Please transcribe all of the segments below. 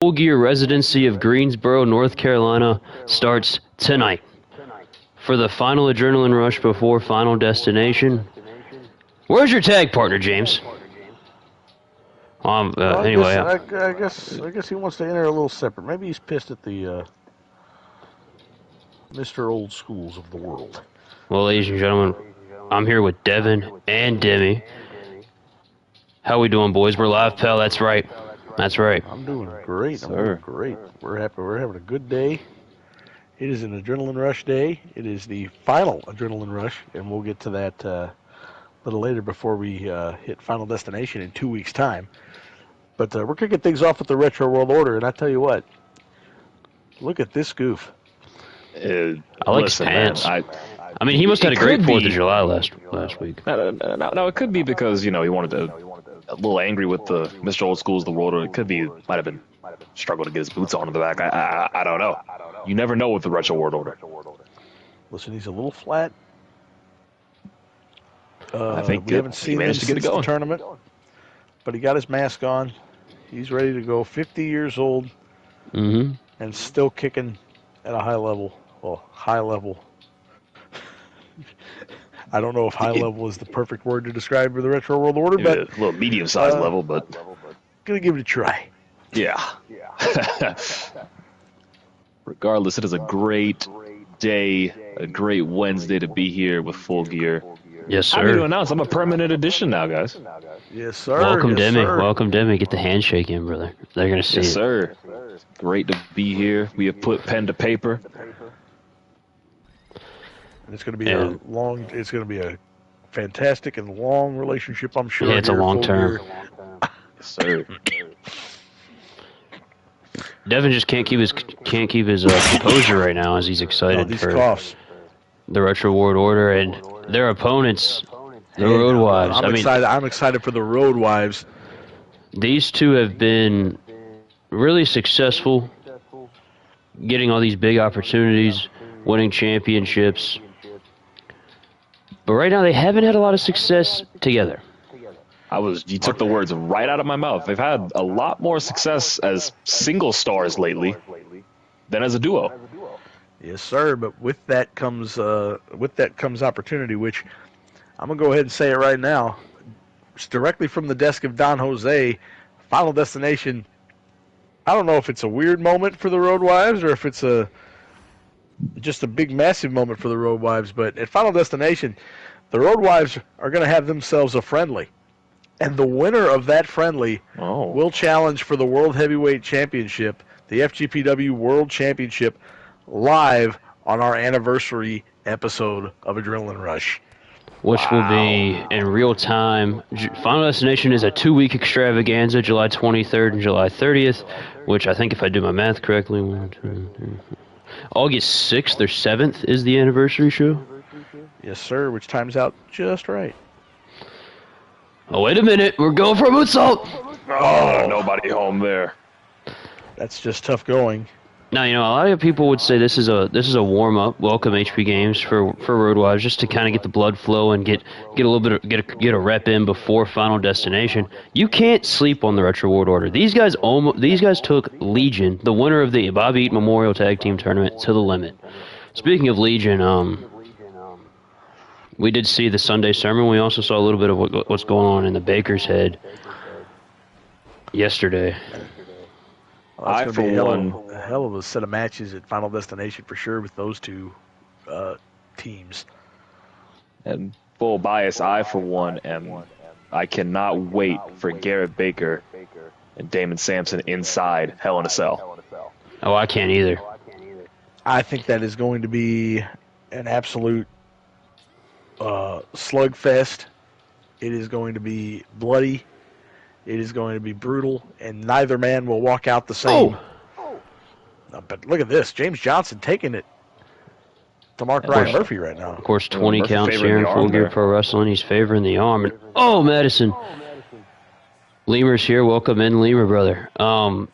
Full Gear residency of Greensboro, North Carolina starts tonight. For the final adrenaline rush before Final Destination. Where's your tag partner, James? Anyway, I guess he wants to enter a little separate. Maybe he's pissed at the Mr. Old Schools of the world. Well, ladies and gentlemen, I'm here with Devin and Demi. How we doing, boys? We're live, pal. That's right. That's right. I'm doing great. I'm doing great. We're happy. We're having a good day. It is an adrenaline rush day. It is the final adrenaline rush, and we'll get to that a little later before we hit Final Destination in 2 weeks' time. But we're kicking things off with the Retro World Order, and I tell you what, look at this goof. I like his pants. I mean, he must have had a great 4th of July last week. No, it could be because, he wanted to a little angry with the Mr. Old Schools of the world, or it could be, might have been struggle to get his boots on in the back. I don't know. You never know with the Retro World Order. Listen, he's a little flat. I think we haven't seen him since the tournament, but he got his mask on. He's ready to go. 50 years old, and still kicking at a high level. Well, high level. I don't know if high level is the perfect word to describe for the Retro World Order, but a little medium-sized level, but gonna give it a try. Yeah. Regardless, it is a great day, a great Wednesday to be here with Full Gear. Yes, sir. Happy to announce I'm a permanent addition now, guys. Yes, sir. Welcome, yes, Demi. Sir. Welcome, Demi. Get the handshake in, brother. They're going to see yes, it. Sir. Great to be here. We have put pen to paper. And it's going to be it's going to be a fantastic and long relationship, I'm sure. Yeah, it's a long term. Yes, sir. Devin just can't keep his composure right now as he's excited for coughs. The Retro World Order and their opponents, the Road Wives. I'm excited for the Road Wives. These two have been really successful, getting all these big opportunities, winning championships. But right now, they haven't had a lot of success together. You took the words right out of my mouth. They've had a lot more success as single stars lately than as a duo. Yes, sir. But with that comes opportunity, which I'm gonna go ahead and say it right now. It's directly from the desk of Don Jose. Final Destination. I don't know if it's a weird moment for the Road Wives or if it's just a big, massive moment for the Road Wives. But at Final Destination, the Road Wives are going to have themselves a friendly. And the winner of that friendly will challenge for the World Heavyweight Championship, the FGPW World Championship, live on our anniversary episode of Adrenaline Rush. Which will be in real time. Final Destination is a 2-week extravaganza, July 23rd and July 30th, which I think if I do my math correctly, August 6th or 7th is the anniversary show. Yes, sir, which times out just right. Oh, wait a minute. We're going for a moonsault. Oh, nobody home there. That's just tough going. Now, a lot of people would say this is a warm up, welcome HP Games for Road Wives, just to kind of get the blood flow and get a little bit of, get a rep in before Final Destination. You can't sleep on the Retro World Order. These guys took Legion, the winner of the Bobby Eaton Memorial Tag Team Tournament, to the limit. Speaking of Legion, we did see the Sunday sermon. We also saw a little bit of what's going on in the Baker's Head yesterday. Well, I, for one, a hell of a set of matches at Final Destination for sure with those two teams. And full bias, I, for one, I cannot wait for Garrett Baker and Damon Sampson inside Hell in a Cell. Oh, I can't either. I think that is going to be an absolute slugfest. It is going to be bloody. It is going to be brutal, and neither man will walk out the same. But look at this. James Johnson taking it to Mark Brian Murphy right now. Of course, 20 counts here in Full Gear Pro Wrestling. He's favoring the arm. And, Madison. Lemur's here. Welcome in, Lemur, brother. And,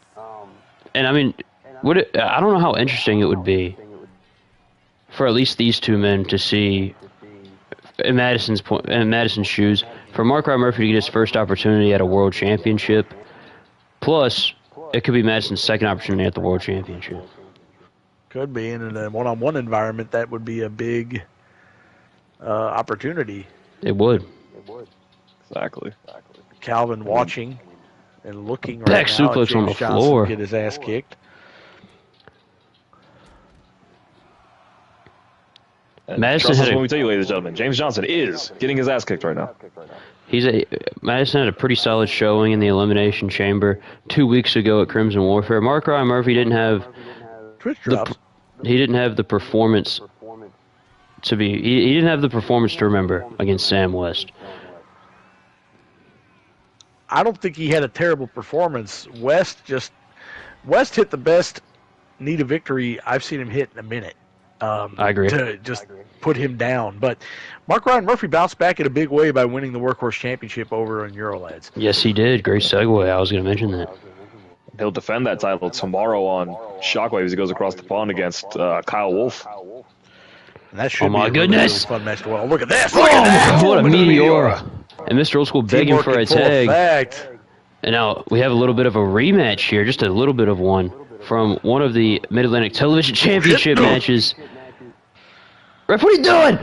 I mean, I don't know how interesting it would be for at least these two men to see, in Madison's shoes, for Mark Ryan Murphy to get his first opportunity at a world championship, plus it could be Madison's second opportunity at the World Championship. Could be, and in a one-on-one environment, that would be a big opportunity. It would. Exactly. Calvin watching and looking right Back now suplex at on James the Johnson floor. get his ass kicked. Madison Trust us had when we tell you, ladies and gentlemen, James Johnson is getting his ass kicked right now. Madison had a pretty solid showing in the Elimination Chamber 2 weeks ago at Crimson Warfare. Mark Ryan Murphy didn't have Twitch drops. he didn't have the performance to be he didn't have the performance to remember against Sam West. I don't think he had a terrible performance. West hit the best need a victory I've seen him hit in a minute. I agree. To just put him down. But Mark Ryan Murphy bounced back in a big way by winning the Workhorse Championship over on Eurolads. Yes, he did. Great segue. I was going to mention that. He'll defend that title tomorrow on Shockwave as he goes across the pond against Kyle Wolf. And that should Oh, my be a goodness. really fun match to watch. Look at this. Look at that. What a Look at the meteora. And Mr. Old School begging Teamwork for a in full tag. effect. And now we have a little bit of a rematch here, just a little bit of one, from one of the Mid-Atlantic Television Championship matches. Ref, what are you doing?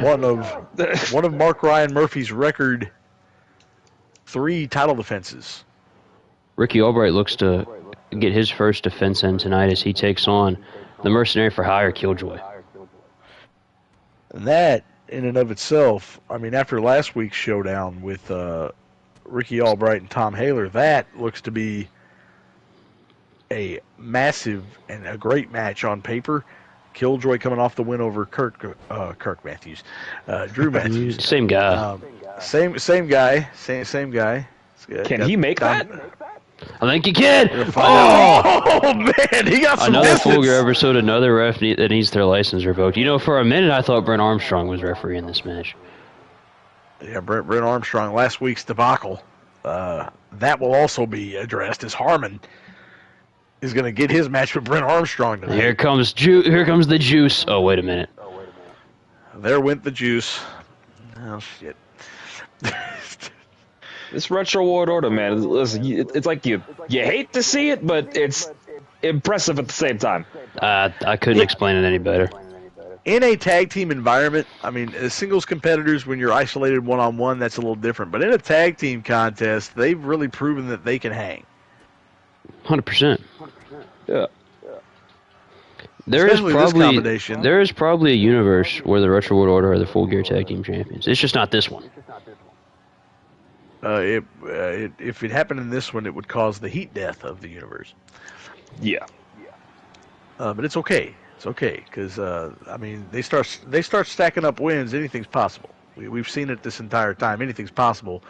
One of Mark Ryan Murphy's record 3 title defenses. Ricky Albright looks to get his first defense in tonight as he takes on the mercenary for hire, Killjoy. And that, in and of itself, I mean, after last week's showdown with Ricky Albright and Tom Haler, that looks to be a massive and a great match on paper. Killjoy coming off the win over Jrue Matthews. Same guy. Same guy. Same guy. Can he make that? I think he can. Oh man, he got some Another distance. full gear episode, another ref that needs their license revoked. You know, for a minute I thought Brent Armstrong was refereeing this match. Yeah, Brent Armstrong, last week's debacle. That will also be addressed as Harman is going to get his match with Brent Armstrong tonight. Here comes the juice. Oh, wait a minute. There went the juice. Oh, shit. This Retro World Order, man, listen, it's like you hate to see it, but it's impressive at the same time. I couldn't explain it any better. In a tag team environment, I mean, as singles competitors, when you're isolated one-on-one, that's a little different. But in a tag team contest, they've really proven that they can hang. 100%. Yeah. There is probably a universe where the Retro World Order are the full gear tag team champions. It's just not this one. If it happened in this one, it would cause the heat death of the universe. Yeah. But it's okay. It's okay because I mean they start stacking up wins. Anything's possible. We've seen it this entire time. Anything's possible.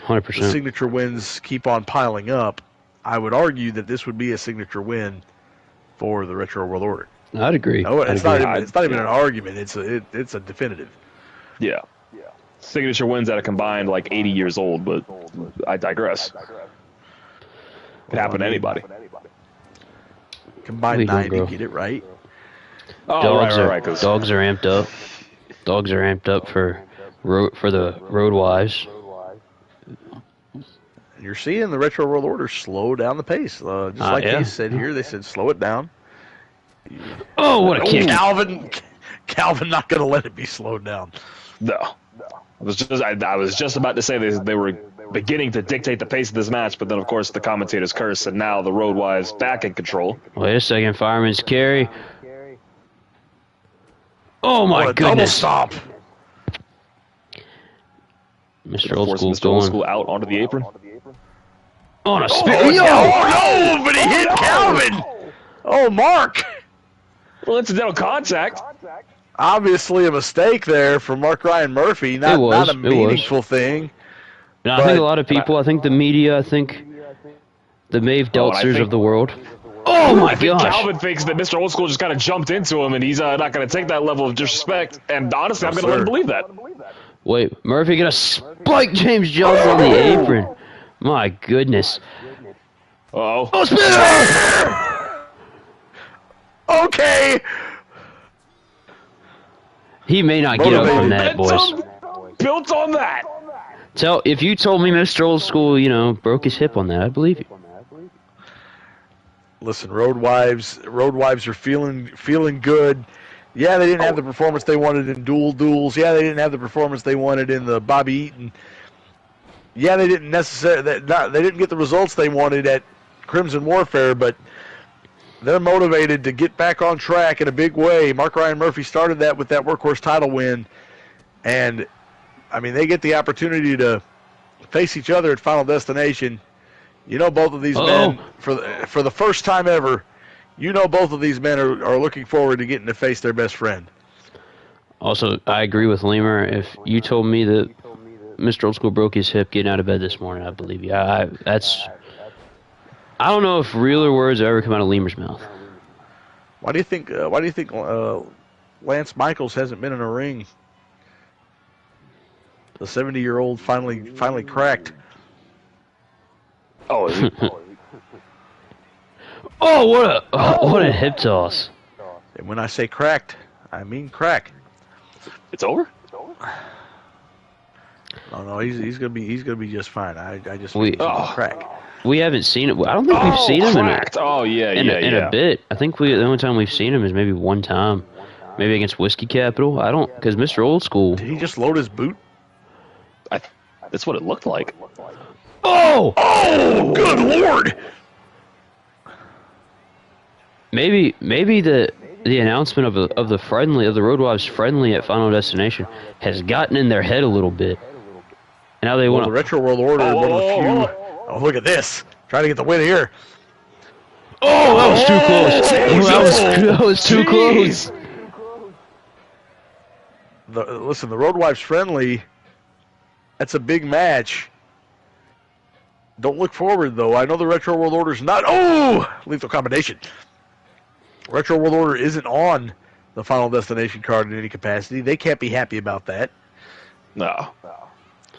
100%. The signature wins keep on piling up. I would argue that this would be a signature win for the Retro World Order. I'd agree. No, it's not even an argument. It's a definitive. Yeah. Signature wins at a combined like 80 years old, but I digress. Could happen to anybody. Combined 90, get it right. Oh, right. Dogs are amped up. Dogs are amped up for the road wives. You're seeing the Retro World Order slow down the pace. Just like he said here, they said slow it down. Oh, what a kick. Calvin not going to let it be slowed down. No. I was just about to say they were beginning to dictate the pace of this match, but then, of course, the commentators curse, and now the Road Wives back in control. Wait a second, Fireman's carry. Oh, my goodness. Double stop. Mr. Old School Mr. Old School out onto the apron. On a spin. Oh, no, but he hit Calvin. Oh, Mark. Well, incidental contact. Obviously a mistake there for Mark Ryan Murphy. Not a meaningful thing. No, I think a lot of people, I think the media, I think the Maeve Deltzers of the world. Oh, my gosh. Calvin thinks that Mr. Old School just kind of jumped into him, and he's not going to take that level of disrespect. And honestly, I'm going to let him believe that. Wait, Murphy going to spike James Johnson on the apron. My goodness. Uh-oh. Oh, spin! Okay. He may not get up from that, boys. Built on that. If you told me Mr. Old School, broke his hip on that, I'd believe you. listen, Road Wives are feeling good. Yeah, they didn't have the performance they wanted in duels. Yeah, they didn't have the performance they wanted in the Bobby Eaton. Yeah, they didn't they didn't get the results they wanted at Crimson Warfare, but they're motivated to get back on track in a big way. Mark Ryan Murphy started that with that Workhorse title win, and I mean they get the opportunity to face each other at Final Destination. You know, both of these men for the first time ever. You know, both of these men are looking forward to getting to face their best friend. Also, I agree with Lemur. If you told me that Mr. Old School broke his hip getting out of bed this morning, I believe you. I don't know if realer words ever come out of Lemur's mouth. Why do you think Lance Michaels hasn't been in a ring? The 70-year-old finally cracked. Oh, is he? Oh, what a hip toss! And when I say cracked, I mean crack. It's over? No, he's gonna be just fine. I just think he's gonna crack. We haven't seen it. I don't think we've seen him in a a bit. I think the only time we've seen him is maybe one time, maybe against Whiskey Capital. Because Mr. Old School. Did he just load his boot? That's what it looked like. Oh! Oh, good Lord! Maybe the announcement of the Road Wives friendly at Final Destination has gotten in their head a little bit. And now they want the Retro World Order. Oh, look at this! Trying to get the win here. Oh, that was too close. That was too close. Listen, the Road Wives friendly. That's a big match. Don't look forward, though. I know the Retro World Order's not... Oh! Lethal combination. Retro World Order isn't on the Final Destination card in any capacity. They can't be happy about that. No.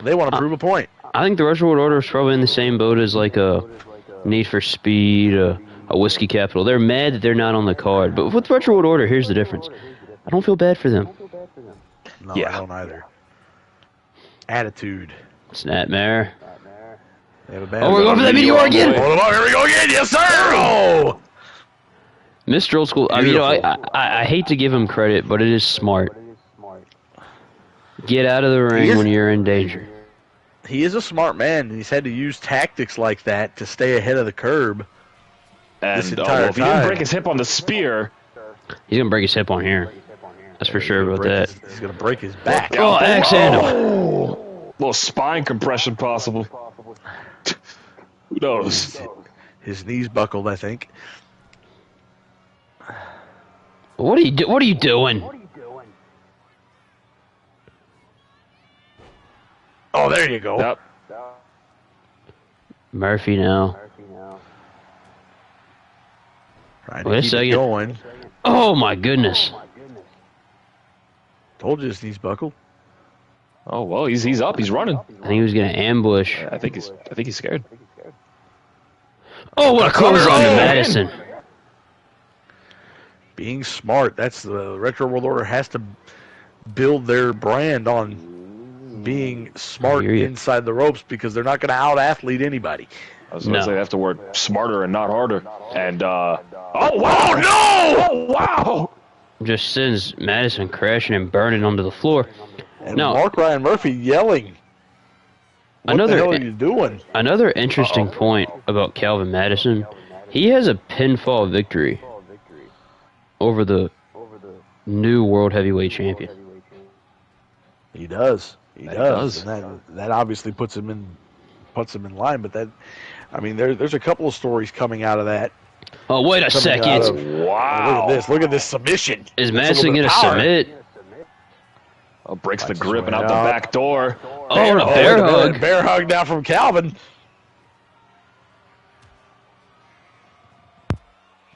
They want to prove a point. I think the Retro World Order is probably in the same boat as like a Need for Speed, a Whiskey Capital. They're mad that they're not on the card. But with Retro World Order, here's the difference. I don't feel bad for them. No, I don't either. Attitude. Snapmare. We're going for that Meteor again! Hold on, here we go again! Yes, sir! Oh! Mr. Old School, I hate to give him credit, but it is smart. Get out of the ring when you're in danger. He is a smart man, and he's had to use tactics like that to stay ahead of the curb. And this entire if he didn't break his hip on the spear... He's going to break his hip on here. That's for sure about that. He's going to break his back. Oh, axe handle. Oh. Little spine compression possible. Who knows? His knees buckled, I think. What are you doing? Oh, there you go. Yep. Murphy now. Trying to keep it going. Oh my goodness. Told you his knees buckled. Oh well, he's up. He's running. I think he was gonna ambush. I think he's scared. Oh, what a close on to Madison. Being smart. That's the Retro World Order has to build their brand on being smart inside the ropes because they're not going to out-athlete anybody. I was going to say they have to work smarter and not harder. And, oh, wow, no! Oh, wow! Just sends Madison crashing and burning onto the floor. And Mark Ryan Murphy yelling. What the hell are you doing? Another interesting point about Calvin Madison, he has a pinfall victory over the new World Heavyweight Champion. He does. He does. And that obviously puts him in line. But there's a couple of stories coming out of that. Oh, wait a second! Wow! Look at this submission. Is Madison gonna submit? Oh, breaks the grip and out the back door. Oh, a bear hug! Bear hug now from Calvin.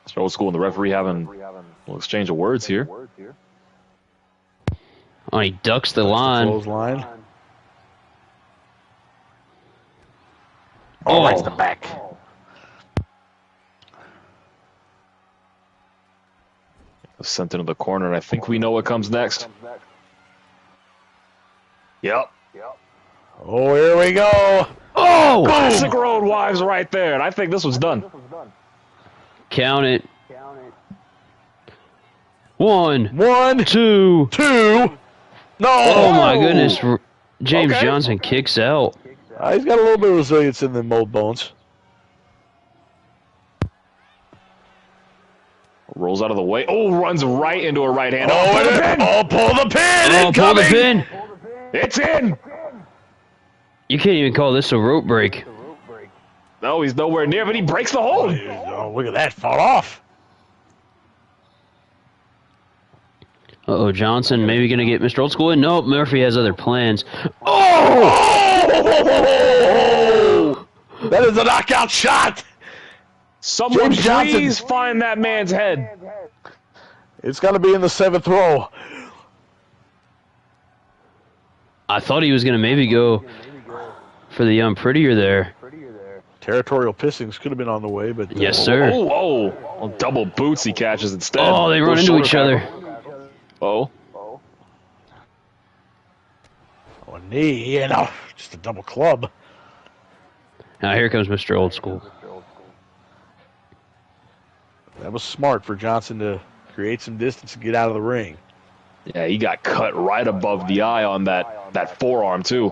It's Old School and the referee having a little exchange of words here. Oh, he ducks the line. Clothesline. Oh, right to the back. Sent into the corner, and I think we know what comes next. Yep. Oh, here we go. Oh! Classic Road Wives right there, and I think this was done. Count it. 1, 1, 2. 2. No. Oh my goodness. James Okay. Johnson kicks out. He's got a little bit of resilience in the mold bones. Rolls out of the way. Oh, runs right into a right hand. Oh, pull the pin. pull the pin! Oh, pull the Incoming! pin. It's in. You can't even call this a rope break. No, he's nowhere near, but he breaks the hold. Oh, look at that. Fall off. Uh-oh, Johnson maybe going to get Mr. Old School in. Nope, Murphy has other plans. Oh! That is a knockout shot! Someone James Johnson. please find that man's head. It's got to be in the 7th row. I thought he was going to maybe go for the prettier there. Territorial pissings could have been on the way, but... Yes, sir. Oh, double boots he catches instead. Oh, they run into each other. Oh. Oh, a knee. Yeah, no. Just a double club. Now here comes Mr. Old School. That was smart for Johnson to create some distance and get out of the ring. Yeah, he got cut right above the eye on that forearm, too.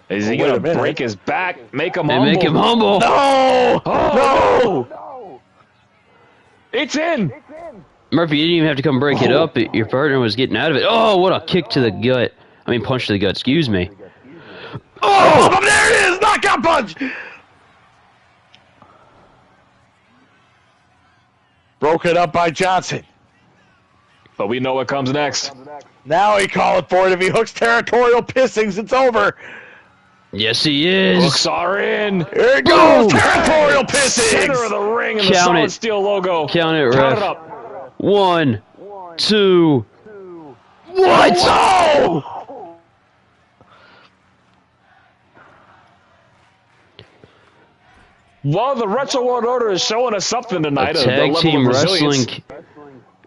Is he Wait a going to minute. break his back, make him They humble? make him humble. No! Oh, No! It's in. Murphy, you didn't even have to come break it up. Your partner was getting out of it. Oh, what a kick to the gut. I mean, punch to the gut, excuse me. Oh! There it is! Knockout punch! Broken up by Johnson. But we know what comes next. Now he called for it. If he hooks territorial pissings, it's over. Yes, he is. Hooks are in. Here it goes! Boom. Territorial pissings! Center of the ring and the Count solid it. steel logo. Count it, Count ref. it up. 1, 2. What? Whoa! Well, the Retro World Order is showing us something tonight. A the tag level team of resilience. wrestling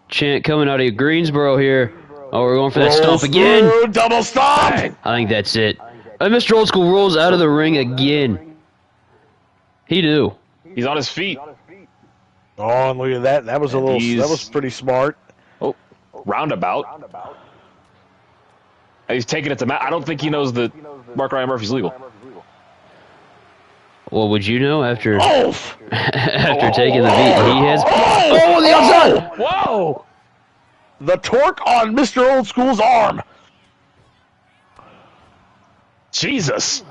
chant coming out of Greensboro here. Oh, we're going for that Rolls stomp again. through, double stomp! I think that's it. Mr. Old School rolls out of the ring again. He do. He's on his feet. Oh, and look at that. That was that was pretty smart. Oh, roundabout. And he's taking it to Matt. I don't think he knows that Mark Ryan Murphy's legal. Well, would you know after Oh! after taking the beat? He has. Oh, the outside! Whoa! The torque on Mr. Old School's arm. Jesus.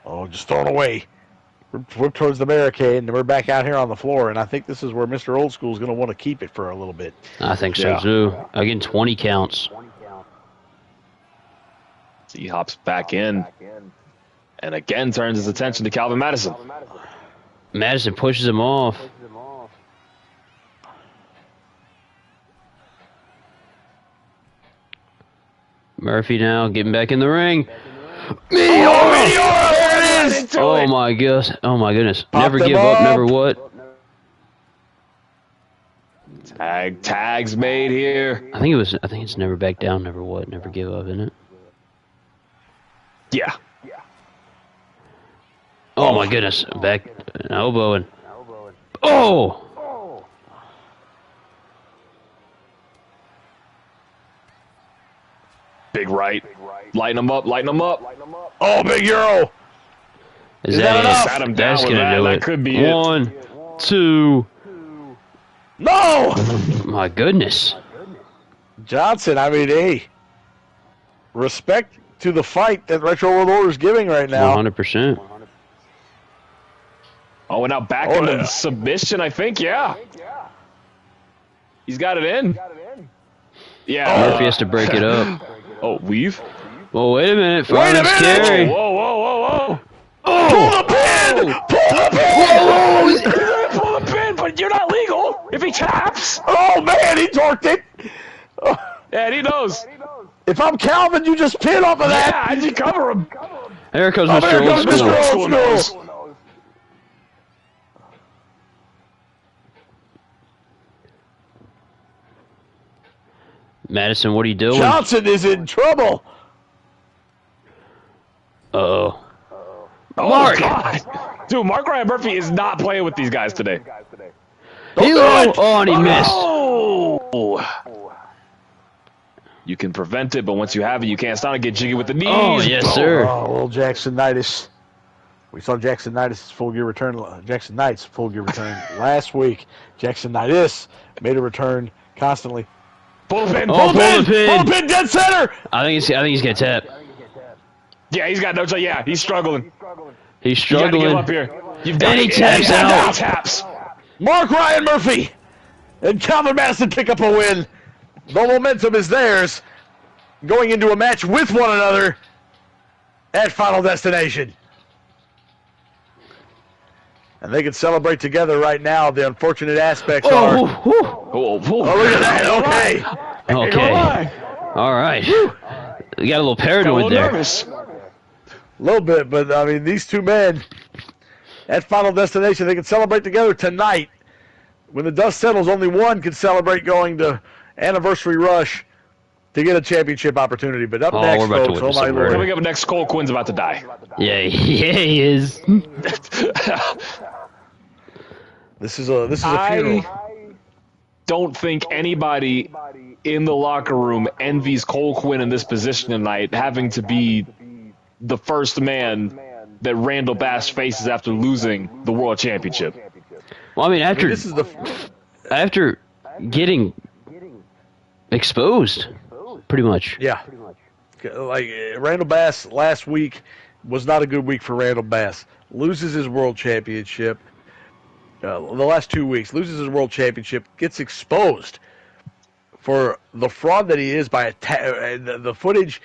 Oh, just thrown away. We're towards the barricade, and we're back out here on the floor, and I think this is where Mr. Old School is going to want to keep it for a little bit. I think so Yeah. too. Again, 20 counts. He hops back in and again turns his attention to Calvin Madison. Madison pushes him off. Murphy now getting back in the ring. Meteor! There it is! Oh my gosh! Oh my goodness! Pop Never them give up. up. Never what? Tags made here. I think it's never back down. Never what? Never give up, isn't it? Yeah. Oh my goodness! Back an elbow and oh! Big right. Lighten him up. Lighten him up. Oh, big Euro! Is that enough? Sat him That's down with gonna that. do That it. could be it. 1, 2. No! My goodness! Johnson, I mean, hey. Respect to the fight that Retro World Order is giving right now. 100%. Oh, and now back Oh, into yeah. submission, I think. Yeah. He's got it in. Yeah. Murphy has to break it up. Oh, weave. Well, wait a minute. Wait a Fireman's minute! carry. Whoa, whoa, whoa, whoa. Pull the pin! Pull the pin! You're gonna pull the pin, but you're not legal if he taps. Oh, man, he torqued it! Yeah, and he knows. If I'm Calvin, you just pin off of Yeah, that! how'd you cover him? There comes Oh, Mr. there Old comes School. Mr. Old School knows. School! Madison, what are you doing? Johnson is in trouble! Uh-oh. Oh, Mark! God. Dude, Mark Ryan Murphy is not playing with these guys today. Oh, and he missed. Oh! You can prevent it, but once you have it, you can't stop it. Get jiggy with the knees. Oh, yes, Boom. sir. Oh, little Jacksonitis. We saw Jacksonitis' full gear return. Jackson Knight's full gear return last week. Jacksonitis made a return constantly. Pull the pin. Oh, Pull the pin. Pull the pin, dead center. I think he's gonna tap. Yeah, he's got no chance. Yeah, he's struggling. He's You got to struggling. give up here. You've got And he to taps out. He taps. Mark Ryan Murphy and Calvin Madison pick up a win. The momentum is theirs going into a match with one another at Final Destination. And they can celebrate together right now. The unfortunate aspects are... Oh, look at that. Okay. Okay. All right. We got a little Got a paranoid little there. nervous. A little bit, but I mean, these two men at Final Destination, they can celebrate together tonight. When the dust settles, only one can celebrate going to Anniversary Rush to get a championship opportunity. But up next, we're about to folks, witness oh my some Lord. Coming up next, Cole Quinn's about to die. Yeah, he is. This is a funeral. I don't think anybody in the locker room envies Cole Quinn in this position tonight, having to be the first man that Randall Bass faces after losing the World Championship. Well, I mean, after This is the after getting exposed, pretty much. yeah. Like Randall Bass last week was not a good week for Randall Bass. Loses his World Championship. The last 2 weeks, loses his World Championship, gets exposed for the fraud that he is by the footage.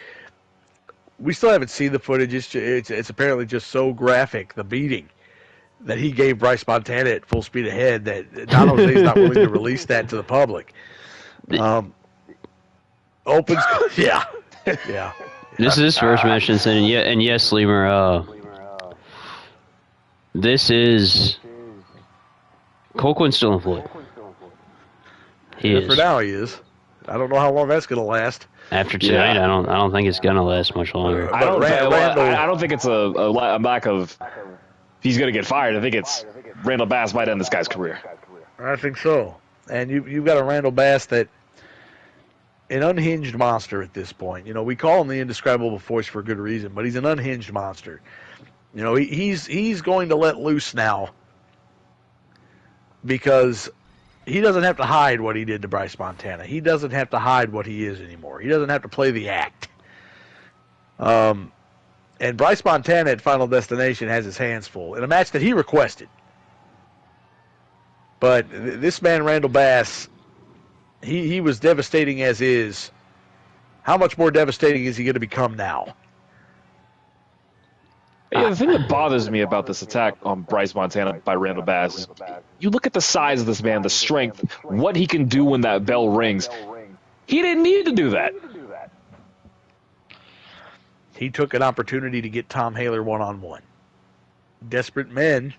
We still haven't seen the footage. It's apparently just so graphic, the beating that he gave Bryce Montana at full speed ahead, that Don Jose is not willing to release that to the public. Opens, yeah. This is his first match since then, and yes, Lemur. This is Cole Quinn's still in Floyd. He is. For now, he is. I don't know how long that's going to last. After tonight, Yeah. I don't think it's gonna last much longer. I don't, Randall- I don't think it's a lack of he's going to get fired. I think it's Randall Bass might end this guy's career. I think so. And you've got a Randall Bass that an unhinged monster at this point. You know, we call him the indescribable force for a good reason, but he's an unhinged monster. You know, he's going to let loose now because he doesn't have to hide what he did to Bryce Montana. He doesn't have to hide what he is anymore. He doesn't have to play the act. And Bryce Montana at Final Destination has his hands full in a match that he requested. But this man, Randall Bass, he was devastating as is. How much more devastating is he going to become now? Yeah, the thing that bothers me about this attack on Bryce Montana by Randall Bass is you look at the size of this man, the strength, what he can do when that bell rings. He didn't need to do that. He took an opportunity to get Tom Haler one-on-one. Desperate men,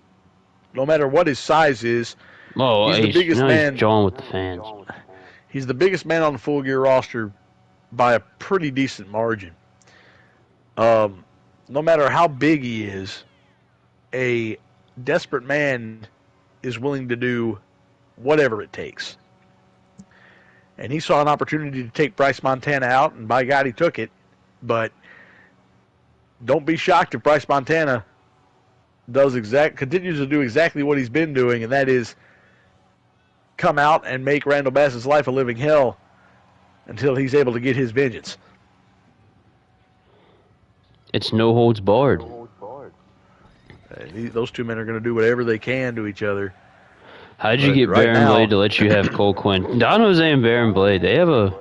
no matter what his size is, Oh, he's the biggest man. He's jawing with the fans. He's the biggest man on the Full Gear roster by a pretty decent margin. No matter how big he is, a desperate man is willing to do whatever it takes. And he saw an opportunity to take Bryce Montana out, and by God, he took it. But don't be shocked if Bryce Montana continues to do exactly what he's been doing, and that is come out and make Randall Bass's life a living hell until he's able to get his vengeance. It's no holds barred. Those two men are going to do whatever they can to each other. How'd you But get right Baron now- Blade to let you have Cole Quinn? Don Jose and Baron Blade, they have a...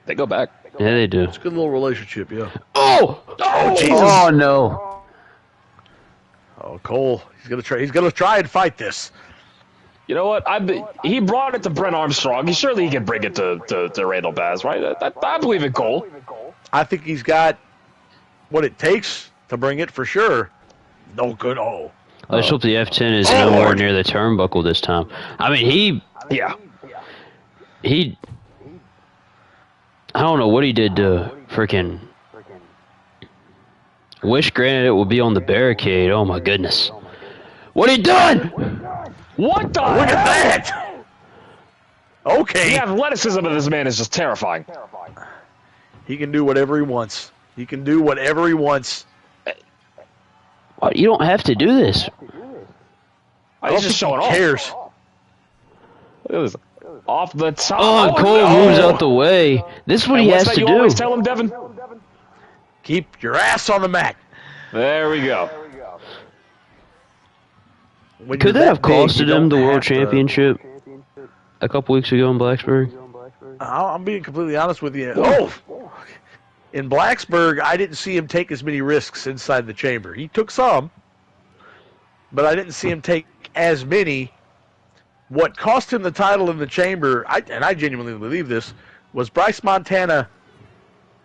They go back. Yeah, they do. It's a good little relationship, yeah. Oh! Oh, Jesus! Oh, no. Oh, Cole, he's going to try and fight this. You know what? He brought it to Brent Armstrong. Surely he can bring it to Randall Bass, right? I believe in Cole. I think he's got what it takes to bring it for sure. No good. Oh. Let's hope the F10 is nowhere near the turnbuckle this time. I mean, Yeah. I don't know what he did to freaking Wish granted it would be on the barricade. Oh my goodness. What are you doing? What the Look hell? at that! Okay. The athleticism of this man is just terrifying. He can do whatever he wants. He can do whatever he wants. What, you don't have to do this. He's just showing he off. cares. It was off the top. Oh, Cole no. moves out the way. This is what And he what's has that to you always do. tell him, Devin? Keep your ass on the mat. There we go. When Could you're that have big, you costed him don't the world have to- championship a couple weeks ago in Blacksburg? I'm being completely honest with you. Oh! In Blacksburg, I didn't see him take as many risks inside the chamber. He took some, but I didn't see him take as many. What cost him the title in the chamber, and I genuinely believe this, was Bryce Montana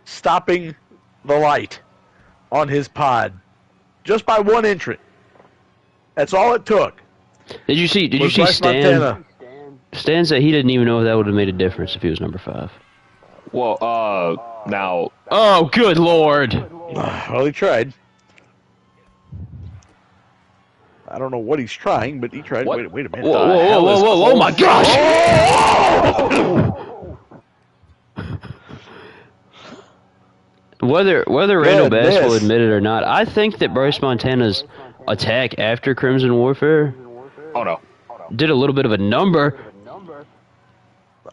stopping the light on his pod just by one entrant. That's all it took. Did you see Bryce Stan? Montana. Stan said he didn't even know if that would have made a difference if he was number 5. Well, now. Oh, good lord. Well, he tried. I don't know what he's trying, but he tried. What? Wait a minute. Whoa, whoa, whoa, whoa, whoa, oh my gosh! Whether Randall Bass will Goodness. admit it or not, I think that Bryce Montana's attack after Crimson Warfare Oh, no. did a little bit of a number.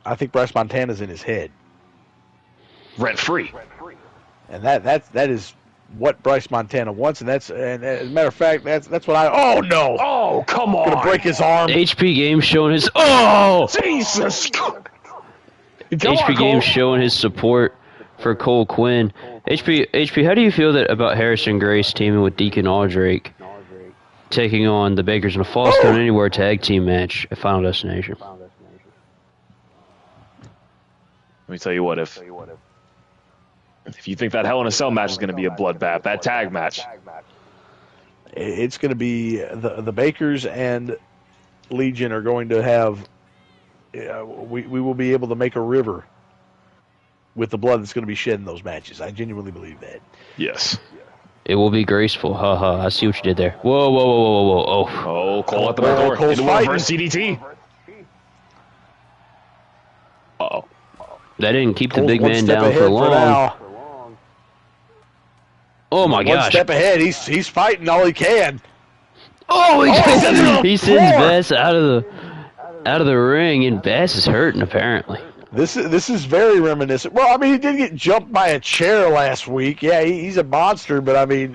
I think Bryce Montana's in his head, Rent free. and that is what Bryce Montana wants, and as a matter of fact, that's what I. Oh no! Oh, come on. Gonna break his arm. HP Games showing his Jesus. Come HP on, Cole. Games showing his support for Cole Quinn. HP, how do you feel that about Harrison Grace teaming with Deacon Aldrake, taking on the Bakers in a Falls Count Anywhere tag team match at Final Destination? Let me tell you what, if you think that Hell in a Cell match is going to be a bloodbath, that tag match. It's going to be the Bakers and Legion are going to have. We will be able to make a river with the blood that's going to be shed in those matches. I genuinely believe that. Yes. It will be graceful. Haha, I see what you did there. Whoa, whoa, whoa, whoa, whoa, whoa. Oh. Oh, Cole at the back door. Cole's Into a reverse fighting. CDT. Uh-oh. That didn't keep the Cole's big one man step down ahead for long. now. Oh my One gosh. step ahead. He's fighting all he can. Oh, he sends floor. Bass out of the ring, and Bass is hurting apparently. This is very reminiscent. Well, I mean, he did get jumped by a chair last week. Yeah, he's a monster, but I mean,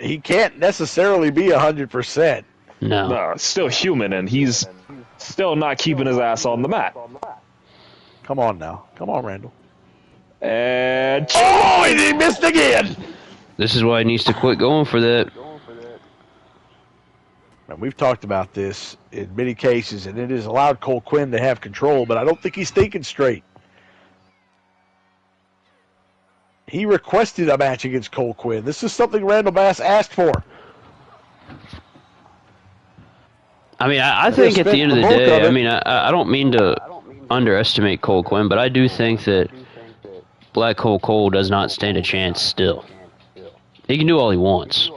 he can't necessarily be 100%. No. No, still human, and he's still not keeping his ass on the mat. Come on now. Come on, Randall. And Oh, and he missed again. This is why he needs to quit going for that. And we've talked about this in many cases, and it has allowed Cole Quinn to have control, but I don't think he's thinking straight. He requested a match against Cole Quinn. This is something Randall Bass asked for. I mean, I think at the end of the bulk of day, it. I mean, I don't mean to underestimate Cole Quinn, but I do think that Black Hole Cole does not stand a chance still. He can do all he wants.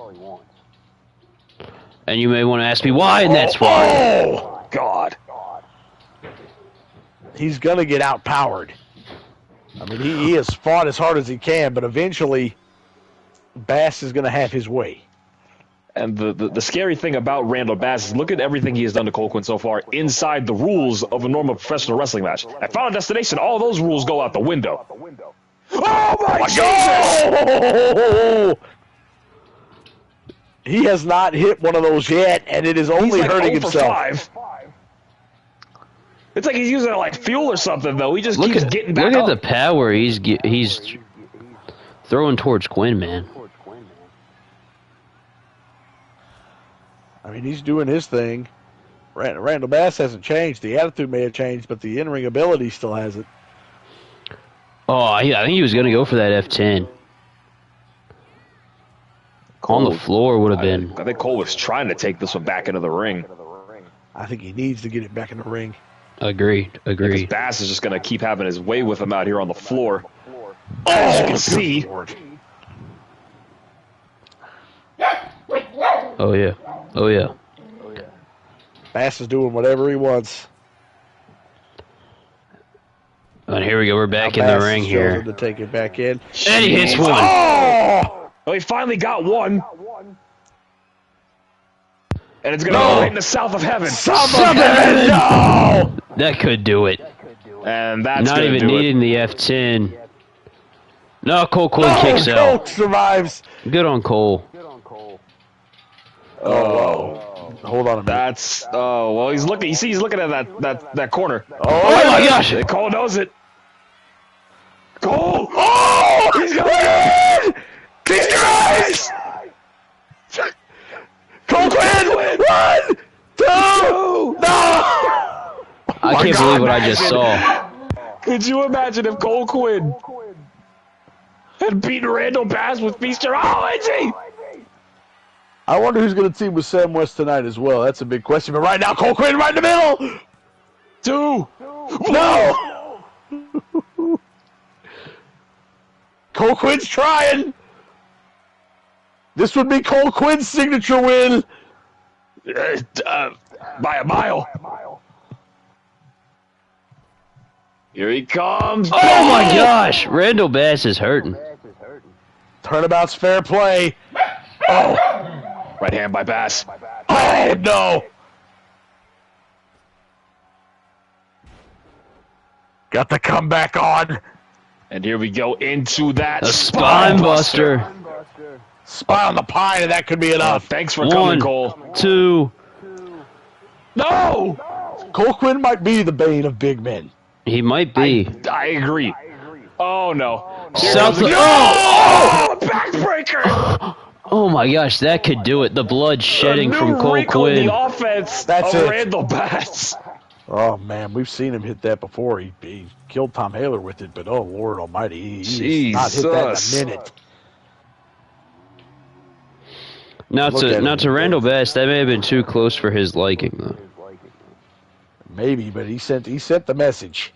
And you may want to ask me why, and that's why. Oh, God. he's going to get outpowered. I mean, he has fought as hard as he can, but eventually Bass is going to have his way. And the scary thing about Randall Bass is look at everything he has done to Cole Quinn so far inside the rules of a normal professional wrestling match. At Final Destination, all those rules go out the window. Oh, my Jesus! He has not hit one of those yet, and it is only He's like hurting 0 for himself. 5. It's like he's using it like fuel or something, though. He just keeps getting back look up. at the power he's throwing towards Quinn, man. I mean, he's doing his thing. Randall Bass hasn't changed. The attitude may have changed, but the in-ring ability still hasn't. Oh, I think he was going to go for that F10. On the floor would have been. I think Cole was trying to take this one back into the ring. I think he needs to get it back in the ring. Agreed. Because Bass is just going to keep having his way with him out here on the floor. As you can see. Lord. Oh yeah. Oh yeah. Bass is doing whatever he wants. And here we go. We're back Now in the Bass ring has here. chosen to take it back in. And he hits Jeez. one. Oh! Oh, he finally got one. And it's going to go right in the south of heaven. South of heaven! No! That could do it. And that's Not going to even do needing it. the F10. No, Quinn kicks Cole out. survives. Good on Cole. Oh. Hold on a minute. That's, oh, well, he's looking, you see, he's looking at that corner. Oh my gosh! Cole knows it. Cole! Oh! He's going in! Close your eyes! Cole Quinn! 1, 2, no! I can't believe what I just saw. Could you imagine if Cole Quinn had beaten Randall Bass with Feaster? Oh, is he? I wonder who's going to team with Sam West tonight as well. That's a big question. But right now, Cole Quinn right in the middle! 2. No! Cole Quinn's trying. This would be Cole Quinn's signature win. By a mile. Here he comes. Oh my gosh! Randall Bass is hurting. Turnabout's fair play. Oh, Right hand by Bass. oh no. Got the comeback on. And here we go into that A spine buster. Spy on the pine, and that could be enough. Thanks for 1, coming, Cole. 2. No! Cole Quinn might be the bane of big men. He might be. I agree. Oh, no. South. Oh, backbreaker! Oh my gosh, that could do it. The blood shedding A from new Cole wrinkle in Quinn. the offense That's of it. Randall Bass. Oh man, we've seen him hit that before. He killed Tom Haler with it, but oh Lord Almighty, he's not hit that Jesus. in a minute. Now Look at him. to Randall Bass, that may have been too close for his liking though. Maybe, but he sent the message.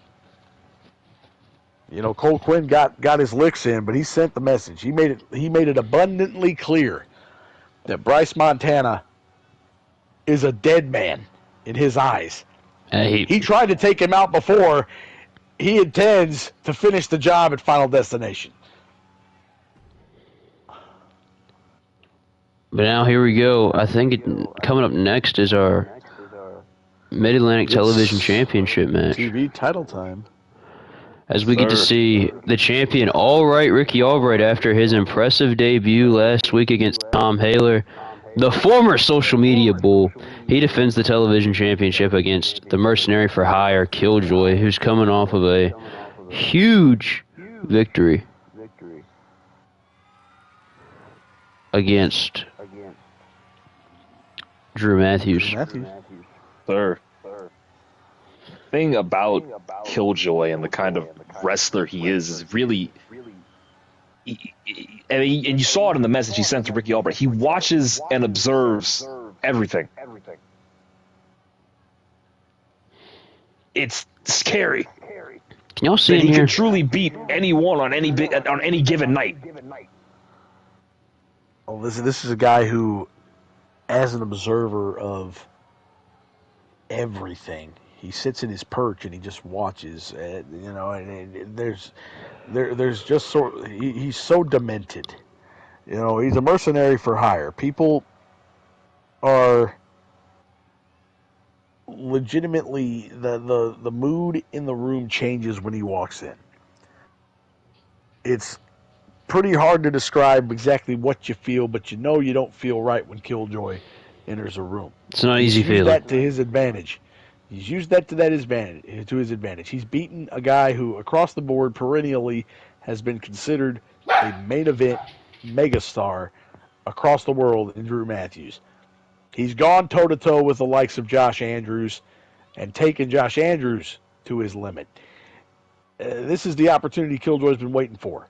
You know, Cole Quinn got his licks in, but he sent the message. He made it abundantly clear that Bryce Montana is a dead man in his eyes. He tried to take him out before. He intends to finish the job at Final Destination. But now here we go. I think coming up next is our Mid-Atlantic Television Championship match. TV title time. As we get to see the champion Albright, Ricky Albright, after his impressive debut last week against Tom Haler, the former social media bull. He defends the television championship against the mercenary for hire, Killjoy, who's coming off of a huge victory against Jrue Matthews. Sir. Thing about Killjoy and the kind of wrestler he is really, and you saw it in the message he sent to Ricky Albright. He watches and observes everything. It's scary. Can y'all see That him he here? can truly beat anyone on any given night. Oh, this is a guy who, as an observer of everything, he sits in his perch and he just watches. And there's just he's so demented. You know, he's a mercenary for hire. People are legitimately the mood in the room changes when he walks in. It's pretty hard to describe exactly what you feel, but you know you don't feel right when Killjoy enters a room. It's not easy He's used feeling. that to his advantage. He's used that to his advantage. He's beaten a guy who, across the board, perennially has been considered a main event megastar across the world in Jrue Matthews. He's gone toe-to-toe with the likes of Josh Andrews and taken Josh Andrews to his limit. This is the opportunity Killjoy's been waiting for.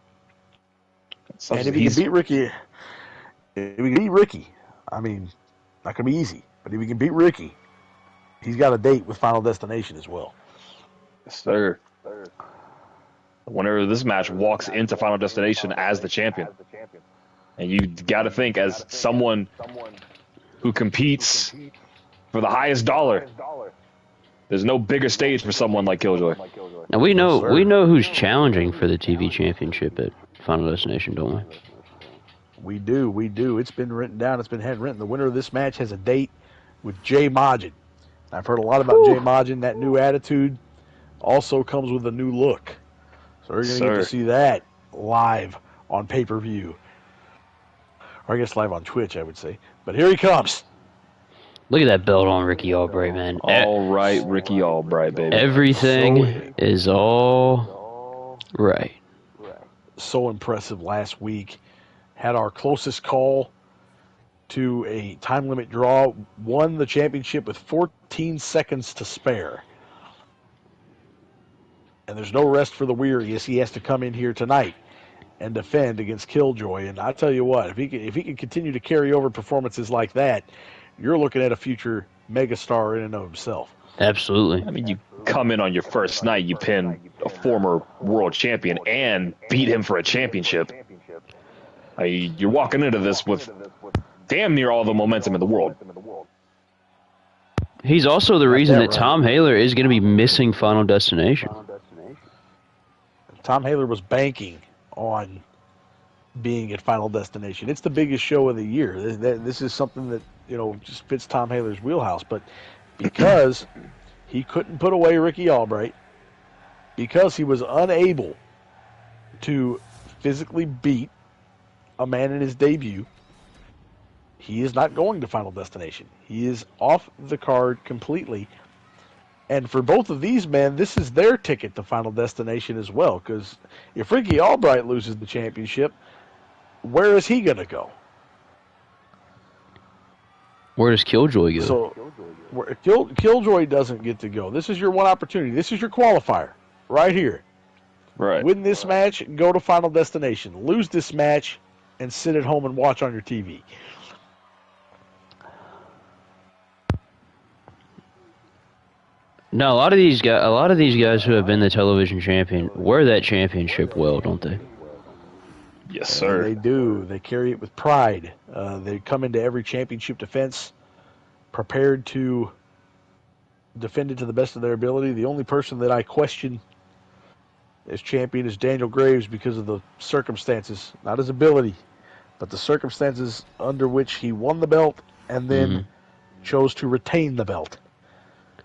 And if he can beat Ricky, I mean, not going to be easy, but if he can beat Ricky, he's got a date with Final Destination as well. Yes, sir. Whenever this match walks into Final Destination as the champion, and you got to think, as someone who competes for the highest dollar. There's no bigger stage for someone like Killjoy. Now we know who's challenging for the TV championship at Final Destination, don't we? We do. It's been written down. It's been handwritten. The winner of this match has a date with Jay Majin. I've heard a lot about Jay Majin. That new attitude also comes with a new look. So we're going to get to see that live on pay-per-view. Or I guess live on Twitch, I would say. But here he comes. Look at that belt on Ricky Albright, man. All right, Ricky Albright, baby. Everything is all right. So impressive last week. Had our closest call to a time limit draw. Won the championship with 14 seconds to spare. And there's no rest for the weary as he has to come in here tonight and defend against Killjoy. And I tell you what, if he can continue to carry over performances like that, you're looking at a future megastar in and of himself. Absolutely. I mean, you come in on your first night, you pin a former world champion and beat him for a championship. You're walking into this with damn near all the momentum in the world. He's also the reason that Tom Haler is going to be missing Final Destination. Tom Haler was banking on being at Final Destination. It's the biggest show of the year. This is something that, just fits Tom Haler's wheelhouse. But because he couldn't put away Ricky Albright, because he was unable to physically beat a man in his debut, he is not going to Final Destination. He is off the card completely. And for both of these men, this is their ticket to Final Destination as well. Because if Ricky Albright loses the championship, where is he going to go? Where does Killjoy go? So, Killjoy doesn't get to go. This is your one opportunity. This is your qualifier right here. Right. Win this match, go to Final Destination. Lose this match, and sit at home and watch on your TV. No, a lot of these guys who have been the television champion wear that championship well, don't they? Yes, sir. They do. They carry it with pride. They come into every championship defense prepared to defend it to the best of their ability. The only person that I question as champion is Daniel Graves because of the circumstances, not his ability, but the circumstances under which he won the belt and then chose to retain the belt.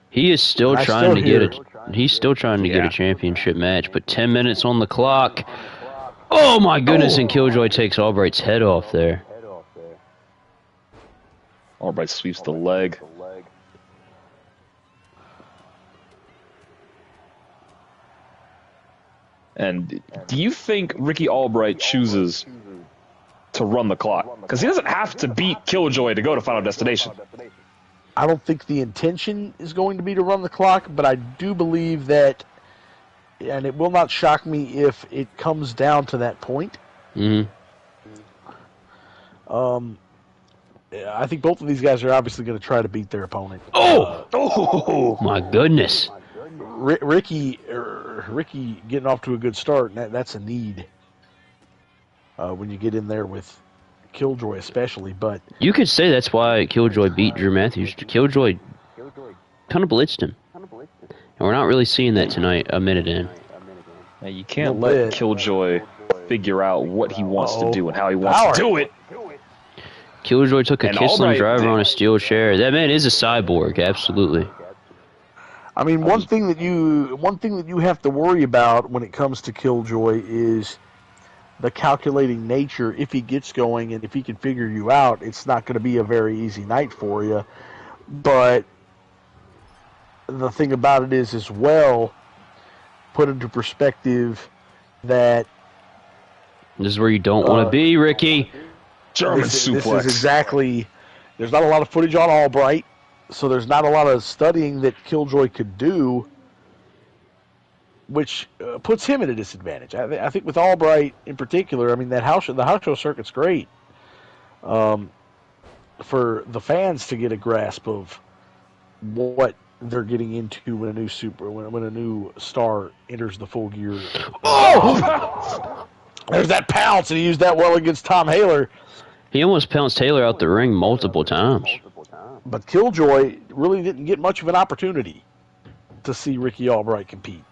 He is still trying to get a championship match, but 10 minutes on the clock. Oh my goodness, and Killjoy takes Albright's head off there. Albright sweeps the leg. And do you think Ricky Albright chooses to run the clock? Because he doesn't have to beat Killjoy to go to Final Destination. I don't think the intention is going to be to run the clock, but I do believe that, and it will not shock me if it comes down to that point. Mm-hmm. I think both of these guys are obviously going to try to beat their opponent. Oh my goodness. Ricky getting off to a good start, and that's a need when you get in there with Killjoy especially. But you could say that's why Killjoy beat Jrue Matthews. Killjoy kind of blitzed him. And we're not really seeing that tonight, a minute in. Now, you can't let Killjoy figure out what he wants to do and how he wants to do it. Killjoy took a Kissling driver on a steel chair. That man is a cyborg, absolutely. I mean, one thing that you have to worry about when it comes to Killjoy is the calculating nature. If he gets going and if he can figure you out, it's not going to be a very easy night for you. But the thing about it is, as well, put into perspective that this is where you don't want to be, Ricky. German suplex. This is exactly. There's not a lot of footage on Albright, so there's not a lot of studying that Killjoy could do, which puts him at a disadvantage. I think with Albright in particular, I mean the house show circuit's great for the fans to get a grasp of what they're getting into when a new star enters the Full Gear. Oh! There's that pounce, and he used that well against Tom Haler. He almost pounced Taylor out the ring multiple times. But Killjoy really didn't get much of an opportunity to see Ricky Albright compete.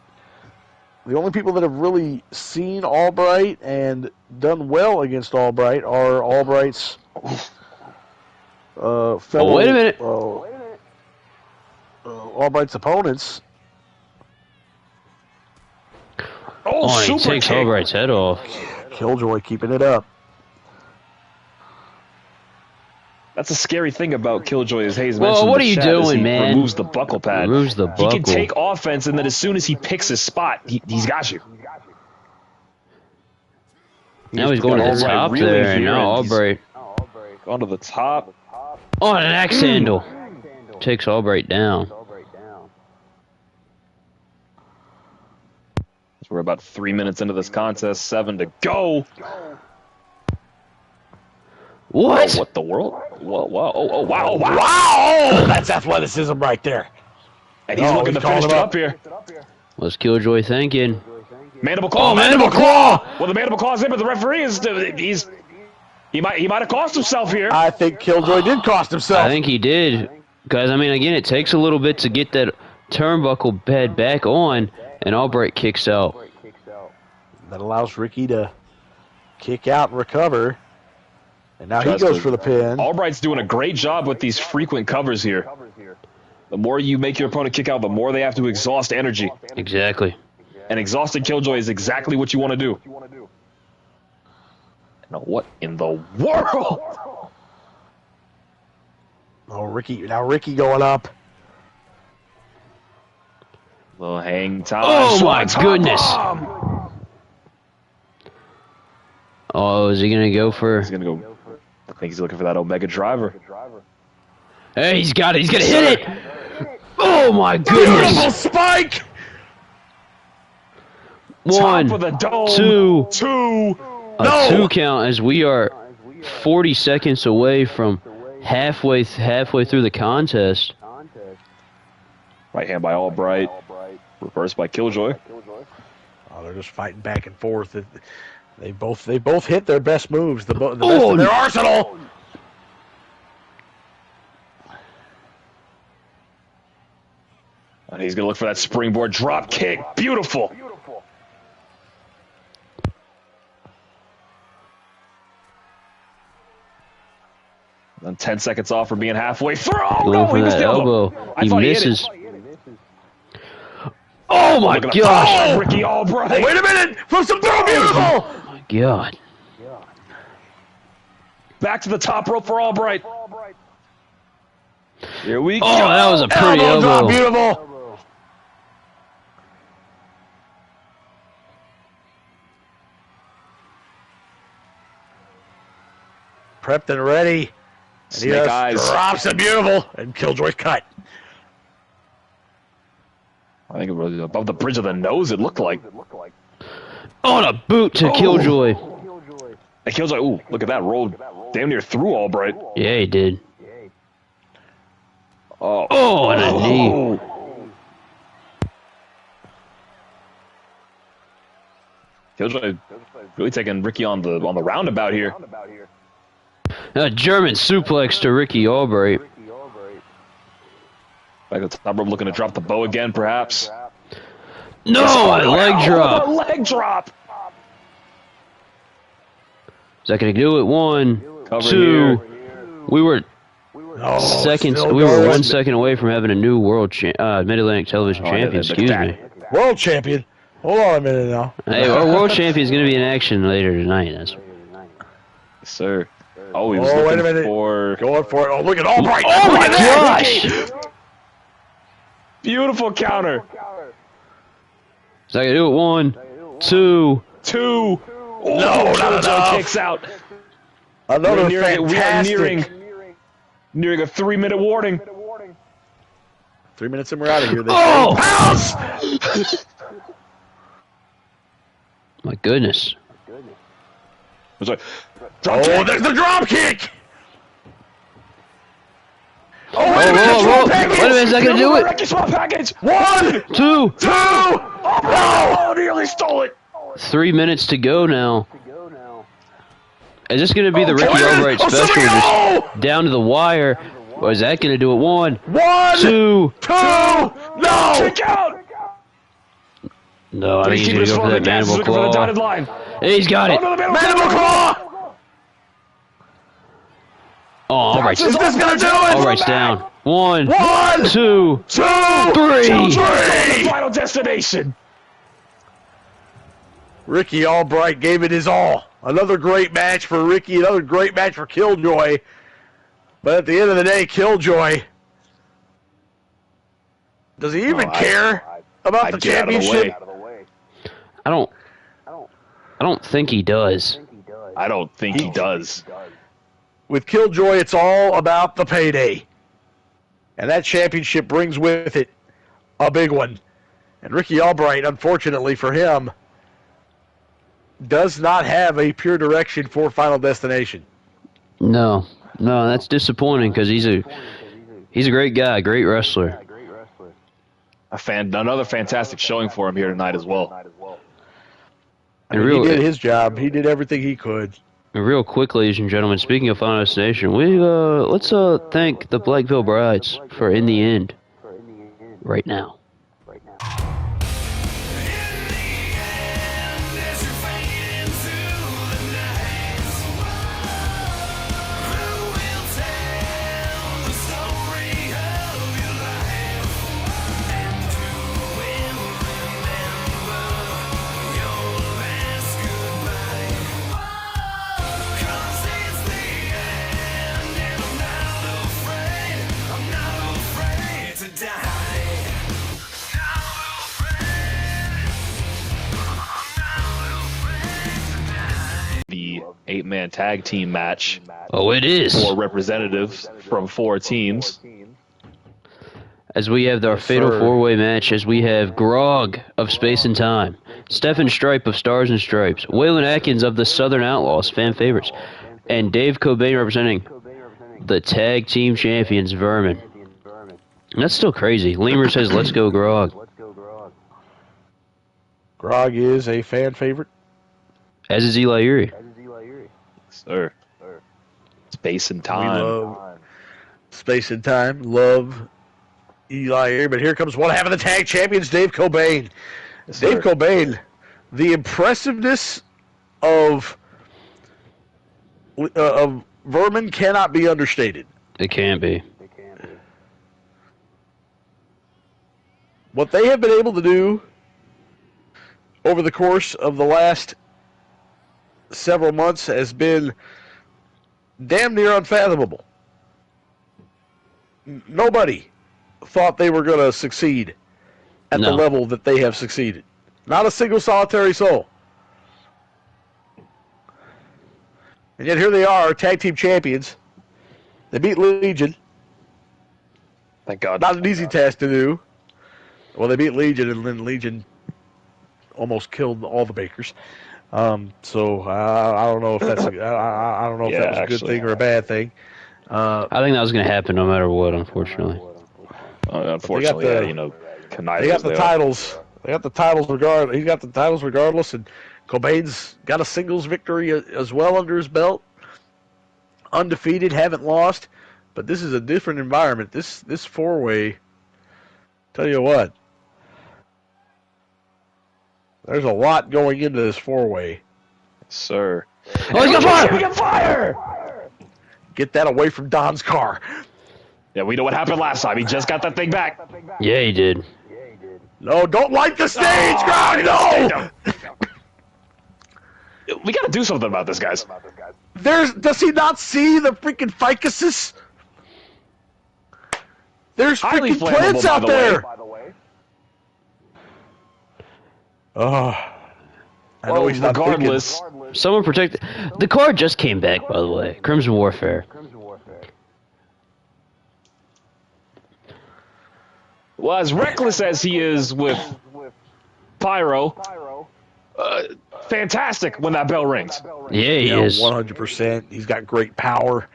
The only people that have really seen Albright and done well against Albright are Albright's fellow. Wait a minute. Albright's opponents. Oh, he super takes kick. Albright's head off. Killjoy keeping it up. That's a scary thing about Killjoy, as Hayes Well, mentioned. what in the are you chat, is doing, he man? Removes the buckle pad. Removes the He can buckle. take offense, and then as soon as he picks his spot, he's got you. Now he's going to the Albright top really there, and here, now and he's- Albright Going to the top. on an axe handle. Takes Albright down. We're about 3 minutes into this contest, 7 to go. What? Oh, what the world? Whoa, wow, oh, wow, wow. Wow! That's athleticism right there. And he's looking to calling finish him it up. up here. What's Killjoy thinking? Mandible claw. Oh, mandible claw! Well, the mandible claw's in, but the referee is he might have cost himself here. I think Killjoy did cost himself. I think he did. Because, I mean, again, it takes a little bit to get that turnbuckle bed back on, and Albright kicks out. That allows Ricky to kick out and recover. And now he goes for the pin. Albright's doing a great job with these frequent covers here. The more you make your opponent kick out, the more they have to exhaust energy. Exactly. And exhausted Killjoy is exactly what you want to do. Now, what in the world? Oh, Ricky. Now Ricky going up. Little hang time. Oh, my Swanton goodness. bomb! Oh, is he going to go for... He's going to go. I think he's looking for that Omega driver. Hey, he's got it. He's going to hit it. Oh, my Beautiful goodness. spike! One, Top of the dome. two. A No. 2 count as we are 40 seconds away from halfway through the contest. Right hand by Albright. Reversed by Killjoy. Oh, they're just fighting back and forth. They both hit their best moves, the best Oh, of their arsenal. And he's going to look for that springboard drop kick. Beautiful. And 10 seconds off for being halfway through. Oh, Going no, for he missed that the elbow. I He thought hit it. misses. Oh, my Look at the gosh. power, Ricky Albright. Wait a minute! From some throw, beautiful! Oh, my God. Back to the top rope for Albright. Here we go. Oh, that was a pretty Elbow drop, elbow. beautiful! Prepped and ready. And he Snake just eyes. drops it, beautiful. And Killjoy's cut. I think it was above the bridge of the nose, it looked like. On a boot to Killjoy. And Killjoy, ooh, look at that. Rolled damn near through Albright. Yeah, he did. Oh, Oh, and a knee. Oh. Killjoy really taking Ricky on the roundabout here. A German suplex to Ricky Albright. Back at the top rope, looking to drop the bow again, perhaps. No, a leg drop. Oh, the leg drop. Is that going to do it? 1, Cover 2. here. We were Oh, seconds. still We were going. 1 second away from having a new Mid-Atlantic Television Oh, I champion. didn't Excuse expect me. World champion. Hold on a minute now. Hey, our world champion is going to be in action later tonight. That's Yes, sir. Oh, he was Oh, wait a looking minute. for Going for it. Oh, look at Albright. Oh Look my at that. gosh! beautiful counter. Is that going to do it? 1, 2. 2. No, Oh, not Killjoy enough. kicks out. Another We are fantastic. nearing a 3-minute warning. 3 minutes and we're out of here. Oh! Pounce! My goodness. Was like, Oh, there's the drop kick! Oh, Whoa, wait a minute, whoa, small whoa. package! Wait a minute, is that going to do it? Ricky small package. 1, 2, 2. Oh, nearly stole it. 3 minutes to go now. Is this going to be the Ricky wait a minute. Albright Oh, special? somebody- Just down to the wire. Or is that going to do it? One, One, two. no! Kick out! No, I think he's going to go for that mandible looking for the dotted claw. line. He's got it. Oh, no, the Mandible claw! Oh, Albright's Is this going to do it? Albright's down. One, One, two, two, three. The final destination. Ricky Albright gave it his all. Another great match for Ricky. Another great match for Killjoy. But at the end of the day, Killjoy, does he even care about the championship? I don't think he does. I don't think he does. With Killjoy, it's all about the payday. And that championship brings with it a big one. And Ricky Albright, unfortunately for him, does not have a pure direction for Final Destination. No, that's disappointing because he's a great guy, great wrestler. Another fantastic showing for him here tonight as well. I mean, he did his job. He did everything he could. And real quick, ladies and gentlemen, speaking of Final Destination, let's thank the Blackville Brides for In the End right now. The 8-man tag team match. Oh, it is. 4 representatives from 4 teams. As we have our fatal 4-way match, as we have Grog of Space and Time, Stefan Strype of Stars and Stripes, Waylon Adkins of the Southern Outlaws, fan favorites, and Dave Cobain representing the tag team champions, Vermin. And that's still crazy. Lemur says, "Let's go, Grog." Grog is a fan favorite. As is Eli Uri. Sir. Space and time. We love Space and Time. Love Eli here, but here comes one half of the tag champions, Dave Cobain. Yes, Dave Cobain, the impressiveness of Vermin cannot be understated. It can't be. What they have been able to do over the course of the last several months has been damn near unfathomable. Nobody thought they were going to succeed at the level that they have succeeded. Not a single solitary soul. And yet here they are, tag team champions. They beat Legion. Thank God. Not an easy task to do. Well, they beat Legion, and then Legion almost killed all the Bakers. So I don't know if that's I don't know if that was a good thing or a bad thing. I think that was going to happen no matter what, unfortunately. Unfortunately, they got the titles. They got the titles regardless. He got the titles regardless, and Cobain's got a singles victory as well under his belt. Undefeated, haven't lost, but this is a different environment. This 4-way. Tell you what, there's a lot going into this 4-way. Sir. Oh, he's got fire! He got fire! Get that away from Don's car. Yeah, we know what happened last time. He just got that thing back. Yeah, he did. No, don't light the stage, Grog! No! We got to do something about this, guys. Does he not see the freaking ficuses? There's Highly freaking plants flammable, out by the there. way. Oh, I know he's not regardless. Someone protect... The car just came back, by the way. Crimson Warfare. Well, as reckless as he is with Pyro, fantastic when that bell rings. Yeah, he is. 100%. He's got great power.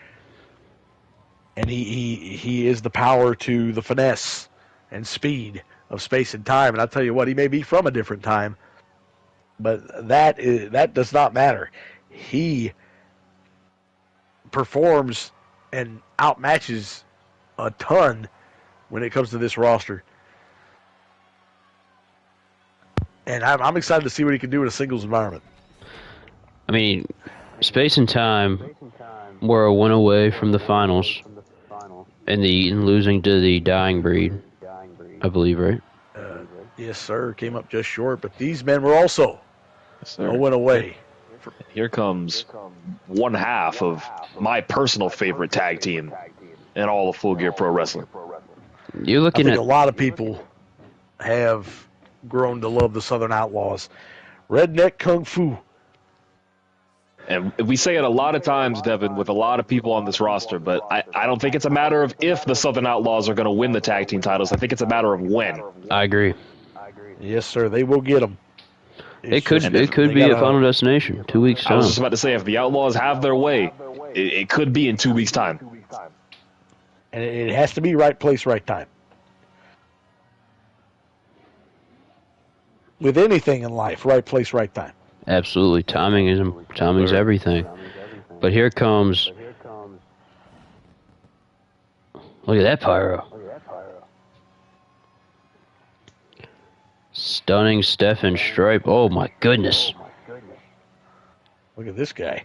And he is the power to the finesse and speed of Space and Time. And I'll tell you what, he may be from a different time, but that does not matter. He performs and outmatches a ton when it comes to this roster. And I'm excited to see what he can do in a singles environment. I mean, space and time were a win away from the finals and losing to the Dying Breed, I believe, right? Yes, sir. Came up just short, but these men were also a win away. Here comes one half of my personal favorite tag team in all of Full Gear Pro Wrestling. You're I looking think at a lot of people have grown to love the Southern Outlaws. Redneck Kung Fu. And we say it a lot of times, Devin, with a lot of people on this roster, but I don't think it's a matter of if the Southern Outlaws are going to win the tag team titles. I think it's a matter of when. I agree. Yes, sir. They will get them. It could be a Final Destination, 2 weeks time. I was just about to say, if the Outlaws have their way, it could be in 2 weeks' time. And it has to be right place, right time. With anything in life, right place, right time. Absolutely, timing's everything. But here comes. Look at that pyro. Stunning Stefan Strype. Oh my goodness. Look at this guy.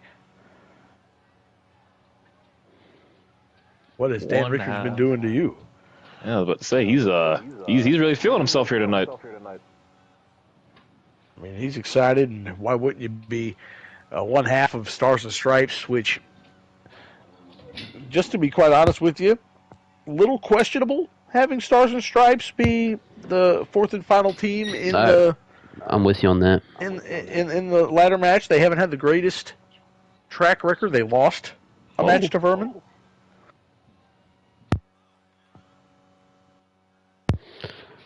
What has Dan Richards been doing to you? Yeah, I was about to say he's really feeling himself here tonight. I mean, he's excited, and why wouldn't you be one half of Stars and Stripes, which, just to be quite honest with you, a little questionable having Stars and Stripes be the fourth and final team in I'm with you on that. In the ladder match. They haven't had the greatest track record. They lost a match to Vermin.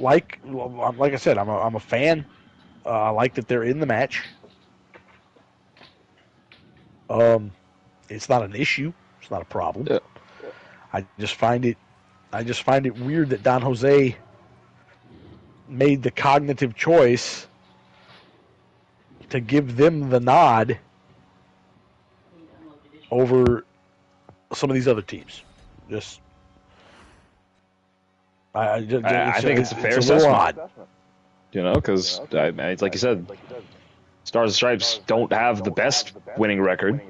Like I said, I'm a fan. I like that they're in the match. It's not an issue. It's not a problem. Yeah. I just find it weird that Don Jose made the cognitive choice to give them the nod over some of these other teams. I think it's a fair assessment. You know, because like you said, Stars and Stripes don't have the best winning record.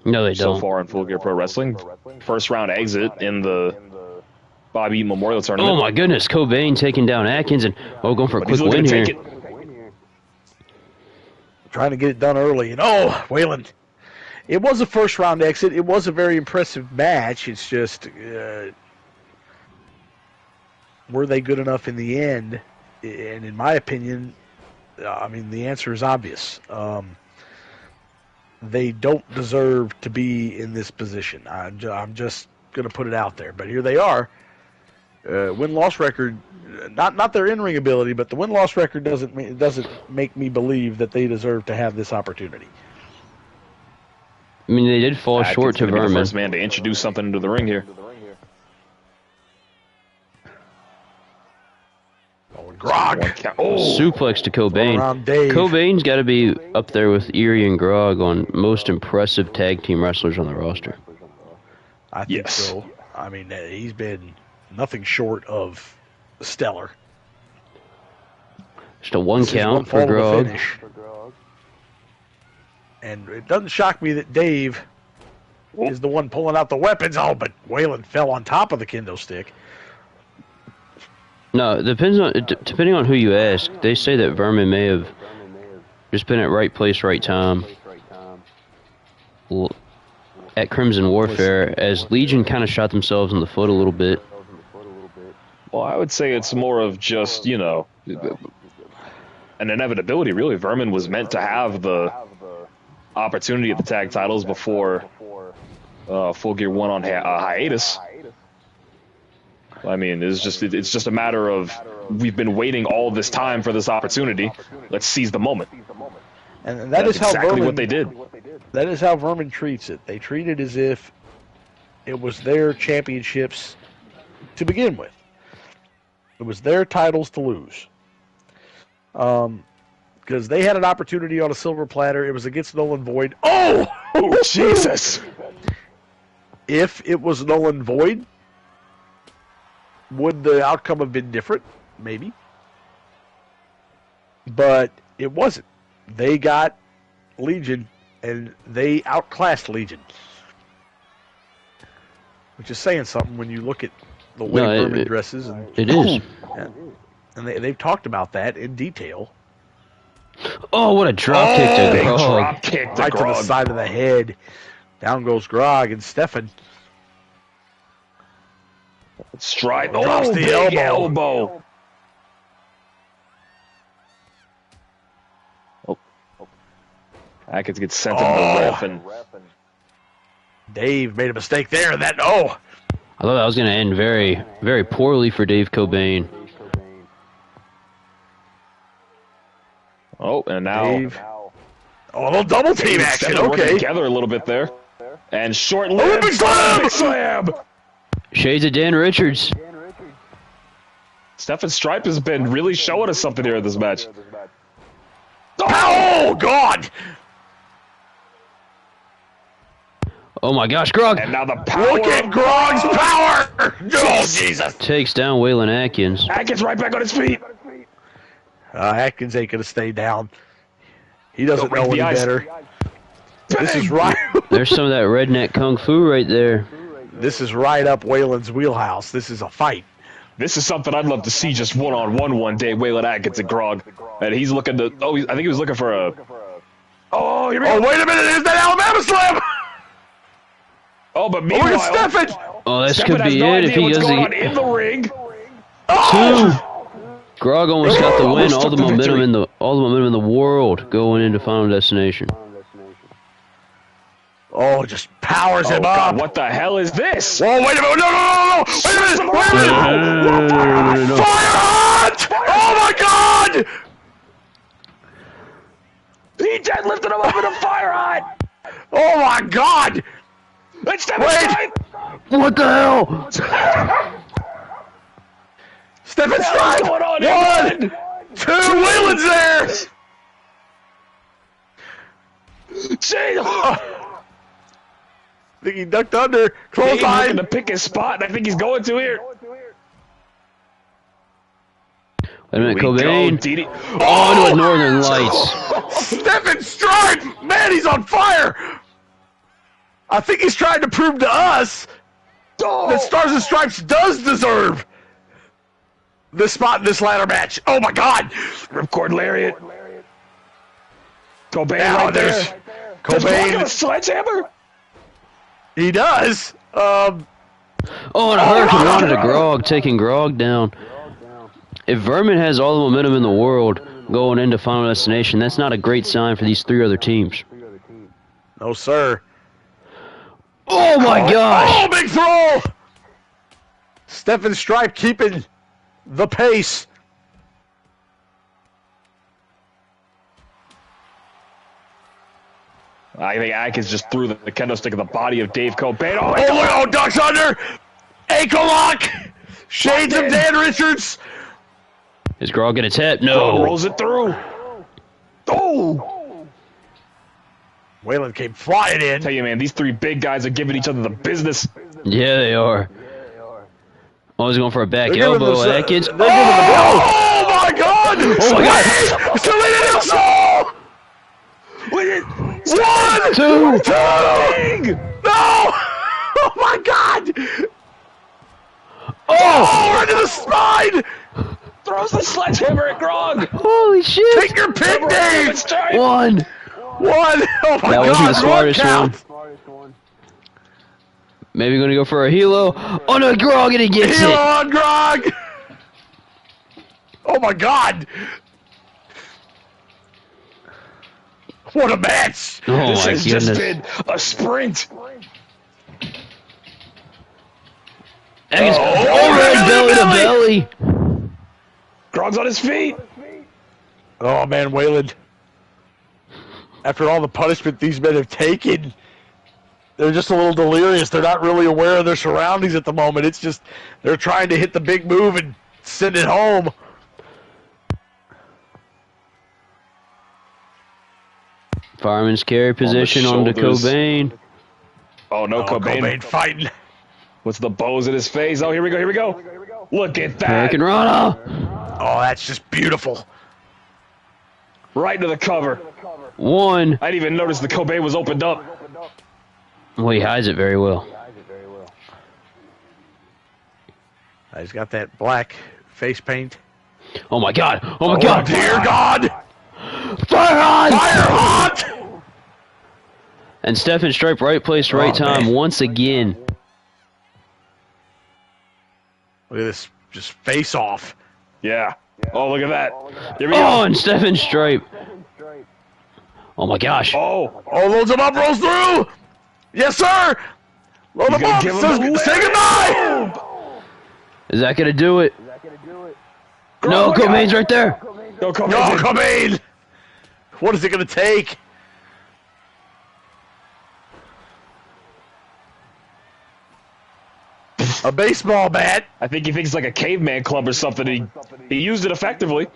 No, they don't. So far in Full Gear Pro Wrestling. First round exit in the Bobby Eaton Memorial Tournament. Oh my goodness, Cobain taking down Adkins and going for a quick win here. Trying to get it done early. And Waylon. It was a first round exit. It was a very impressive match. It's just, were they good enough in the end? And in my opinion, the answer is obvious. They don't deserve to be in this position. I'm just going to put it out there. But here they are. Win-loss record, not their in-ring ability, but the win-loss record doesn't make me believe that they deserve to have this opportunity. I mean, they did fall short to Vermin. The first man to introduce something into the ring here. Grog. Suplex to Cobain. Cobain's got to be up there with Erie and Grog on most impressive tag team wrestlers on the roster. I think so. I mean, he's been nothing short of stellar. Just a one count for Grog. And it doesn't shock me that Dave is the one pulling out the weapons. Oh, but Waylon fell on top of the kendo stick. No, depending on who you ask, they say that Vermin may have just been at right place, right time at Crimson Warfare, as Legion kind of shot themselves in the foot a little bit. Well, I would say it's more of just, an inevitability, really. Vermin was meant to have the opportunity at the tag titles before Full Gear went on hiatus. I mean, it's just a matter of we've been waiting all this time for this opportunity. Let's seize the moment. And that's how exactly Vermin, what they did. That is how Vermin treats it. They treat it as if it was their championships to begin with. It was their titles to lose. Because they had an opportunity on a silver platter. It was against Null and Void. Oh, Jesus! If it was Null and Void, Would the outcome have been different? Maybe. But it wasn't. They got Legion, and they outclassed Legion. Which is saying something when you look at the way Vermin dresses. And, it is. And they've talked about that in detail. Oh, what a drop kick to Grog. Drop kick to Right Grog. to the side of the head. Down goes Grog, and Stefan Strype. drops the big elbow. Adkins gets sent into the ref, and Dave made a mistake there. I thought that was going to end very, very poorly for Dave Cobain. and now Dave. Oh, a little double team action. Okay. Together a little bit there, and short-lived big slam! big slam. Shades of Dan Richards. Stefan Strype has been really showing us something here in this match. Oh, God! Oh my gosh, Grog And now the power. Look at Grog's power! Oh, Jesus! takes down Waylon Adkins. Adkins right back on his feet. Atkins ain't going to stay down. He doesn't break know the any ice. better. This is right. There's some of that redneck kung fu right there. This is right up Waylon's wheelhouse. This is a fight. This is something I'd love to see just one-on-one one day, Waylon Adkins and Grog. And he's looking to... I think he was looking for a... Oh, here we go. Oh, wait a minute. There's that Alabama slam! Oh, but Look meanwhile... at Stefan! Oh, this Stefan could has be no it if idea he what's doesn't. going on in the ring. Oh! Grog almost got the win. Almost All took the the momentum victory. all the momentum in the world going into Final Destination. Oh, just powers him up. God, what the hell is this? Oh, wait a minute. No. Wait a minute. Wait a minute. No. Fire hot! Oh, my God! He deadlifted him up in a fire hot. Oh, my God! It's Stefan Wait. Strype. What the hell? Stefan What's Strype! going on? One, two, Waylon's there! Jeez. I think he ducked under. Close He's looking line. to pick his spot, and I think he's going to here. Wait a minute, We go, Cobain. DD. Oh, into a Northern Lights. Stefan Strype! Man, he's on fire! I think he's trying to prove to us that Stars and Stripes does deserve this spot in this ladder match. Oh, my God! Ripcord lariat. Cobain Now right there's there. Does Grog have a Cobain. sledgehammer? He does. Oh, and a Hurricane Rana to Grog, taking Grog down. If Vermin has all the momentum in the world going into Final Destination, that's not a great sign for these three other teams. No, sir. Oh my gosh! Oh, big throw! Stefan Strype keeping the pace. I think Adkins just threw the kendo stick in the body of Dave Cobain. Oh, Oh, look, oh, ducks under. Ankle lock. Shades of Dan Richards. Is Grog gonna tap? Grog No. rolls it through. Oh! Waylon came flying in. Tell you, man, these three big guys are giving each other the business. Yeah, they are. Oh, he's going for a back They're giving elbow. this, Adkins. they're giving the bell. Oh, my God. Oh, my God. Selena Del Sol. One, Two. two. No. Oh, my God. Oh! Right to the spine. Throws the sledgehammer at Grog. Holy shit! Take your pick, Dave. One. One. Oh, my That God. wasn't the smartest count. one. Maybe gonna go for a helo. Oh no, Grog, and he gets Heel it. on Grog. Oh, my God. What a match. Oh This my has just goodness. been a sprint. Adkins, Oh, overhead belly to belly. Grog's on his feet. Oh, man, Waylon. After all the punishment these men have taken, they're just a little delirious. They're not really aware of their surroundings at the moment. It's just they're trying to hit the big move and send it home. Fireman's carry position on the shoulders. Cobain. Oh, no, Oh, Cobain. Cobain fighting. What's the bows in his face? Oh, here we go, here we go. Look at that. Hurricane Rana. Oh, that's just beautiful. Right to the cover. One. I didn't even notice the Cobain was opened up. Well, he hides it very well. He's got that black face paint. Oh my God! Oh my God! Dear God! Fire on! Fire hot! And Stefan Strype, right place, right time, man. once again. Look at this, just face off. Yeah. Oh, look at that. Here we go. Oh, and Stefan Strype. Oh my gosh! Oh, Loads him up, rolls through! Yes, sir! Load him up! give him Say goodbye! Is that gonna do it? Grog, No, look out. Cobain's right there. No, Cobain's No, in. Cobain! What is it going to take? A baseball bat. I think he thinks it's like a caveman club or something. He used it effectively.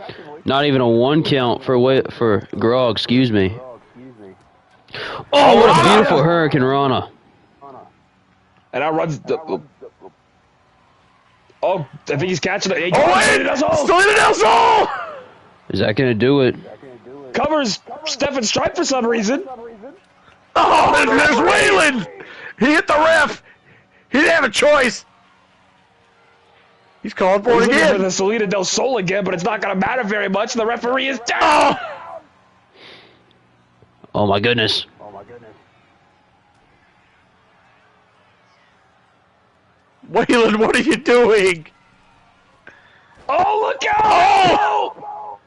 Not even a 1 count for Grog. Excuse me. Oh, what a beautiful Hurricane Rana. And I runs. Oh, I think he's catching it. Oh, wait! Still in an soul! Is that gonna do it? Covers Stefan Strype for some reason. Oh, and there's Waylon! He hit the ref! He didn't have a choice! He's calling for He's it looking for again! the Salida del Sol again, but it's not going to matter very much. The referee is down. Oh! Oh my goodness. Waylon, what are you doing? Oh, look out! Oh!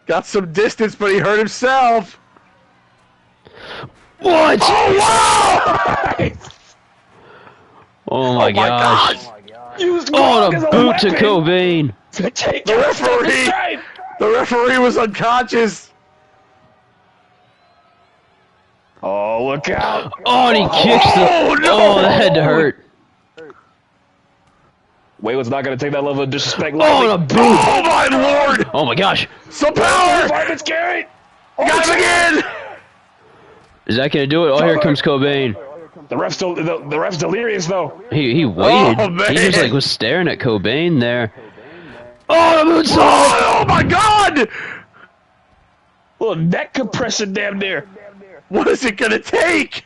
Got some distance, but he hurt himself. What? Oh, wow! Oh my gosh. Used Oh, Grog as and a a boot to weapon Cobain. to take The out Stefan referee! Strype. The referee was unconscious. Oh, look out! Oh, and he kicks the. Oh, no! Oh, that had to hurt. Waylon's not going to take that level of disrespect. Oh, and a boot. Oh, my Lord! Oh my gosh. Some power! Fireman's Garrett! Got him again! Is that gonna do it? Oh, here comes Cobain. The ref's delirious though. He waited. Oh, man. He just like was staring at Cobain there. Oh, the moonsault! Oh, my God! Little neck compression damn near. What is it gonna take?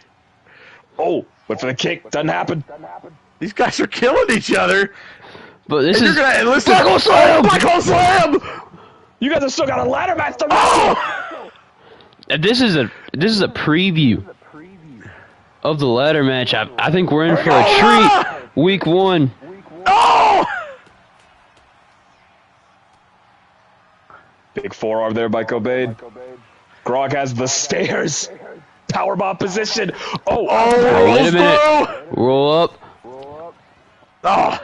Oh, went for the kick. Doesn't happen. These guys are killing each other. But this And is you're gonna enlist Black Hole Slam! Black Hole Slam! You guys have still got a ladder match to run. Oh! This is a preview of the ladder match. I think we're in for a treat. Week 1. Oh! Big forearm there by Cobain. Grog has the stairs. Powerbomb position. Oh, Oh, wait a minute. through. Roll up. Oh!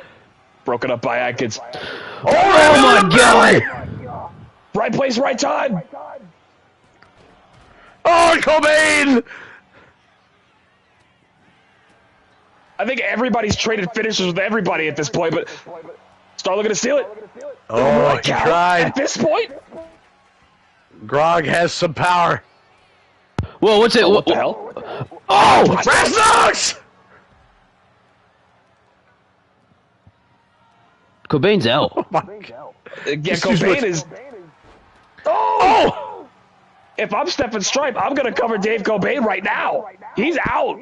broken up by Adkins. Oh my God! Right place, right time. Oh, Cobain! I think everybody's traded finishers with everybody at this point, but Star looking to steal it. Oh, he Count. tried. At this point, Grog has some power. Whoa, what's it? what the hell? Oh! Brass knocks! Cobain's out. Oh my God. Yeah, Excuse me. Cobain is. Oh! If I'm Stefan Strype, I'm going to cover Dave Cobain right now. He's out.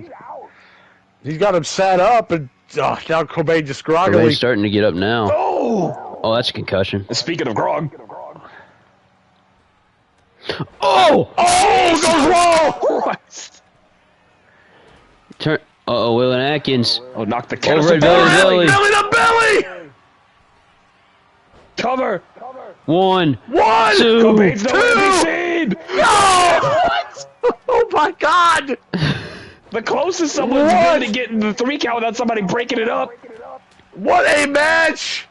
He's got him sat up, and now Cobain just groggily. Cobain's starting to get up now. Oh! Oh, that's a concussion. Speaking of Grog. Oh! Oh, goes low! Christ. Turn. Uh-oh, Waylon Adkins. Oh, knock the Over canister at belly, down. belly. Belly to belly! Cover. 1, One! 2. Cobain's Two. nowhere to be seen. No! Oh my God! The closest someone's What? been to getting the 3 count without somebody breaking it up. What a match!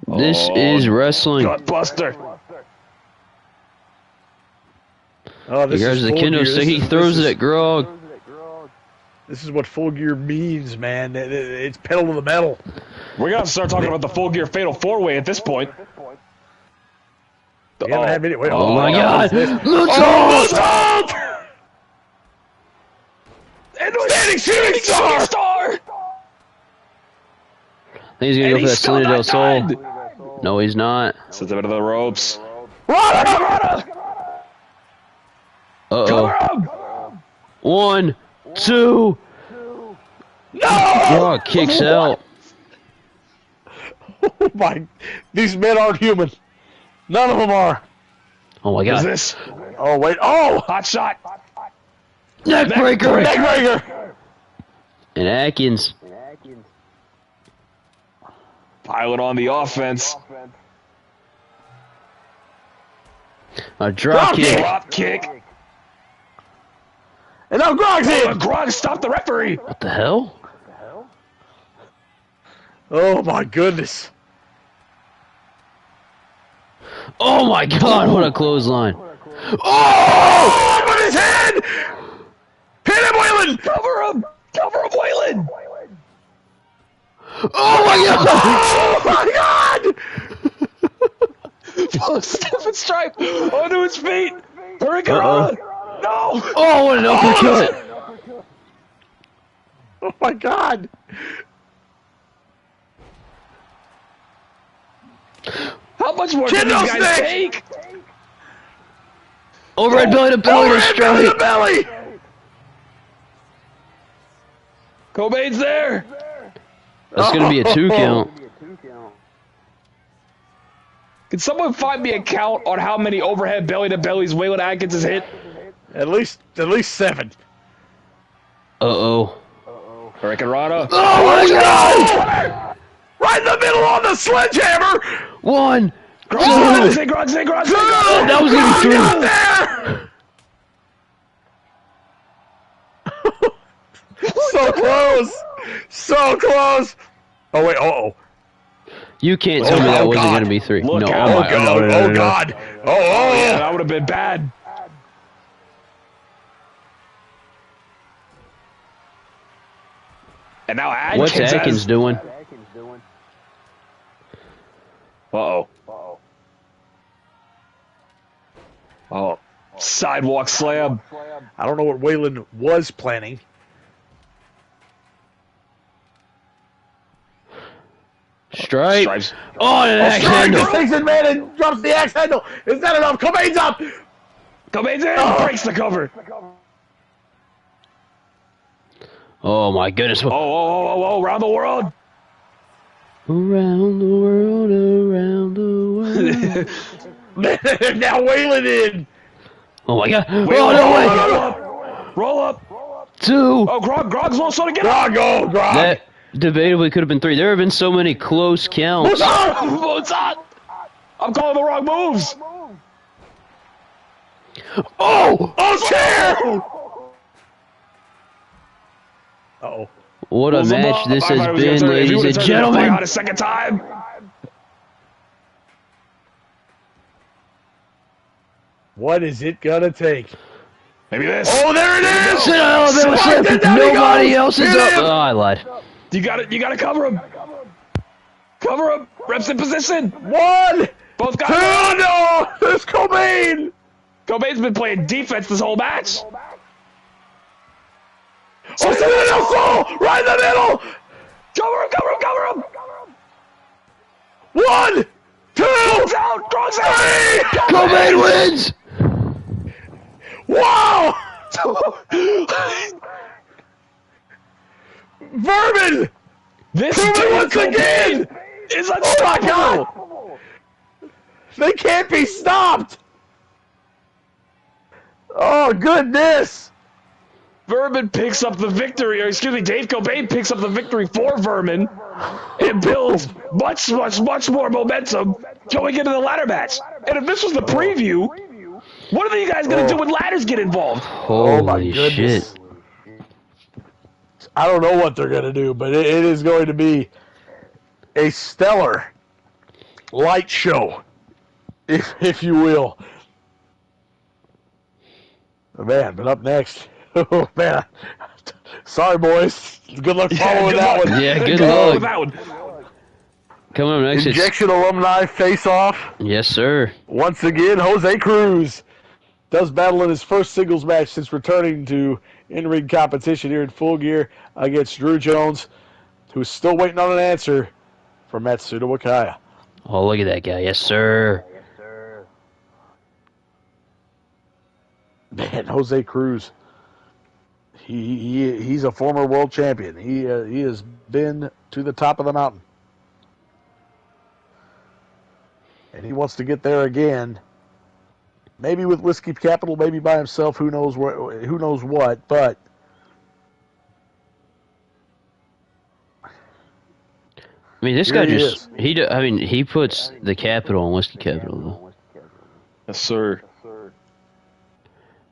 This is wrestling. Gutbuster. Oh, this Here goes is the full kendo gear. stick. This He is- throws this it is- at Grog. This is what full gear means, man. It's pedal to the metal. We're going to have to start talking about the full gear fatal 4-way at this point. We haven't had many. Wait, Oh my what God! is this? Moonsault! Moonsault! And we shooting star! star! I think he's going to go for that Selena del Sol. No, he's not. Sends him into the ropes. Rada! Uh-oh. 1, 2. No! Grog kicks out. Oh my, these men aren't human. None of them are. Oh my What is God. this? Oh wait, oh! Hot shot. Neckbreaker. Neckbreaker! And Adkins. Pilot on the offense. A drop kick. Drop kick. And now Grog's in! Grog stopped the referee. What the hell? Oh my goodness. Oh my God, what a clothesline. Oh! Up on his head! Hit him, Waylon! Cover him, Waylon. Oh my God! Oh my God! Oh, Stefan Strype onto his feet. Hurricane. No! Oh, what an uppercut! Oh my God! How much more can these guys take? Overhead belly to belly to Overhead belly to Strype. belly! Cobain's there. That's going to be a 2 count. Can someone find me a count on how many overhead belly to bellies Waylon Adkins has hit? At least 7. Uh-oh. Hurricane Rana. Oh my God! Right in the middle on the sledgehammer! 1, 2. Grog, That That was going to be 3. There! So close! So close! Oh wait, uh-oh. You can't tell me that wasn't going to be 3. Look No, out. oh my Oh, God. oh God! Oh, Yeah, that would have been bad. And now Adkins What's Adkins doing? Uh-oh. Oh. Sidewalk slam. I don't know what Waylon was planning. Strype. Stripes. Oh, and an axe Strike handle. just takes advantage and drops the axe handle. Is that enough? Cobain's up! Cobain's in. Oh. Breaks the cover. Oh my goodness. Oh, around the world. Around the world, around the world. Now Waylon in. Oh my God. Oh, Roll no way. up. Roll up. 2. Oh, Grog's also to get up. Grog, oh, Grog. That debatably could have been 3. There have been so many close counts. What's up? I'm calling the wrong moves. Oh! Oh, chair! Uh-oh. What a Pulls him match up. this I thought has he was gonna been, turn it. If he ladies would've and turned it to gentlemen. out a second time. What is it gonna take? Maybe this. Oh, there it is! Sit on Alabama Slide slip. it down he Nobody goes. else is Hit up. him. Oh, I lied. You got it. You got to cover him. Cover him. Reps in position. 1, 2, Both guys. no! There's Cobain! Cobain's been playing defense this whole match. Oh, Selena Soul! Right in the middle! Cover him. Cover him. Cover him. 1, 2, Grog's out. Grog's out. 3! Cobain wins! Wow! Vermin! This Prove it dude once again! is Oh my unstoppable. God! They can't be stopped! Oh, goodness! Vermin picks up the victory, or excuse me, Dave Cobain picks up the victory for Vermin and builds much more momentum going into the ladder match. And if this was the preview, what are you guys going to do when ladders get involved? Holy my goodness. shit. I don't know what they're going to do, but it is going to be a stellar light show, if you will. Oh, man, but up next, oh man, sorry boys, good luck following that one. Yeah, good luck with luck. that one. Coming up next, it's... Injection alumni face-off. Yes, sir. Once again, Jose Cruz does battle in his first singles match since returning to in-ring competition here in Full Gear against Jrue Jones, who's still waiting on an answer from Matsuda Wakaya. Oh, look at that guy. Yes, sir. Man, Jose Cruz. He's a former world champion. He has been to the top of the mountain. And he wants to get there again. Maybe with Whiskey Capital, maybe by himself, who knows what, but I mean, this guy he puts the capital on Whiskey Capital, though. Yes, sir.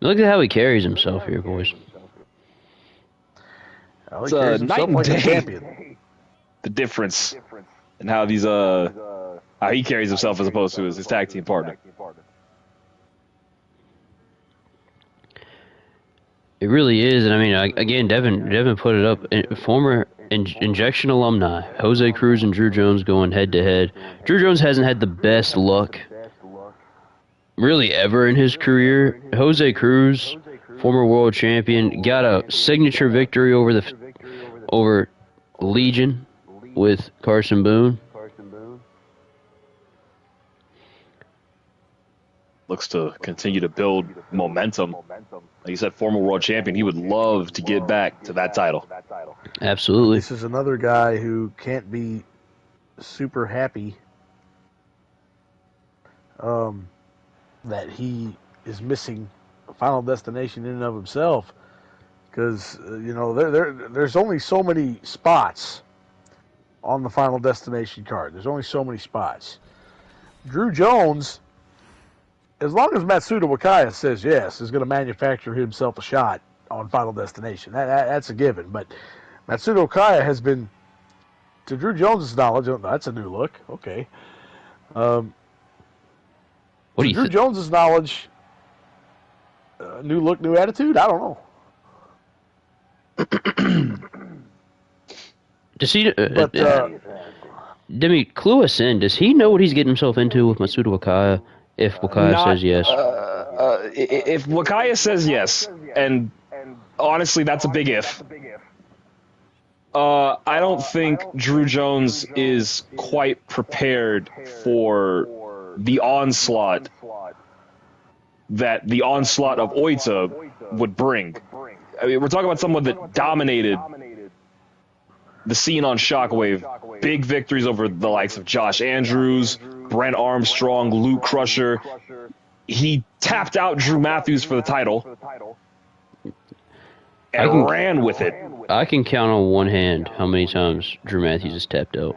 Look at how he carries himself here, boys. It's night and day. The difference in how these how he carries himself as opposed to his tag team partner. It really is, and I mean, again, Devin put it up. Former Injection alumni, Jose Cruz and Jrue Jones going head to head. Jrue Jones hasn't had the best luck, really, ever in his career. Jose Cruz, former world champion, got a signature victory over Legion with Carson Boone. Looks to continue to build momentum. Like you said, former world champion. He would love to get back to that title. Absolutely. This is another guy who can't be super happy that he is missing Final Destination in and of himself, because there's only so many spots on the Final Destination card. There's only so many spots. Jrue Jones, as long as Matsuda Wakaya says yes, is going to manufacture himself a shot on Final Destination. That's a given. But Matsuda Wakaya has been, to Jrue Jones' knowledge, that's a new look. Okay. What do you Jrue Jones' knowledge, new look, new attitude? I don't know. Does he? Demi, clue us in. Does he know what he's getting himself into with Matsuda Wakaya? If Wakaya says yes. If Wakaya says yes, and honestly, that's a big if. I don't think Jrue Jones is quite prepared for the onslaught that the onslaught of Oita would bring. I mean, we're talking about someone that dominated the scene on Shockwave. Big victories over the likes of Josh Andrews, Brent Armstrong, Luke Crusher. He tapped out Drew Matthews for the title and ran with it. I can count on one hand how many times Drew Matthews has tapped out.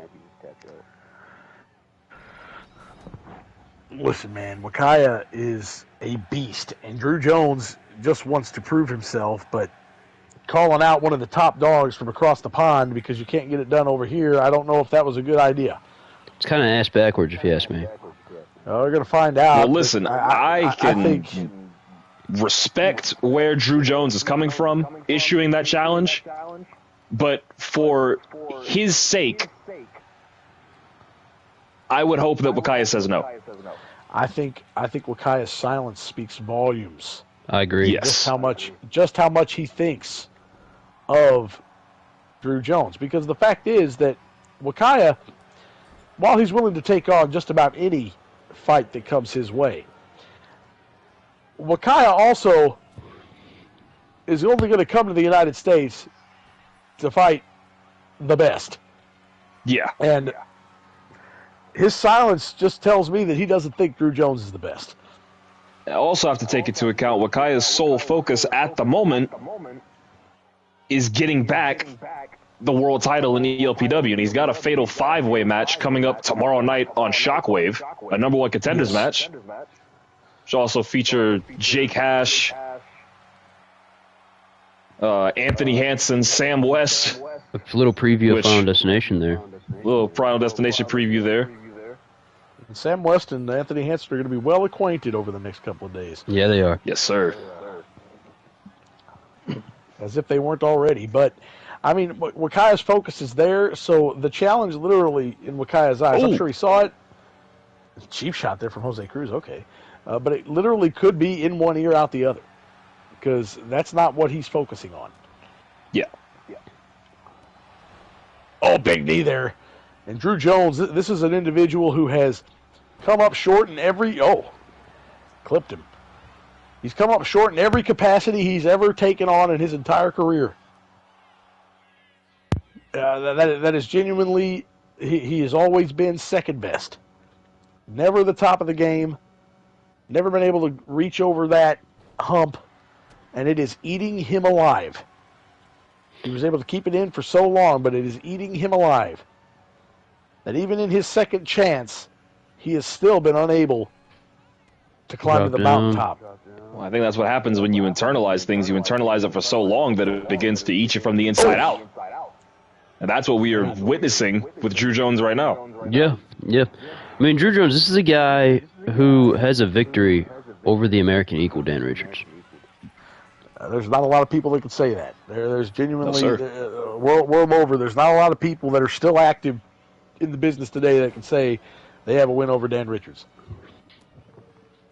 Listen, man, Wakaya is a beast, and Jrue Jones just wants to prove himself, but calling out one of the top dogs from across the pond because you can't get it done over here, I don't know if that was a good idea. It's kind of ass backwards, if you ask me. We're going to find out. Well, listen, I think respect where Jrue Jones is coming from, issuing that challenge, but for his sake, I would hope that Wakaya says no. I think Wakaya's silence speaks volumes. I agree. Yes. Just how much he thinks of Jrue Jones, because the fact is that Wakaya, while he's willing to take on just about any fight that comes his way, Wakaya also is only going to come to the United States to fight the best. Yeah. And his silence just tells me that he doesn't think Jrue Jones is the best. I also have to take into account Wakaya's sole focus at the moment is getting back the world title in ELPW, and he's got a fatal 5-way match coming up tomorrow night on Shockwave, a number 1 contenders match. Which also feature Jake Hash, Anthony Hanson, Sam West. A little preview of Final Destination there. Little Final Destination preview there. And Sam West and Anthony Hanson are going to be well acquainted over the next couple of days. Yeah, they are. Yes, sir. As if they weren't already. But, I mean, Wakaya's focus is there, so the challenge literally in Wakaya's eyes, I'm sure he saw it. Cheap shot there from Jose Cruz, okay. But it literally could be in one ear, out the other. because that's not what he's focusing on. Yeah. Oh, big knee there. And Jrue Jones, this is an individual who has come up short in every... Oh, clipped him. He's come up short in every capacity he's ever taken on in his entire career. That is genuinely... He has always been second best. Never the top of the game. Never been able to reach over that hump. And it is eating him alive. He was able to keep it in for so long, but it is eating him alive. That even in his second chance, he has still been unable to climb to the mountaintop. Well, I think that's what happens when you internalize things. You internalize it for so long that it begins to eat you from the inside out. And that's what we are witnessing with Jrue Jones right now. Yeah. I mean, Jrue Jones, this is a guy who has a victory over the American Eagle, Dan Richards. There's not a lot of people that can say that. There's genuinely, world over, there's not a lot of people that are still active in the business today that can say they have a win over Dan Richards.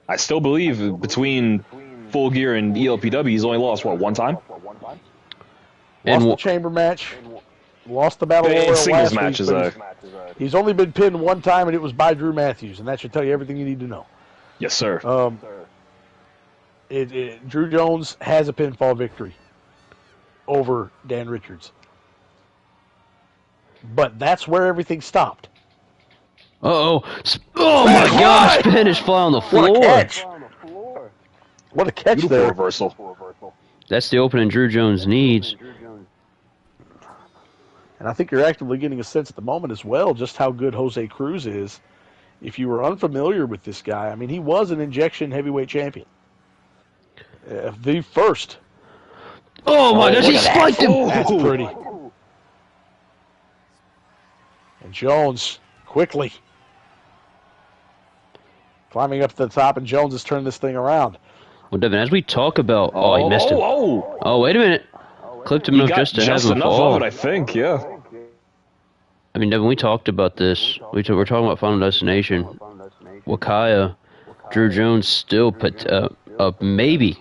I still believe between Full Gear and ELPW, he's only lost, one time? Lost the chamber match, lost the Battle Royal singles last matches. He's only been pinned one time, and it was by Drew Matthews, and that should tell you everything you need to know. Yes, sir. Jrue Jones has a pinfall victory over Dan Richards. But that's where everything stopped. Uh-oh. Oh, my gosh. Spanish fly on the floor. What a catch. What a catch Beautiful there. reversal. That's the opening Jrue Jones needs. And I think you're actively getting a sense at the moment as well just how good Jose Cruz is. If you were unfamiliar with this guy, I mean, he was an injection heavyweight champion. The first. Oh, my gosh, he spiked him. That's pretty. And Jones, quickly. Climbing up to the top, and Jones has turned this thing around. Well, Devin, as we talk about... Oh, he missed him. Oh, wait a minute. Clipped him enough just to have him fall. Of it, I think, yeah. I mean, Devin, we talked about this. We're talking about Final Destination. Wakaya, Jrue Jones still put up maybe.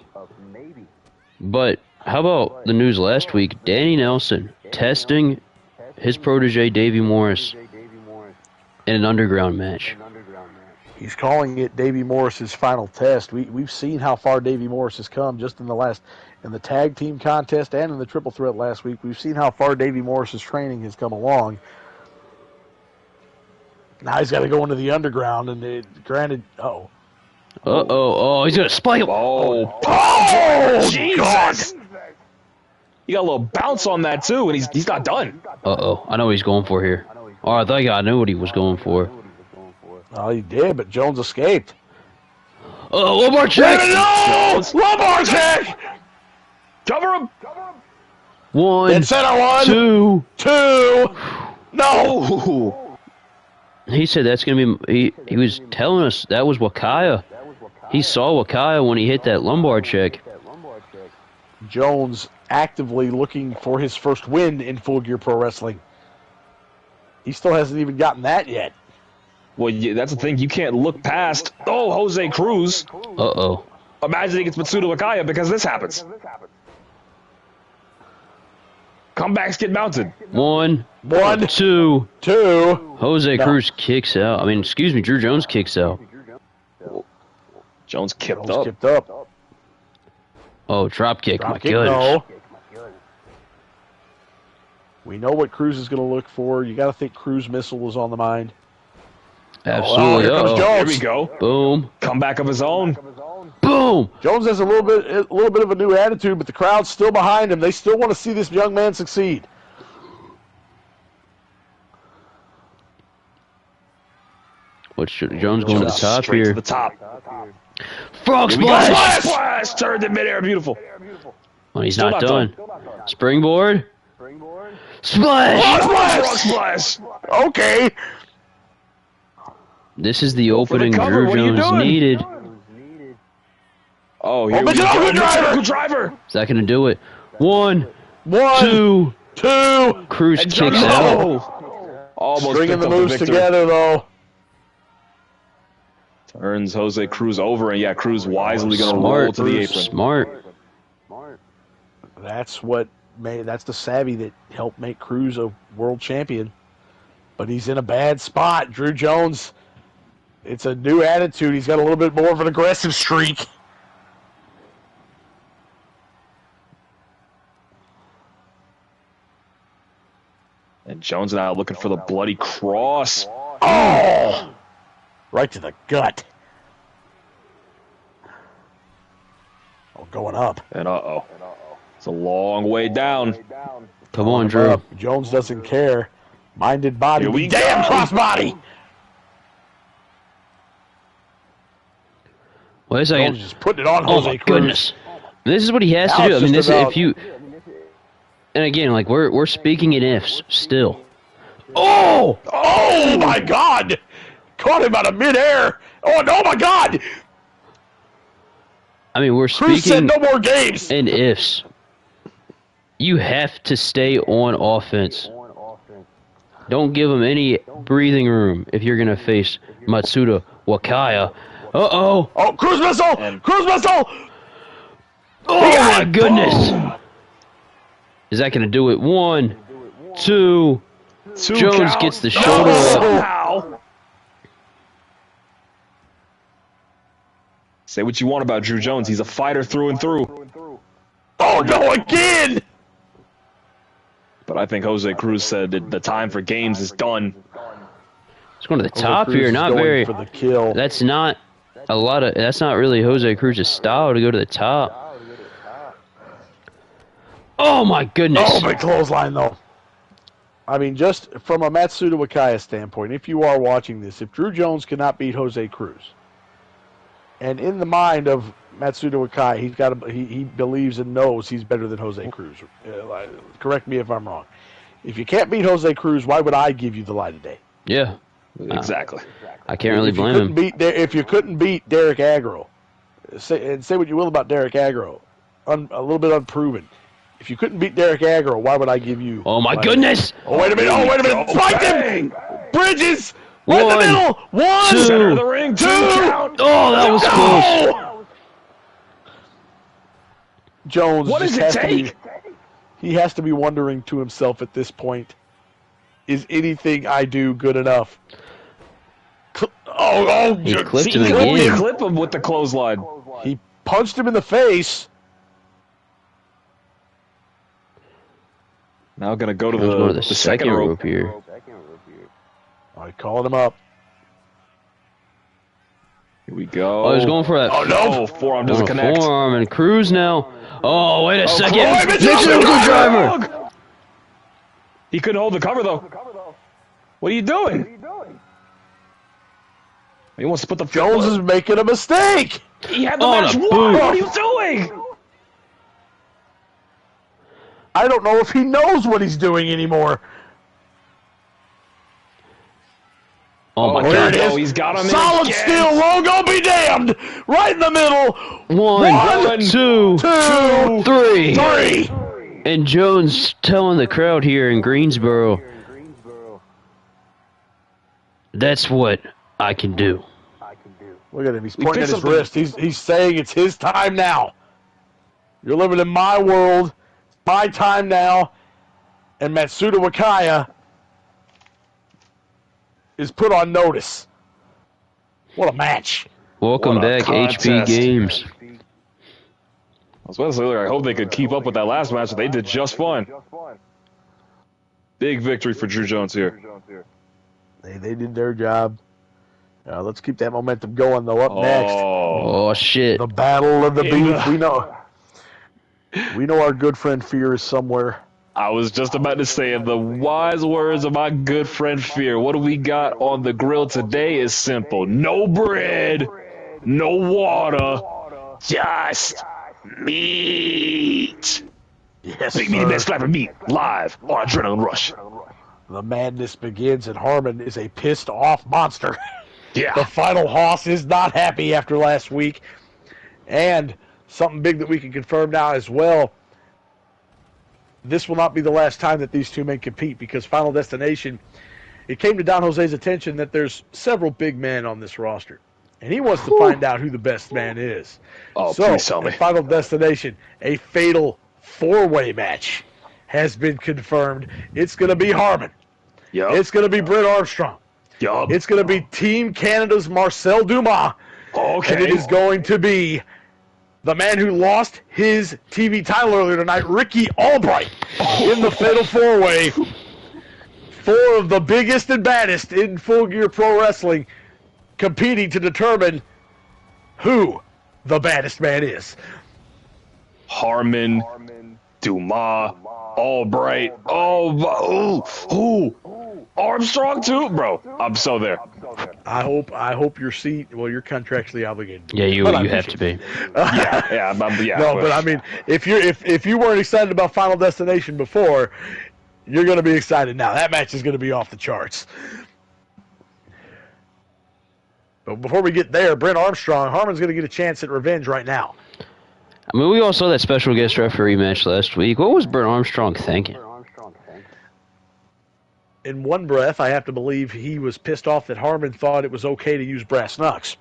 But how about the news last week? Danny Nelson testing his protege Davey Morris in an underground match. He's calling it Davey Morris's final test. We've seen how far Davey Morris has come just in the tag team contest and in the triple threat last week. We've seen how far Davey Morris's training has come along. Now he's got to go into the underground, and Oh, he's going to spike him. Oh, Jesus! You got a little bounce on that, too, and he's not done. Uh-oh, I know what he's going for here. Oh, I think I knew what he was going for. Oh, he did, but Jones escaped. Oh, lumbar check! Jones, lumbar check! Cover him! One, in center, one, two. No! He said that's going to be... He was telling us that was Wakaya. He saw Wakaya when he hit that lumbar check. Jones actively looking for his first win in Full Gear Pro Wrestling. He still hasn't even gotten that yet. Well, yeah, that's the thing. You can't look past, Jose Cruz. Uh-oh. Imagine he gets Matsuda Wakaya because this happens. Comebacks get mounted. One, two. Jose No. Cruz kicks out. Jrue Jones kicks out. Jones kipped up. Oh, drop kick. My kick, goodness. no. We know what Cruz is going to look for. You got to think Cruz missile was on the mind. Absolutely. Here comes Uh-oh. Jones. Here we go. Boom. Comeback of his own. Boom. Jones has a little bit of a new attitude, but the crowd's still behind him. They still want to see this young man succeed. Jones going to the top Straight here. to the top. Frog Here we go. splash. Splash! Turned in midair. Beautiful. Oh, he's Still not not done. Springboard. Splash. Frog splash! Okay. This is the for the opening cover. Jrue What are you Jones doing? needed. Oh, here we Michinoku go. driver! Michinoku driver! Is that going to do it? One, Two. Cruz And kicks Jones- out. Oh. Almost Stringing picked the up moves victory. together, though. Turns Jose Cruz over, and Cruz wisely going to roll Smart. to the apron. Smart. That's the savvy that helped make Cruz a world champion. But he's in a bad spot. Jrue Jones, it's a new attitude. He's got a little bit more of an aggressive streak. And Jones and I are looking for the bloody cross. Oh! Right to the gut. Oh, going up. And uh-oh. It's a long way down. Come on, Jrue. Jones doesn't care. Minded body. Here we Damn go. crossbody! Wait a second. Jones just putting it on Oh Jose my Cruz. goodness. This is what he has Now to do. it's I mean, just this about- if you. And again, like we're speaking in ifs still. Oh! Oh my God! Caught him out of midair. Oh no, my God! I mean, we're Cruz said speaking no more games. in ifs. You have to stay on offense. Don't give him any breathing room if you're gonna face Matsuda Wakaya. Uh-oh! Oh, Cruz missile! Cruz missile! Oh my goodness! Is that gonna do it? 1, 2. Jones count. gets the shoulder up. Somehow. Say what you want about Jrue Jones. He's a fighter through and through. Oh no, again! But I think Jose Cruz said that the time for games is done. It's going to the top Cruz here. is Not going very. for the kill. That's not a lot of. That's not really Jose Cruz's style to go to the top. Oh my goodness! Oh, big clothesline though. I mean, just from a Matsuda Wakaya standpoint, if you are watching this, if Jrue Jones cannot beat Jose Cruz, and in the mind of Matsuda Wakaya, he believes and knows he's better than Jose Cruz. Correct me if I'm wrong. If you can't beat Jose Cruz, why would I give you the light of day? Yeah, Exactly. I can't really blame him. If you couldn't beat Derek Agro, say what you will about Derek Agro, a little bit unproven. If you couldn't beat Derek Agro, why would I give you? Oh my goodness! Oh wait a minute! Oh wait a minute! Spiked him! Bridges! Right in the 1, middle! 1, 2. Center of the ring. 2 count. Oh, that was close. No! Jones. What does just it has to be- take? he has to be wondering to himself at this point: is anything I do good enough? He clipped him He again. clip him with the clothesline. He punched him in the face. Now going to go to Let's go to the the second rope. here. I called him up. Here we go. Oh, he's going for that. Oh no! Oh, forearm doesn't Going connect. forearm and Cruz now. Oh, wait a second! Cruz, Nixon Mitchell, driver. He couldn't hold the cover, though. What are you doing? He wants to put the Jones is making a mistake. He had the On match a won. boot. What are you doing? I don't know if he knows what he's doing anymore. Oh my There God! it is. Oh, he's got him in Solid again. steel logo be damned. Right in the middle. 1, 2, 2, 3. 3. And Jones telling the crowd here in Greensboro, that's what I can do. Look at him. He's pointing at picked his something. wrist. He's saying it's his time now. You're living in my world. It's my time now. And Matsuda Wakaya is put on notice. What a match. Welcome What a back, HP contest. Games. I was about to say earlier, I hope they could keep up with that last match, but they did just fine. Big victory for Jrue Jones here. They did their job. Let's keep that momentum going, though. Up next, Oh, shit. the Battle of the In Beef. the- We know our good friend Fear is somewhere. I was just about to say, in the wise words of my good friend Fear, what do we got on the grill today is simple. No bread, no water, just meat. Yes, Big meaty sir. best slap of meat, live on Adrenaline Rush. The madness begins, and Harman is a pissed-off monster. The Yeah. final Hoss is not happy after last week. And something big that we can confirm now as well, this will not be the last time that these two men compete, because Final Destination, it came to Don Jose's attention that there's several big men on this roster. And he wants to find out who the best man is. Oh, So, please tell me. in Final Destination, a fatal four-way match has been confirmed. It's going to be Harman. Yep. It's going to be Brent Armstrong. Yup. It's going to be Team Canada's Marcel Dumas. Okay. And it is going to be the man who lost his TV title earlier tonight, Ricky Albright, in the Fatal 4-Way. Four of the biggest and baddest in Full Gear Pro Wrestling competing to determine who the baddest man is. Harman, Dumas, Albright, Armstrong too, bro. I'm so there. I hope your seat. Well, you're contractually obligated. Yeah, you have to be. Yeah. No, but I mean, if you weren't excited about Final Destination before, you're going to be excited now. That match is going to be off the charts. But before we get there, Brent Armstrong, Harman's going to get a chance at revenge right now. I mean, we all saw that special guest referee match last week. What was Brent Armstrong thinking? In one breath, I have to believe he was pissed off that Harman thought it was okay to use brass knucks.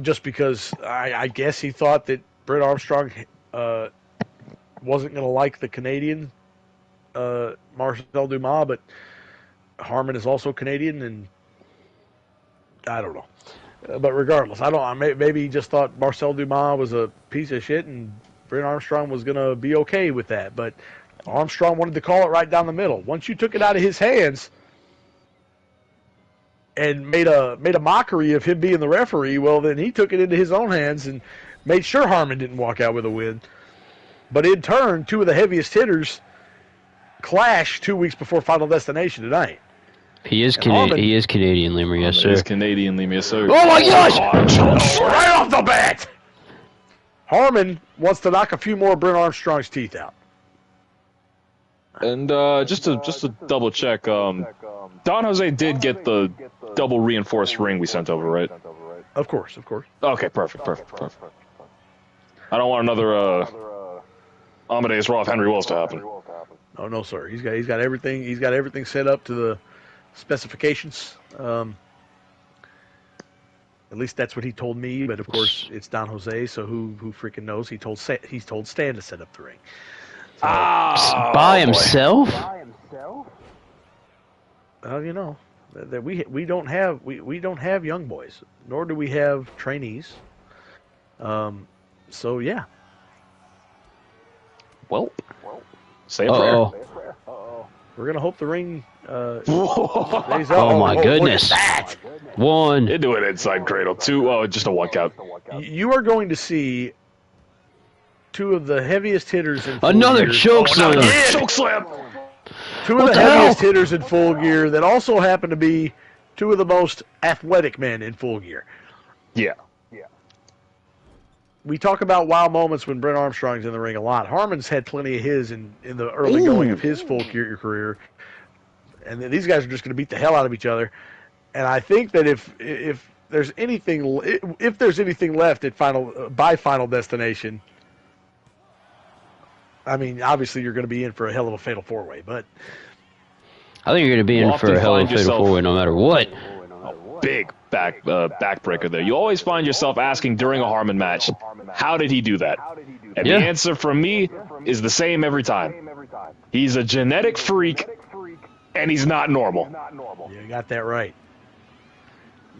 Just because I guess he thought that Brent Armstrong wasn't going to like the Canadian Marcel Dumas, but Harman is also Canadian, and I don't know. But regardless, maybe he just thought Marcel Dumas was a piece of shit, and Brent Armstrong was going to be okay with that. But Armstrong wanted to call it right down the middle. Once you took it out of his hands and made a mockery of him being the referee, well, then he took it into his own hands and made sure Harman didn't walk out with a win. But in turn, two of the heaviest hitters clashed 2 weeks before Final Destination tonight. He is Canadian. He is Canadian, Lemur, yes, sir. He is Canadian, Lemur, yes, sir. Oh my gosh! Right off the bat! Harman wants to knock a few more of Brent Armstrong's teeth out. And just to double check, Don Jose did get the double reinforced ring we sent over, right? Of course. Okay, perfect. I don't want another Amadeus Roth Henry Wells to happen. Oh no, sir. He's got everything. He's got everything set up to the specifications. At least that's what he told me. But of course, it's Don Jose, so who freaking knows? He's told Stan to set up the ring. So, by himself? Well, you know that we don't have young boys, nor do we have trainees. So yeah. Well, say a prayer. We're gonna hope the ring. Oh my goodness! One. Into an inside cradle. Two. Oh, just a one count. You are going to see two of the heaviest hitters in Full Another Gear. choke slam. Choke slam. Two of the heaviest hitters in Full Gear that also happen to be two of the most athletic men in Full Gear. Yeah. We talk about wow moments when Brent Armstrong's in the ring a lot. Harman's had plenty of his in the early going of his Full Gear career. And these guys are just going to beat the hell out of each other. And I think that if there's anything left at Final Destination, I mean, obviously you're going to be in for a hell of a Fatal 4-Way, but I think you're going to be in for a hell of a Fatal 4-Way no matter what. Big backbreaker there. You always find yourself asking during a Harman match, how did he do that? And the answer from me is the same every time. He's a genetic freak, and he's not normal. You got that right.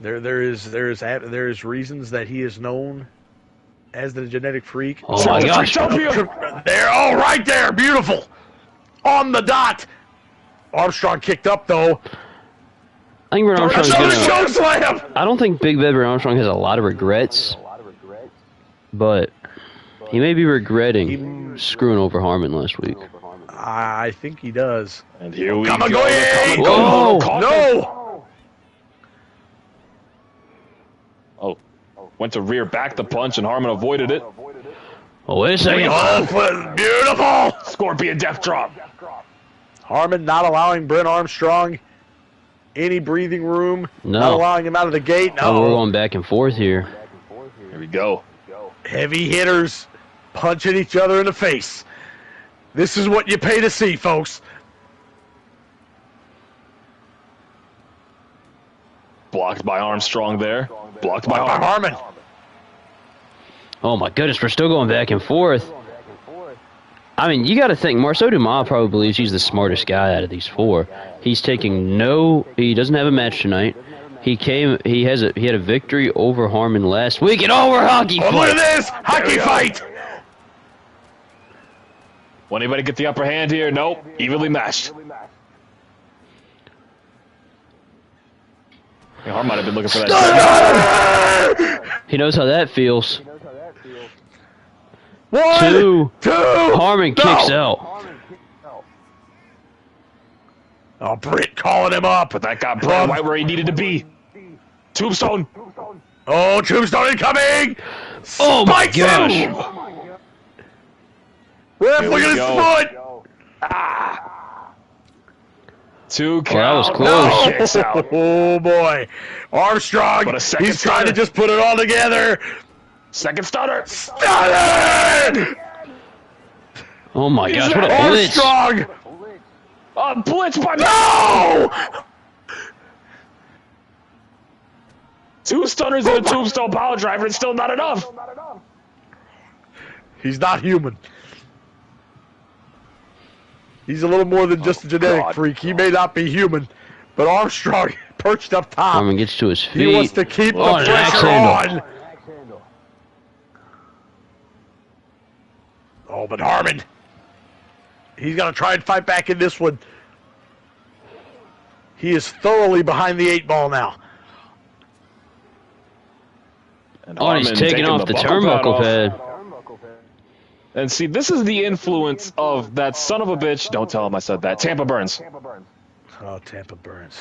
There is reasons that he is known as the genetic freak. Oh my gosh! They're all right there, beautiful, on the dot. Armstrong kicked up though. I think Brent Armstrong's choke slam. I don't think Big Bad Brent Armstrong has a lot of regrets, but he may be regretting screwing over Harman last week. I think he does. And here we go. Whoa! No! Oh, went to rear back the punch, and Harman avoided it. Oh, wait a second. Oh, beautiful! Scorpion death drop. Harman not allowing Brent Armstrong any breathing room. No. Not allowing him out of the gate. No. Oh, we're going back and forth here. Here we go. Heavy hitters punching each other in the face. This is what you pay to see, folks. Blocked by Armstrong there. Blocked by Harman. Oh my goodness, we're still going back and forth. I mean, you got to think Marceau Dumas probably believes he's the smartest guy out of these four. He's taking he doesn't have a match tonight. He had a victory over Harman last week, and we're hockey fight. Look at this hockey fight. Will anybody get the upper hand here? Nope. Evenly matched. Harman might have been looking for that. He knows how that feels. 1, 2. 2. Harman kicks out. Oh, Brent calling him up. But that got Brent right where he needed to be. Tombstone. Oh, Tombstone incoming. Oh my gosh. Ref, look at his foot. Ah. 2 count. Well, that was close. Kicks out. Oh boy, Armstrong. He's trying to just put it all together. Second stunner. Stunner! Oh my gosh, what a blitz. Armstrong. Blitz by No! 2 stunners and a tombstone power driver. It's still not enough. He's not human. He's a little more than just a genetic freak. He may not be human, but Armstrong perched up top. Harman gets to his feet. He wants to keep the an axe pressure handle. on. Oh, but Harman, he's going to try and fight back in this one. He is thoroughly behind the 8 ball now. And He's taking off the turnbuckle pad. And see, this is the influence of that son of a bitch. Don't tell him I said that. Tampa Burns. Oh, Tampa Burns.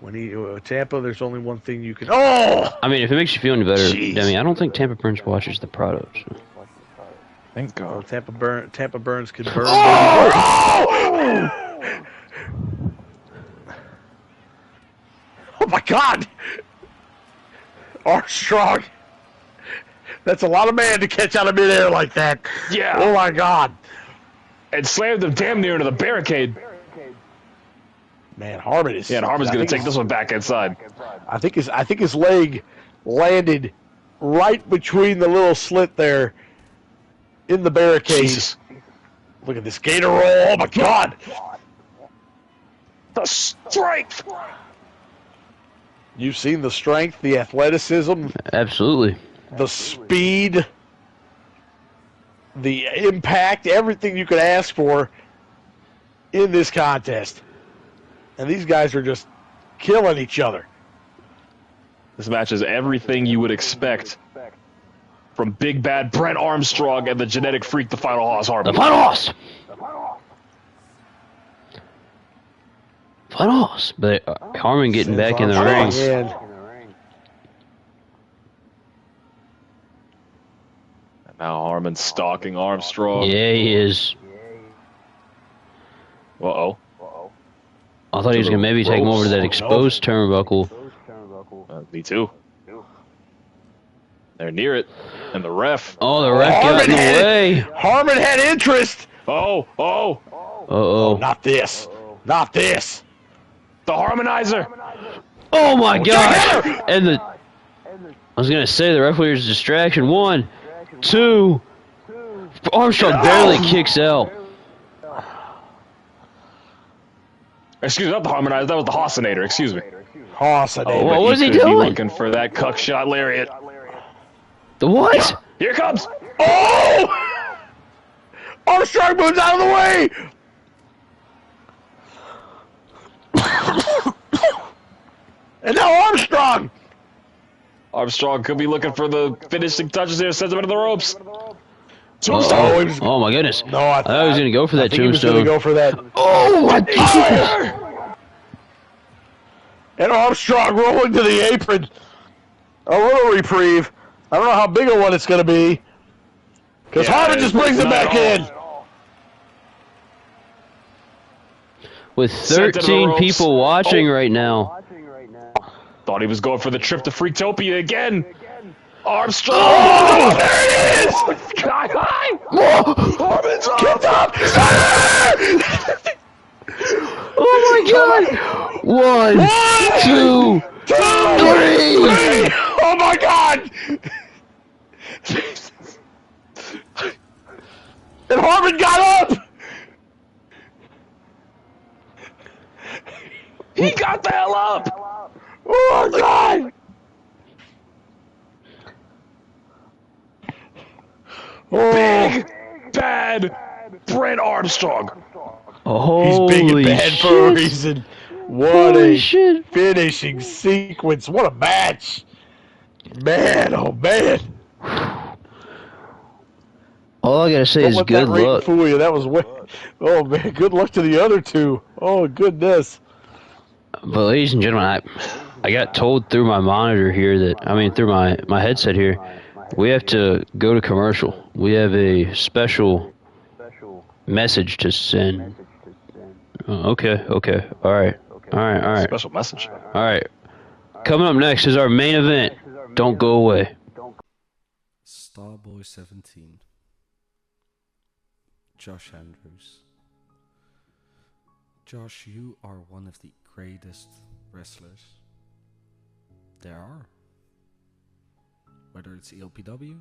When Tampa, there's only one thing you can. Oh! I mean, if it makes you feel any better, Jeez. Demi, I don't think Tampa Burns watches the product. So. Thank God. Oh, Tampa Burns can burn. Oh! Oh my God! Armstrong. That's a lot of man to catch out of midair like that. Yeah. Oh my God. And slammed him damn near into the barricade. Man, Harman is. Yeah, and Harman's going to take this one back inside. I think his leg landed right between the little slit there in the barricade. Jesus. Look at this gator roll. Oh my God. The strength. You've seen the strength, the athleticism, Absolutely. the speed, the impact, everything you could ask for in this contest. And these guys are just killing each other. This match is everything you would expect from Big Bad Brent Armstrong and the genetic freak, the Final Hoss Harman. The Final Hoss! Final Hoss! But Harman getting back in the ring. Man. Now Harman stalking Armstrong. Yeah, he is. Uh-oh. I thought he was going to maybe take him over to that exposed turnbuckle. Me too. They're near it. And the ref. Oh, the ref got in the way. Harman had interest. Oh. Uh-oh. Not this. Not this. The harmonizer. Oh, my gosh. And I was going to say the referee's distraction. 1, 2. Armstrong barely kicks out. Excuse me, not the harmonizer. That was the Hossinator. Excuse me. Hossinator. What was he could be doing? Looking for that cuck shot lariat. The what? Here it comes. Oh! Armstrong moves out of the way. And now Armstrong. Armstrong could be looking for the finishing touches here. Sends him into the ropes. Tombstone. Oh my goodness. No, I thought he was going to go for that he was tombstone. going to go for that. Oh my God. And Armstrong rolling to the apron. A little reprieve. I don't know how big a one it's going to be. Because Harman just brings it back in. With 13 people watching right now. Thought he was going for the trip to Freaktopia again. Armstrong. Oh, there it is. Harman's Get up. Oh my God. 1, 2, 3. Oh my God. And Harman got up! He got the hell up! Oh, my God! Oh. Big, bad Brent Armstrong. He's big and bad shit. for a reason. What Holy a shit. finishing sequence. What a match. Man, oh, man. All I gotta say Don't is let good that rating luck. fool you. That was way... Oh, man, good luck to the other two. Oh, goodness. But ladies and gentlemen, I got told through my monitor here through my headset here, we have to go to commercial. We have a special message to send. Oh, okay. All right. Special message. All right. Coming up next is our main event. Don't go away. Starboy 17. Josh Andrews. Josh, you are one of the greatest wrestlers there are. Whether it's ELPW,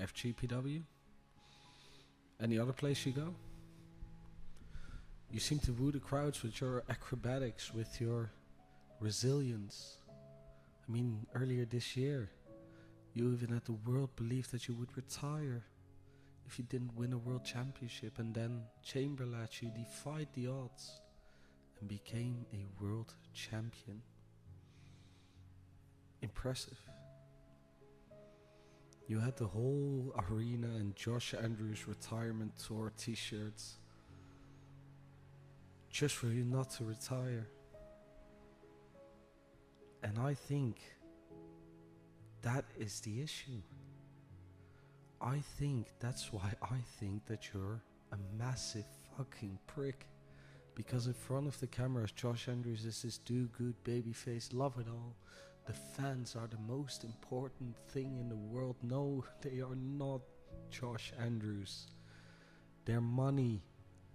FGPW, any other place you go. You seem to woo the crowds with your acrobatics, with your resilience. I mean, earlier this year, you even had the world believe that you would retire if you didn't win a world championship, and then Chamberlain, you defied the odds and became a world champion. Impressive. You had the whole arena and Josh Andrews retirement tour t-shirts just for you not to retire. And I think that is the issue. I think that's why I think that you're a massive fucking prick. Because in front of the cameras, Josh Andrews is this do-good babyface, love it all. The fans are the most important thing in the world. No, they are not, Josh Andrews. Their money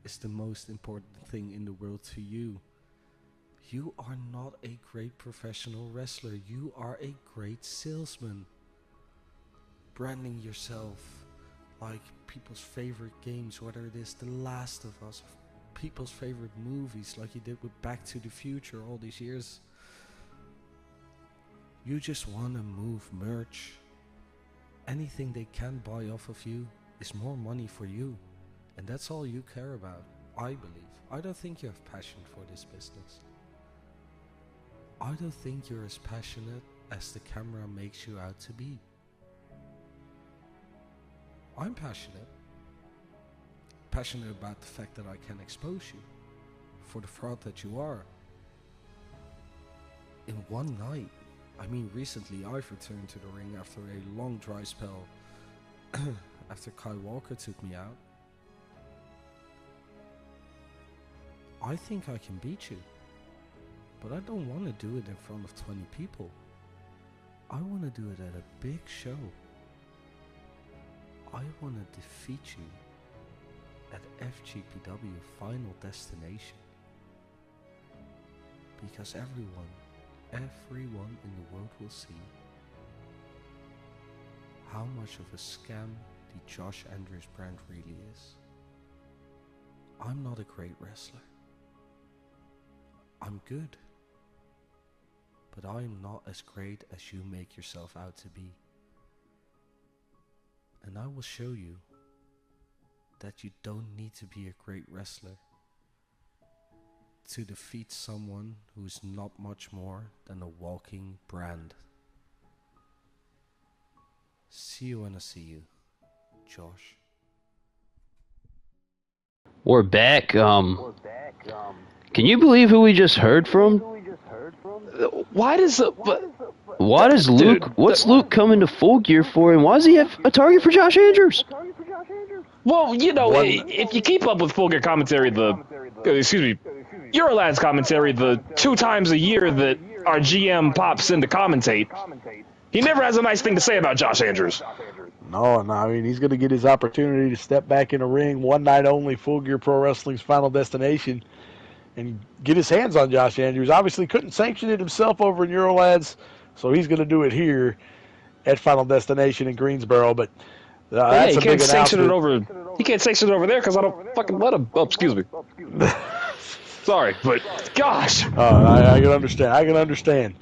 is the most important thing in the world to you. You are not a great professional wrestler. You are a great salesman. Branding yourself like people's favorite games, whether it is The Last of Us, people's favorite movies like you did with Back to the Future all these years. You just want to move merch. Anything they can buy off of you is more money for you. And that's all you care about, I believe. I don't think you have passion for this business. I don't think you're as passionate as the camera makes you out to be. I'm passionate. Passionate about the fact that I can expose you for the fraud that you are. In one night. I mean, recently I've returned to the ring after a long dry spell after Kai Walker took me out. I think I can beat you, but I don't want to do it in front of 20 people. I want to do it at a big show. I want to defeat you at FGPW Final Destination. Because everyone in the world will see how much of a scam the Josh Andrews brand really is. I'm not a great wrestler. I'm good. But I'm not as great as you make yourself out to be. And I will show you that you don't need to be a great wrestler to defeat someone who's not much more than a walking brand. See you when I see you, Josh. We're back. Can you believe who we just heard from? Why does Luke? What's Luke coming to Full Gear for, and why does he have a target for Josh Andrews? Well, you know, if you keep up with Full Gear commentary, Eurolad's commentary, the 2 times a year that our GM pops in to commentate, he never has a nice thing to say about Josh Andrews. No, I mean, he's going to get his opportunity to step back in the ring, one night only, Full Gear Pro Wrestling's Final Destination, and get his hands on Josh Andrews. Obviously couldn't sanction it himself over in Eurolads, so he's going to do it here at Final Destination in Greensboro. But Yeah, That's he a can't big sanction it announcement. over. He can't sanction it over there because I don't fucking let him. Oh, excuse me. Sorry, but gosh. I can understand. I can understand.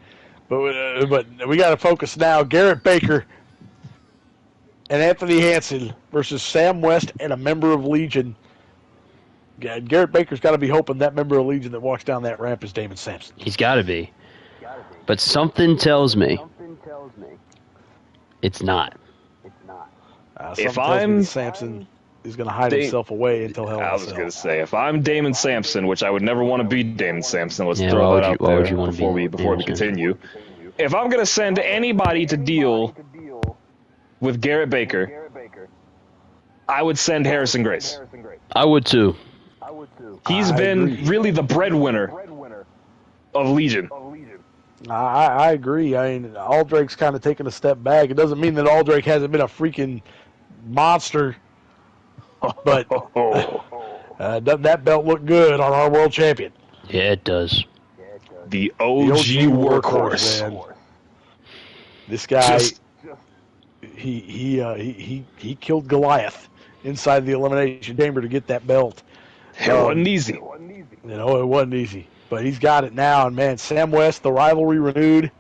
But we got to focus now. Garrett Baker and Anthony Hanson versus Sam West and a member of Legion. Garrett Baker's got to be hoping that member of Legion that walks down that ramp is Damon Sampson. He's got to be. But something tells me it's not. If Something tells me I'm- that Sampson is going to hide himself away until hell in I a was cell. going to say, if I'm Damon Sampson, which I would never want to be Damon Sampson, let's Yeah, throw why that out why would there you want to before be we Damon Sampson? continue. If I'm going to send anybody to deal with Garrett Baker, I would send Harrison Grace. I would too. He's I been agree. really the breadwinner of Legion. I agree. I mean, Aldrake's kind of taken a step back. It doesn't mean that Aldrake hasn't been a freaking monster, but doesn't that belt look good on our world champion? Yeah, it does. The The OG workhorse. man. This guy, Just- he killed Goliath inside the elimination chamber to get that belt. It wasn't easy. You know, it wasn't easy, but he's got it now. And man, Sam West, the rivalry renewed.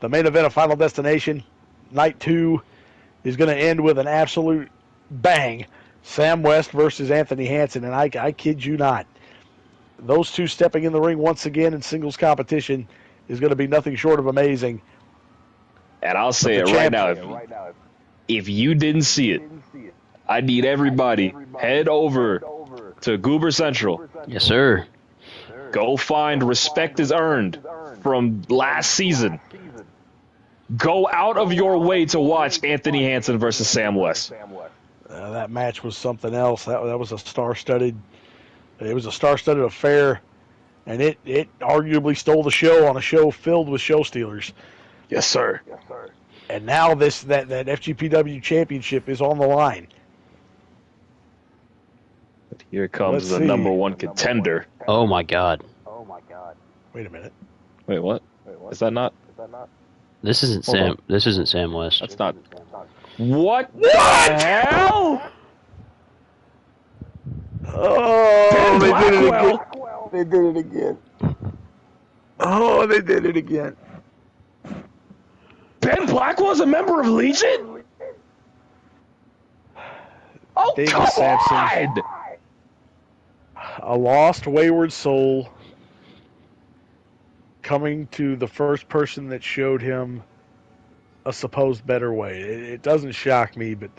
The main event of Final Destination, night 2, is going to end with an absolute bang. Sam West versus Anthony Hanson, and I kid you not, those two stepping in the ring once again in singles competition is going to be nothing short of amazing. And I'll say it the right now. champion- If you didn't see it, I need everybody head over to Goober Central. Yes, sir. Go find Respect is Earned from last season. Go out of your way to watch Anthony Hanson versus Sam West. That match was something else. That was a star-studded. It was a star-studded affair, and it arguably stole the show on a show filled with show stealers. Yes, sir. And now that FGPW championship is on the line. Here comes Let's the see. number one contender. Oh my God. Wait a minute. Wait, what? Is that not? This isn't Hold Sam. on. This isn't Sam West. That's not. What the hell? Oh, they did it again. Blackwell. They did it again. Oh, they did it again. Ben Blackwell's a member of Legion? Oh, David come Sampson. on! A lost, wayward soul coming to the first person that showed him a supposed better way. It doesn't shock me, but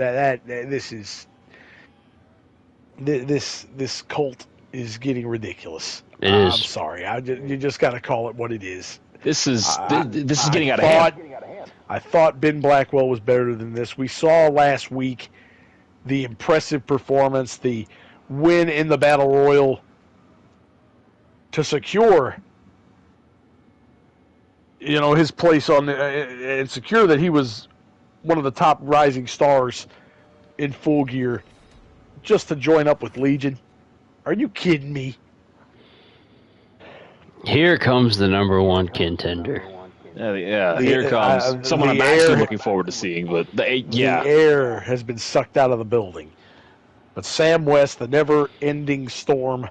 this cult is getting ridiculous. It I'm is. sorry. You just got to call it what it is. This is this is I getting out of hand. I thought Ben Blackwell was better than this. We saw last week the impressive performance, the win in the Battle Royal to secure, his place on and secure that he was one of the top rising stars in Full Gear, just to join up with Legion. Are you kidding me? Here comes the number one contender. Yeah, here comes someone I'm actually looking forward to seeing. But The air has been sucked out of the building. But Sam West, the never-ending storm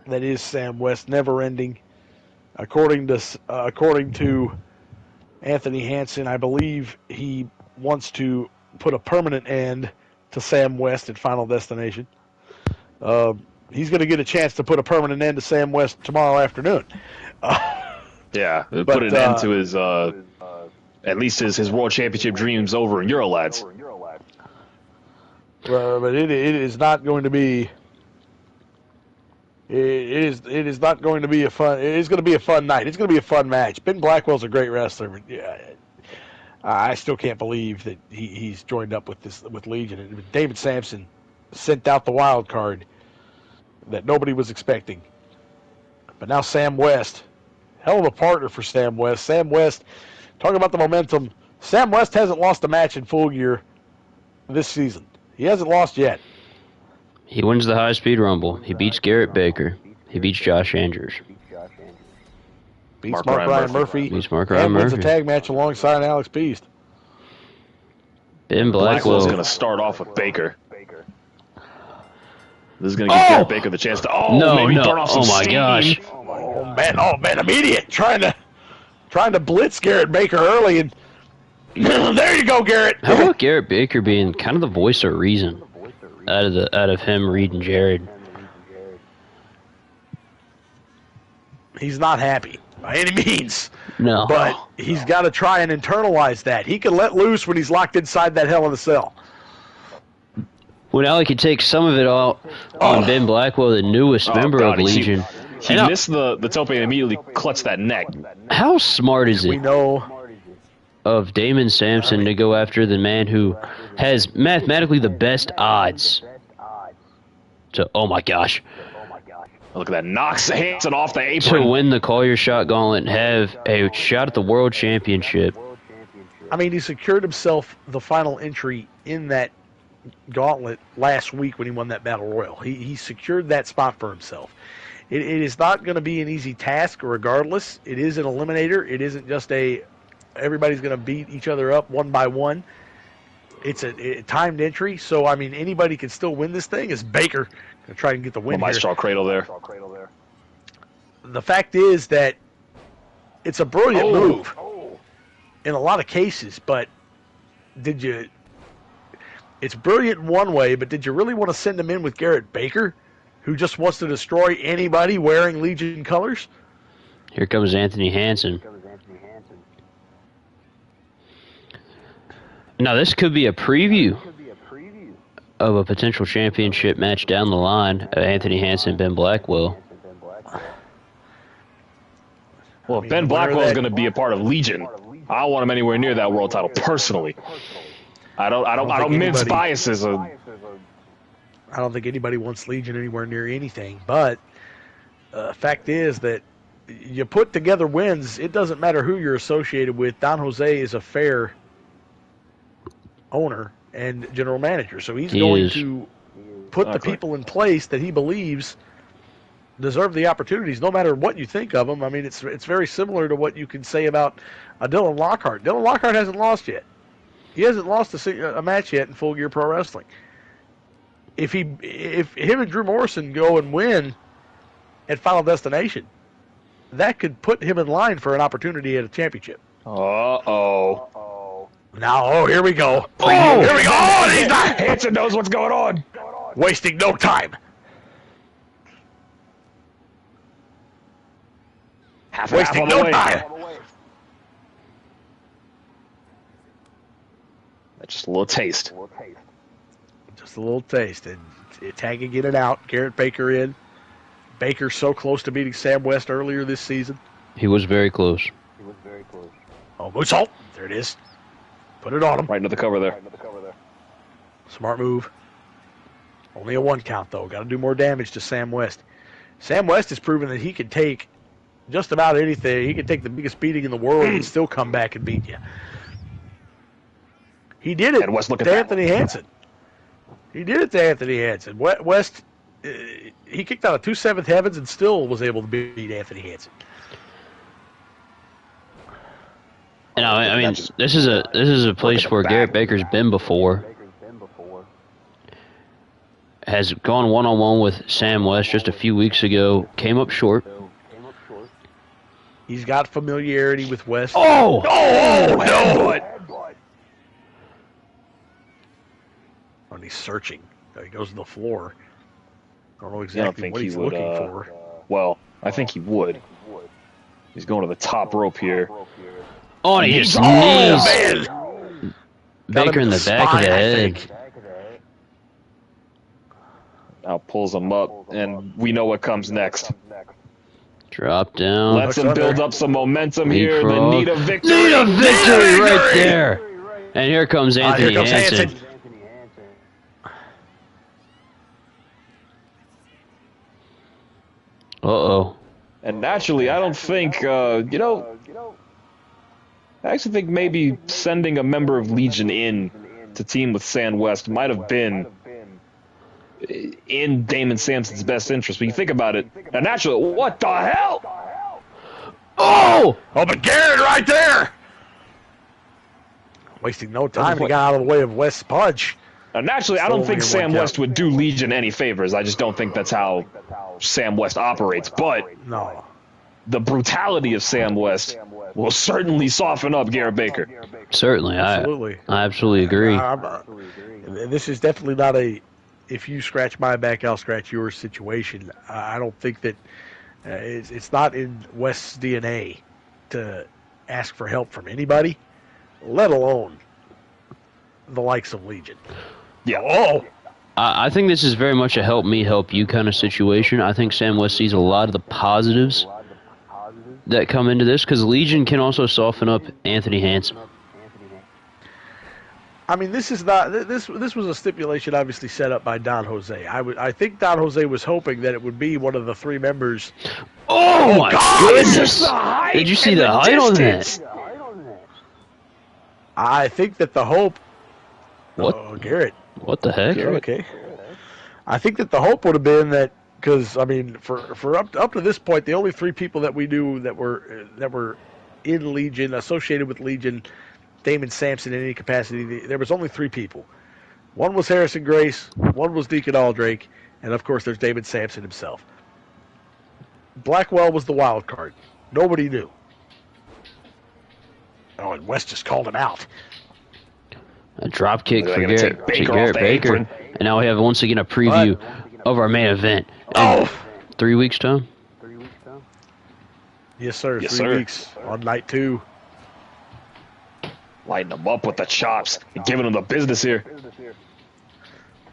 that is Sam West, never-ending. According to Anthony Hanson, I believe he wants to put a permanent end to Sam West at Final Destination. He's going to get a chance to put a permanent end to Sam West tomorrow afternoon. yeah, put an end to his at least his world championship dreams over in Eurolads. But it is not going to be. It is not going to be a fun. It is going to be a fun night. It's going to be a fun match. Ben Blackwell's a great wrestler, but yeah, I still can't believe that he's joined up with Legion. And David Sampson sent out the wild card that nobody was expecting. But now Sam West, hell of a partner for Sam West. Sam West, talking about the momentum. Sam West hasn't lost a match in Full Gear this season. He hasn't lost yet. He wins the high-speed rumble. He beats Garrett Baker. He beats Josh Andrews. Beats Mark Ryan Murphy. Beats Mark Ryan And wins a Murphy. tag match alongside Alex Beast. Ben Blackwell's Blackwell. going to start off with Baker. This is going to give Garrett Baker the chance to maybe burn off some steam. Gosh. Oh man, immediate trying to blitz Garrett Baker early, and there you go, Garrett. How about Garrett Baker being kind of the voice of reason out of him, Reed, and Jared? He's not happy by any means. No. But he's got to try and internalize that. He can let loose when he's locked inside that Hell in a Cell. Well, now he can take some of it all on Ben Blackwell, the newest member of Legion. He missed the tope and immediately clutched that neck. How smart is We it know of Damon Sampson to go after the man who has mathematically the best odds to, oh my gosh, Look at that. Knocks Hanson off the apron. to win the Call Your Shot Gauntlet and have a shot at the World Championship? I mean, he secured himself the final entry in that gauntlet last week when he won that Battle Royal. He secured that spot for himself. It is not going to be an easy task regardless. It is an eliminator. It isn't just everybody's going to beat each other up one by one. It's a timed entry, so, I mean, anybody can still win this thing. Is Baker going to try and get the win My here. straw cradle there. The fact is that it's a brilliant move in a lot of cases, but it's brilliant in one way, but did you really want to send him in with Garrett Baker, who just wants to destroy anybody wearing Legion colors? Here comes Anthony Hanson. Now, this could be a preview of a potential championship match down the line of Anthony Hanson and Ben Blackwell. Well, if Ben Blackwell's going to be a part of Legion, I don't want him anywhere near that world title personally. I don't mince biases. I don't think anybody wants Legion anywhere near anything, but fact is that you put together wins, it doesn't matter who you're associated with. Don Jose is a fair owner and general manager, so he's going to put the people in place that he believes deserve the opportunities, no matter what you think of them. I mean, it's very similar to what you can say about Dylan Lockhart. Dylan Lockhart hasn't lost yet. He hasn't lost a match yet in Full Gear Pro Wrestling. If him and Jrue Morrison go and win at Final Destination, that could put him in line for an opportunity at a championship. Now, here we go. Here we go. Oh, he's not. Hanson knows what's going on. Wasting no time. Wasting no time. That's just a little taste. Just a little taste. And tagging in and out. Garrett Baker in. Baker so close to beating Sam West earlier this season. He was very close. Oh, moonsault. There it is. Put it on him. Right into the cover there. Smart move. Only a 1 count, though. Got to do more damage to Sam West. Sam West has proven that he can take just about anything. He can take the biggest beating in the world and still come back and beat you. He did it to Anthony Hanson. He did it to Anthony Hanson. West, he kicked out of 2 7th heavens and still was able to beat Anthony Hanson. And I mean, this is a place where Garrett Baker's been before. Has gone one-on-one with Sam West just a few weeks ago. Came up short. He's got familiarity with West. Oh no! And he's searching. He goes to the floor. I don't know exactly what he's looking for. Well, I think he would. He's going to the top rope here. Oh, and he just knees Baker in the back of the head. Now pulls him up, and we know what comes next. Drop down. Lets him build up some momentum here. Then need a victory. Need a victory right there. And here comes Anthony Hanson. Uh-oh. And naturally, I don't think, I actually think maybe sending a member of Legion in to team with Sam West might have been in Damon Sampson's best interest. When you think about it, now naturally, what the hell? Oh, but Garrett right there. wasting no time. He got out of the way of West's punch. Naturally, I don't think Slowly Sam went West would do Legion any favors. I just don't think that's how Sam West operates. But No. the brutality of Sam West will certainly soften up Garrett Baker. Certainly, Absolutely. I absolutely agree. This is definitely not a if you scratch my back, I'll scratch yours situation. I don't think that it's not in West's DNA to ask for help from anybody, let alone the likes of Legion. Yeah. Oh, I think this is very much a help me, help you kind of situation. I think Sam West sees a lot of the positives that come into this because Legion can also soften up Anthony Hanson. I mean, this is not this was a stipulation obviously set up by Don Jose. I think Don Jose was hoping that it would be one of the three members. Oh my goodness! height Did you see and the height on that? I think that the hope. What? Oh, Garrett. What the heck? Okay. I think that the hope would have been that because I mean, for up to this point, the only three people that we knew that were in Legion, associated with Legion, Damon Sampson in any capacity, there was only three people. One was Harrison Grace, one was Deacon Aldrake, and of course there's Damon Sampson himself. Blackwell was the wild card. Nobody knew. Oh, and West just called him out. A drop kick They're for gonna Garrett, take Baker to Garrett off the Baker. apron. And now we have once again a preview of our main event. In 3 weeks' time? Yes, sir. Yes, 3 sir. weeks on night 2. Lighting them up with the chops and giving them the business here.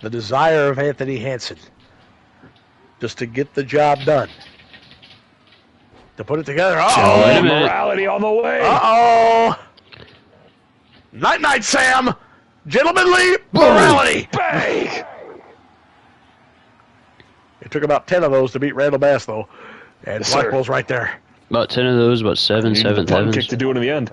The desire of Anthony Hanson. Just to get the job done. To put it together. Wait a Uh-oh. minute. Morality on the way. Uh-oh. Night-night, Sam. Gentlemanly morality. Bang! It took about 10 of those to beat Randall Bass, though. And Yes, sir. Blackwell's right there. About 10 of those, about seven Need the seventh punt heavens. kick to do it in the end.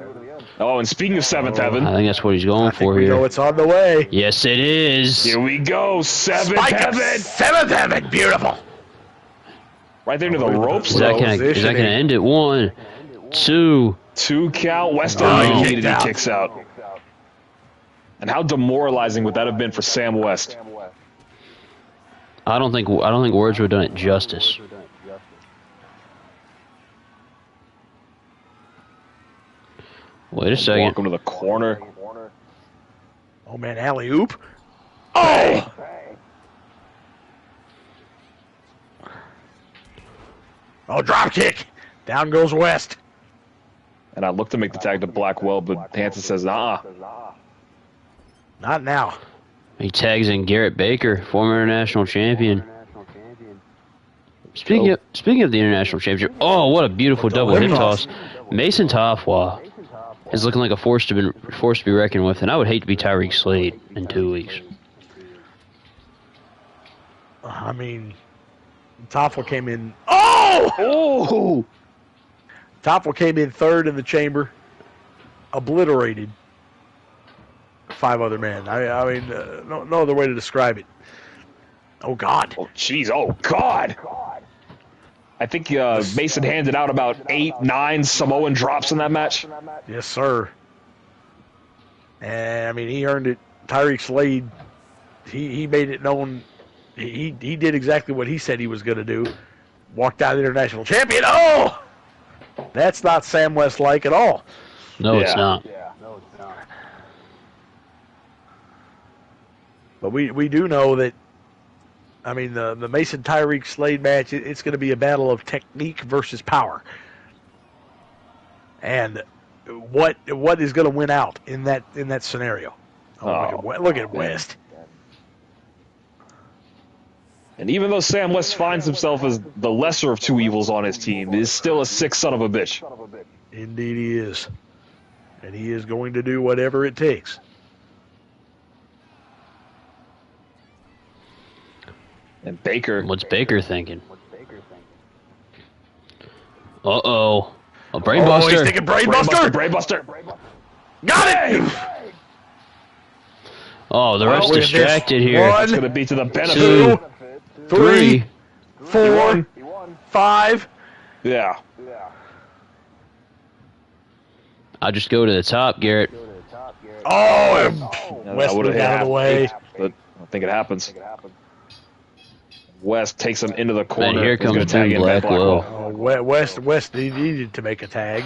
Oh, and speaking of seventh heaven, I think that's what he's going I think for we know here. it's on the way. Yes, it is. here we go. Seventh Spike of heaven. 7th heaven. Beautiful. Right there to the ropes, Is that though. gonna Positioning. end it? 1, 2. 2 count. West Oh, he immediately kicked out. kicks out. And how demoralizing would that have been for Sam West? I don't think words would have done it justice. Wait a second. Walk him to the corner. Oh, man, alley-oop. Oh! Oh, drop kick. Down goes West. And I look to make the tag to Blackwell, but Hanson says, nah. Not now. He tags in Garrett Baker, former international champion. Speaking of the international championship, oh, what a beautiful double hip toss. Mason Tafwa is looking like a force to be reckoned with, and I would hate to be Tyreek Slade in 2 weeks. I mean, Toffel came in. Oh! Oh! Toffel came in third in the chamber, obliterated 5 other men. I mean, no other way to describe it. Oh, God. Oh, jeez. Oh, God. I think Mason handed out about 8, 9 Samoan drops in that match. Yes, sir. And, I mean, he earned it. Tyreek Slade, he made it known. He did exactly what he said he was going to do. Walked out international champion. Oh! That's not Sam West-like at all. No, it's Yeah. not. But we do know that, I mean, the Mason Tyreek Slade match, it's going to be a battle of technique versus power. And what is going to win out in that scenario? Look at West. And even though Sam West finds himself as the lesser of 2 evils on his team, he's still a sick son of a bitch. Indeed he is. And he is going to do whatever it takes. And Baker, What's Baker thinking? Uh-oh. A brain Oh, buster. he's thinking brainbuster. Brainbuster. Got it! Oh, the ref's look at this. distracted here. One, It's going to be to the benefit. 2, 3, 4, won. 5. Yeah. I'll just go to the top, Garrett. Oh, West moved out of the way. But I think it happens. West takes him into the corner. Man, here He's gonna comes tag Ben in Blackwell. Oh, West needed to make a tag.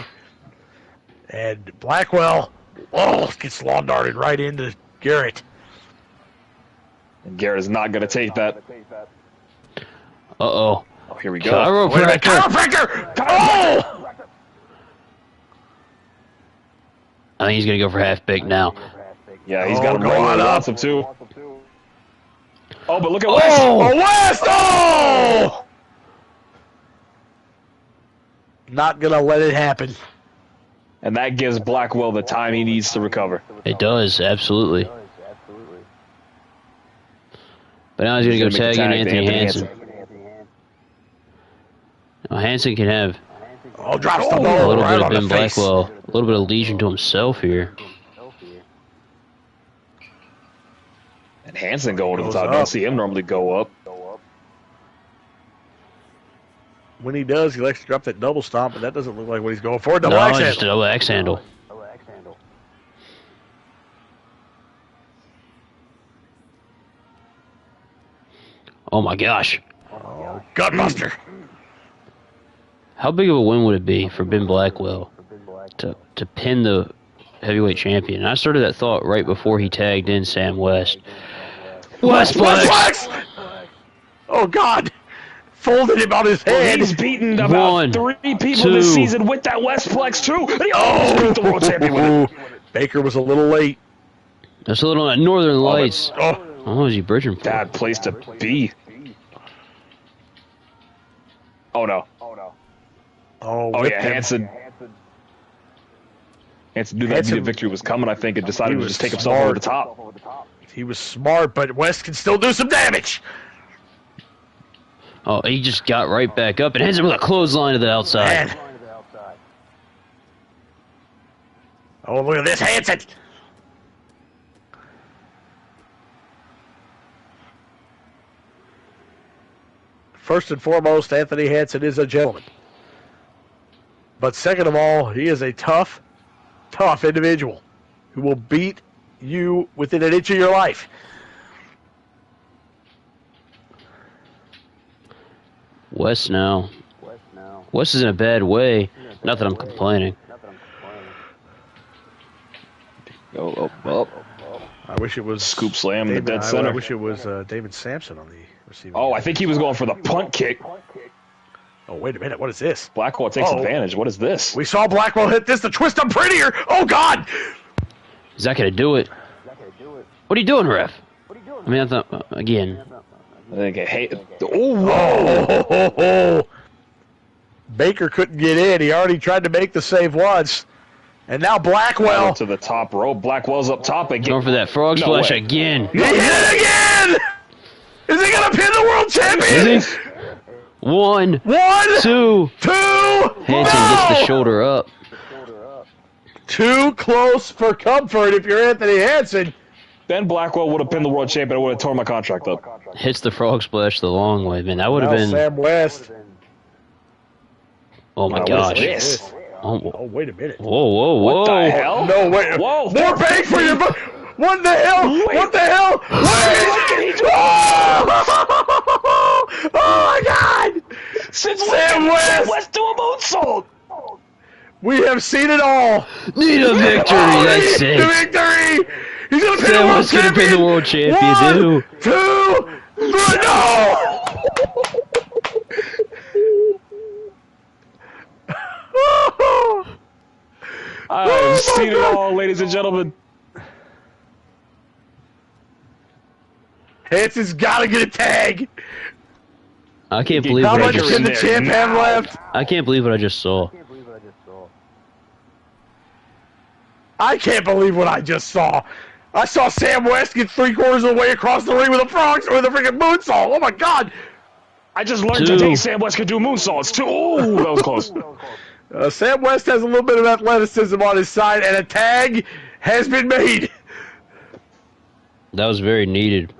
And Blackwell, gets lawn darted right into Garrett. And Garrett is not going to take that. Uh-oh. Oh, here we go. Chiropractor! Oh! I think he's going to go for half-baked now. Yeah, he's got him right where he wants him to. Oh, but look at West. Oh, West! Oh! Not going to let it happen. And that gives Blackwell the time he needs to recover. It does, absolutely. But now he's going to go tag in Anthony Hanson. Now, Hanson can have Drops the a ball little right bit of on the Ben face. Blackwell, a little bit of legion to himself here. And Hanson going to the Goes top. You up. don't see him normally go up. When he does, he likes to drop that double stomp, but that doesn't look like what he's going for. Double No, axe just a handle. double axe handle. Oh my gosh. Gutbuster. How big of a win would it be for Ben Blackwell to pin the heavyweight champion? And I started that thought right before he tagged in Sam West. Westplex! Oh, God. Folded him on his head. He's beaten about 3 people this season with that Westplex too. And he almost beat the world champion with it. Baker was a little late. That's a little Northern Lights. Oh, Oh, is he bridging for? Bad place to be. Oh no. Oh whipped yeah, him. Hanson knew that Hanson- immediate victory was coming, I think, and decided He to was just take himself over the top. He was smart, but West can still do some damage. Oh, he just got right back up and hits him with a clothesline to the outside. Man. Oh, look at this, Hanson. First and foremost, Anthony Hanson is a gentleman. But second of all, he is a tough individual who will beat you within an inch of your life. West now. West is in a bad way. Not that I'm complaining. Oh. I wish it was Scoop slam in the dead I center. wish it was David Sampson on the receiving. Oh, I end. think he was going for the punt kick. Oh, wait a minute. What is this? Blackwell takes Oh. advantage. What is this? We saw Blackwell hit this to twist him prettier. Oh, God. Is that going to do it? What are you doing, ref? I mean, I thought, again. I think whoa. Oh. Baker couldn't get in. He already tried to make the save once. And now Blackwell. To the top rope. Blackwell's up top again. Going for that frog No splash way. again. He hit it again. Is he going to pin the world champion? Is he? 1, 1, 2. 2. Hanson No! gets the shoulder up. Too close for comfort if you're Anthony Hanson. Ben Blackwell would have pinned the world champion. I would have torn my contract up. Hits the frog splash the long way, man. That would have Now been. Sam West. Oh my What gosh. is this? Oh, Oh, wait a minute. whoa. What the hell? No, wait. Whoa. More bang for your buck. What the hell? Wait. What the hell? Wait. What can he do? Oh my God. Since Sam when West. did West do a moonsault? We have seen it all. Need a victory, that's The it. victory. He's going to pin the Sam world West gonna champion. pin the world champion, 1, dude. 2, 3. No. I've seen it all, ladies and gentlemen. Hanson's got to get a tag. I can't believe How what I much just. can the champ have left? I can't believe what I just saw. I can't believe what I just saw. I saw Sam West get 3/4 of the way across the ring with a frog with a freaking moonsault. Oh my God! I just learned 2. today Sam West could do moonsaults too. Ooh, that was close. Sam West has a little bit of athleticism on his side, and a tag has been made. That was very needed.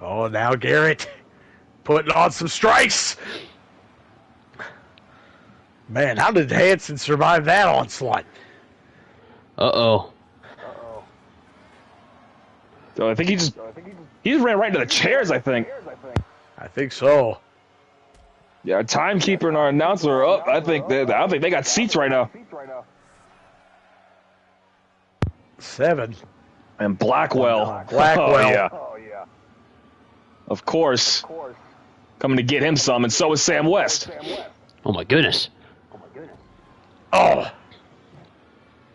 Oh, now Garrett putting on some strikes. Man, how did Hanson survive that onslaught? Uh-oh. So I think he just ran right into the chairs, I think. I think so. Yeah, our timekeeper and our announcer are up. I don't think they got seats right now. 7. And Blackwell. Blackwell. Oh, yeah. Of course. Coming to get him some, and so is Sam West. Oh, my goodness. Oh.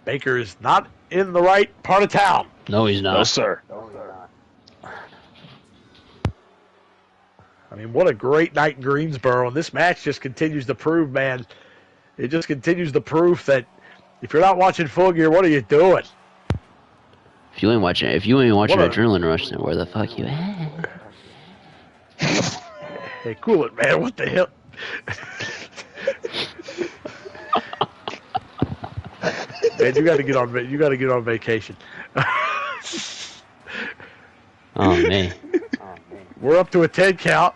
Baker is not in the right part of town. No, he's not. No, sir. I mean, what a great night in Greensboro. And this match just continues to prove, man, it just continues the proof that if you're not watching Full Gear, what are you doing? If you ain't watching Adrenaline Rush, then where the fuck you at? Hey, cool it, man. What the hell? Man, you got to get on vacation. Oh, man. We're up to a 10 count.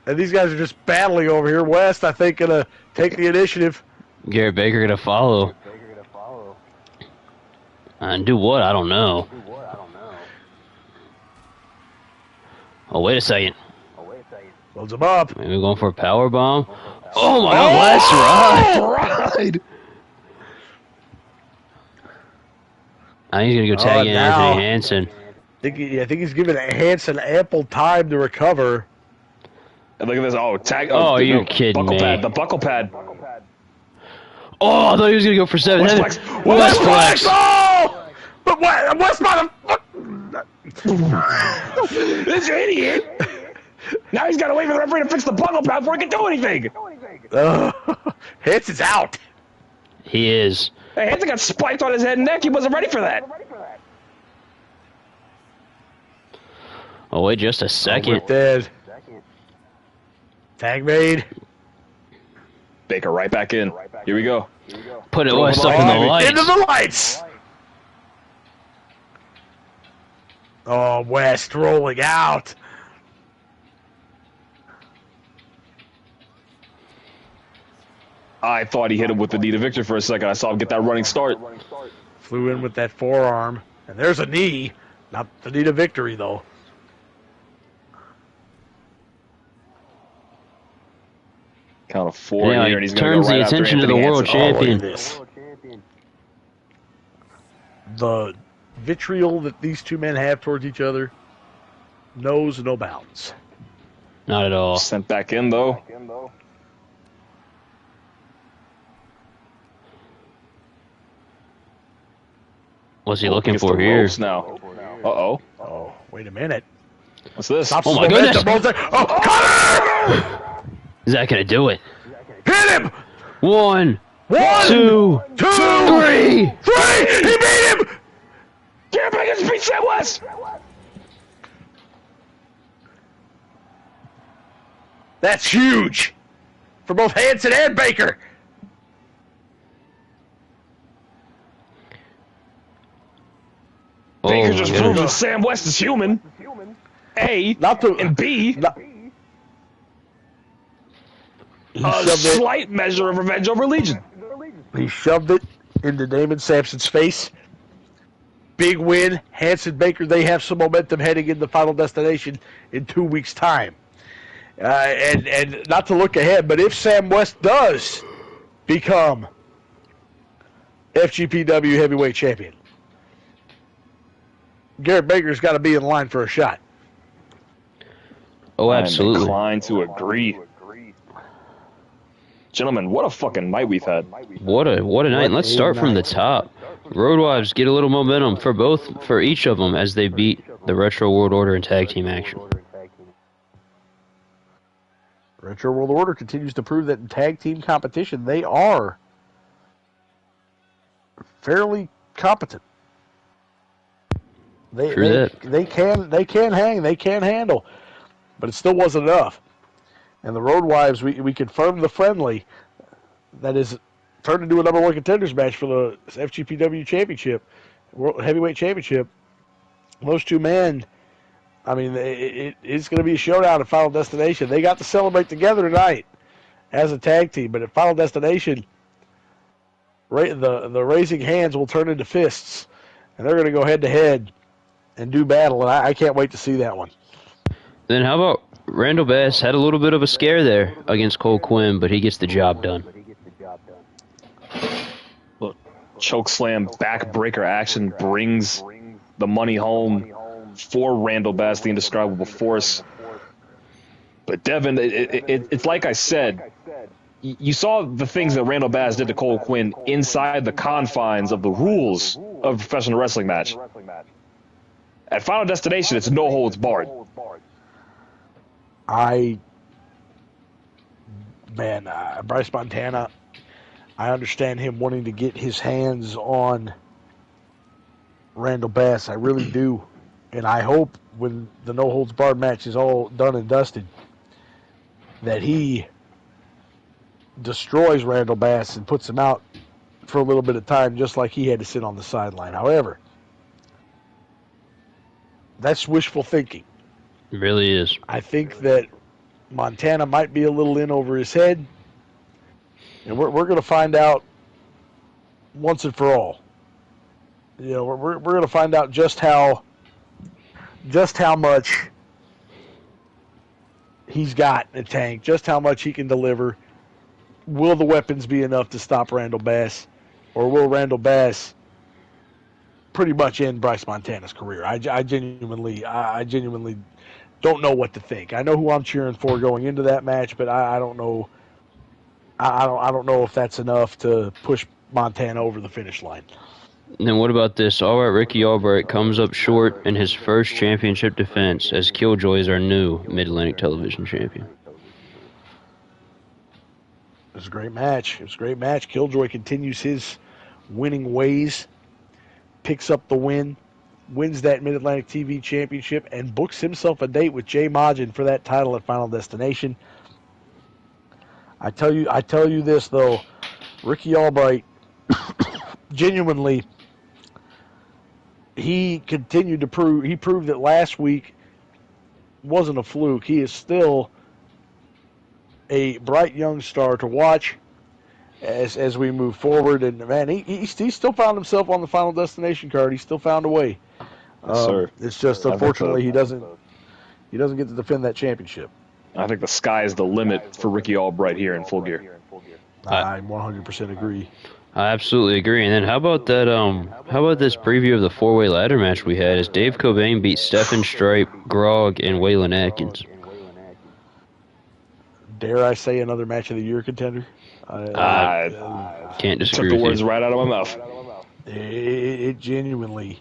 And these guys are just battling over here. West, I think, going to take the initiative. Garrett Baker going to follow. And do what? I don't know. Oh, wait a second. Loads him up. Maybe going for a power bomb. Oh, my God, West, right. I think he's going to go tag in now. Anthony Hanson. I think he's giving Hanson ample time to recover. And look at this. Oh, tag. Oh, are you kidding buckle me? Pad, the buckle pad. Oh, I thought he was going to go for 7. West flex. West flex! Oh! But what? West bottom. This idiot. Now he's got to wait for the referee to fix the buckle pad before he can do anything. Hanson's out. He is. Hey, Hanson got spiked on his head and neck. He wasn't ready for that. Oh, wait just a second. We're dead. Tag made. Baker right back in. Here we go. Put it West up in the lights. Into the lights. Oh, West rolling out. I thought he hit him with the knee to Victor for a second. I saw him get that running start. Flew in with that forearm. And there's a knee. Not the knee to victory, though. Count of 4 Yeah, here, and he's going turns to go right the after attention to the Anthony world Hanson. champion. Look at this. The vitriol that these two men have towards each other knows no bounds. Not at all. Sent back in, though. What's he looking Against for the here? ropes now. Uh-oh. Oh, wait a minute. What's this? Stops Oh, his my momentum. goodness. Oh, Cutter! Is that going to do it? Hit him! 1, 1, 2, 2, 3. 3! He beat him! Garrett Baker's beat Sam West! That's huge for both Hanson and Baker. Baker Oh, just my proved that goodness. Sam West is human. A. Not to, And B. not, he A shoved it. slight measure of revenge over Legion. He shoved it into Damon Sampson's face. Big win. Hanson Baker, they have some momentum heading into Final Destination in 2 weeks' time. And not to look ahead, but if Sam West does become FGPW heavyweight champion, Garrett Baker's got to be in line for a shot. Oh, I'm absolutely. inclined to agree. Gentlemen, what a fucking night we've had. What a night. And let's start from the top. Road Wives get a little momentum for each of them as they beat the Retro World Order in tag team action. Retro World Order continues to prove that in tag team competition, they are fairly competent. They can hang, they can handle, but it still wasn't enough. And the Road Wives, we confirmed the friendly that is turned into a number one contenders match for the FGPW championship, World Heavyweight Championship. Those two men, I mean, it's going to be a showdown at Final Destination. They got to celebrate together tonight. as a tag team. But at Final Destination, the raising hands will turn into fists, and they're going to go head-to-head and do battle, and I can't wait to see that one. Then how about Randall Bass had a little bit of a scare there against Cole Quinn, but he gets the job done. Look, chokeslam backbreaker action brings the money home for Randall Bass, the indescribable force. But Devin, it's like I said, you saw the things that Randall Bass did to Cole Quinn inside the confines of the rules of a professional wrestling match. At Final Destination, it's no holds barred. Bryce Montana, I understand him wanting to get his hands on Randall Bass. I really do. And I hope when the no holds barred match is all done and dusted, that he destroys Randall Bass and puts him out for a little bit of time, just like he had to sit on the sideline. However, that's wishful thinking. It really is. I think that Montana might be a little in over his head, and we're going to find out once and for all. You know, we're going to find out just how much he's got in the tank, just how much he can deliver. Will the weapons be enough to stop Randall Bass, or will Randall Bass pretty much end Bryce Montana's career? I genuinely don't know what to think. I know who I'm cheering for going into that match, but I don't know. I don't know if that's enough to push Montana over the finish line. And then what about this? All right, Ricky Albright comes up short in his first championship defense as Killjoy is our new Mid-Atlantic Television champion. It was a great match. Killjoy continues his winning ways, picks up the win, wins that Mid-Atlantic TV Championship, and books himself a date with Jay Majin for that title at Final Destination. I tell you this, though, Ricky Albright, genuinely, he continued to prove, he proved that last week wasn't a fluke. He is still a bright young star to watch as we move forward. And, man, he still found himself on the Final Destination card. He still found a way. Yes, sir. It's just, unfortunately, he doesn't get to defend that championship. I think the sky is the limit for Ricky Albright here in Full Gear. I 100% agree. I absolutely agree. And then how about that? How about this preview of the four-way ladder match we had? As Dave Cobain beat Stefan, Strype, Grog, and Waylon Adkins. Dare I say another match of the year contender? I can't disagree. Took the with words you. right out of my mouth. It genuinely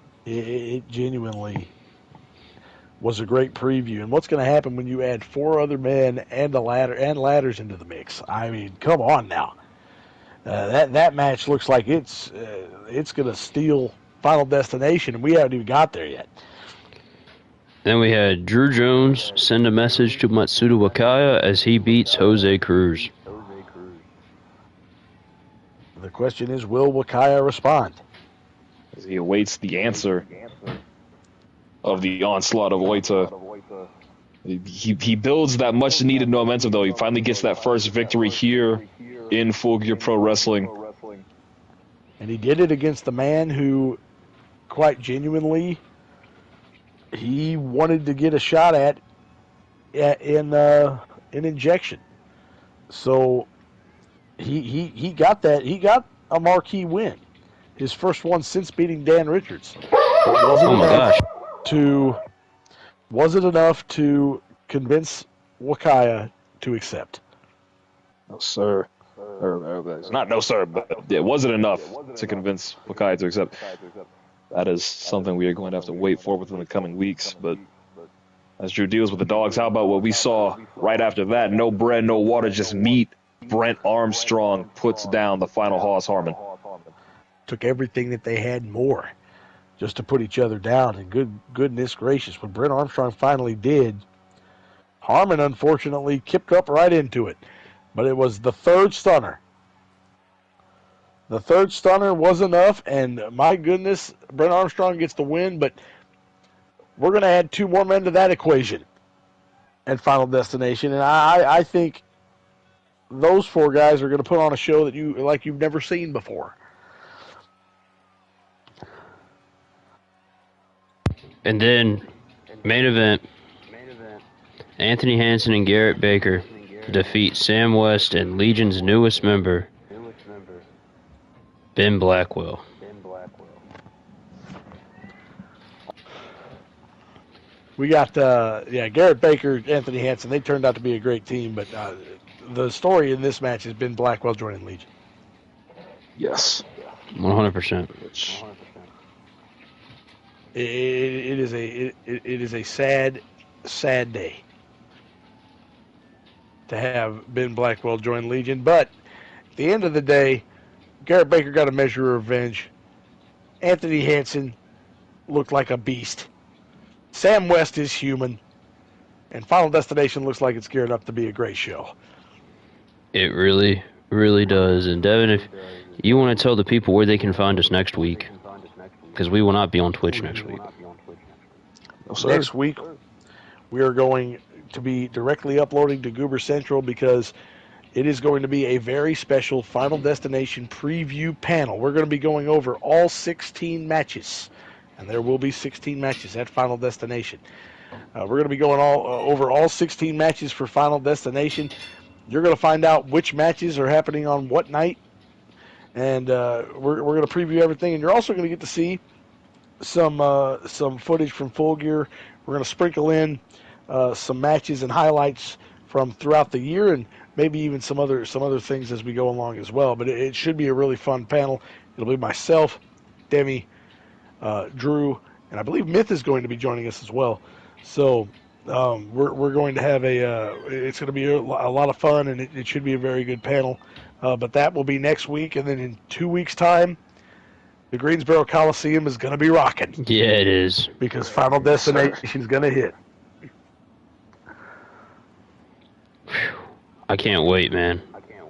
was a great preview. And what's going to happen when you add four other men and a ladder and ladders into the mix? I mean, come on now. That match looks like it's going to steal Final Destination, and we haven't even got there yet. Then we had Jrue Jones send a message to Matsuda Wakaya as he beats Jose Cruz. The question is, will Wakaya respond? As he awaits the answer of the onslaught of Oita. He builds that much-needed momentum, though. He finally gets that first victory here in Full Gear Pro Wrestling. And he did it against the man who, quite genuinely, he wanted to get a shot at in injection. So he got that. He got a marquee win. His first one since beating Dan Richards. Wasn't enough to convince Wakaya to accept. No, sir. It's not no, sir, but it wasn't enough to convince Wakaya to accept. That is something we are going to have to wait for within the coming weeks. But as Jrue deals with the dogs, how about what we saw right after that? No bread, no water, just meat. Brent Armstrong puts down the final hoss, Harman. Took everything that they had and more just to put each other down. And goodness gracious, when Brent Armstrong finally did, Harman unfortunately kicked up right into it. But it was the third stunner. The third stunner was enough, and my goodness, Brent Armstrong gets the win, but we're going to add two more men to that equation at Final Destination. And I think those four guys are going to put on a show that you've never seen before. And then, main event, Anthony Hanson and Garrett Baker defeat Sam West and Legion's newest member, Ben Blackwell. We got, Garrett Baker, Anthony Hanson. They turned out to be a great team, but the story in this match has been Blackwell joining Legion. Yes. 100%. It is a sad, sad day to have Ben Blackwell join Legion. But at the end of the day, Garrett Baker got a measure of revenge. Anthony Hanson looked like a beast. Sam West is human. And Final Destination looks like it's geared up to be a great show. It really, really does. And Devin, if you want to tell the people where they can find us next week, because we will not be on Twitch next week. Next week, we are going to be directly uploading to Goober Central because it is going to be a very special Final Destination preview panel. We're going to be going over all 16 matches, and there will be 16 matches at Final Destination. We're going to be going over all 16 matches for Final Destination. You're going to find out which matches are happening on what night, and we're going to preview everything. And you're also going to get to see some footage from Full Gear. We're going to sprinkle in some matches and highlights from throughout the year, and maybe even some other things as we go along as well. But it should be a really fun panel. It'll be myself, Demi, Jrue, and I believe Myth is going to be joining us as well. So we're going to have it's going to be a lot of fun, and it should be a very good panel. But that will be next week, and then in 2 weeks' time, the Greensboro Coliseum is going to be rocking. Yeah, it is. Because Final Destination is going to hit. I can't wait, man.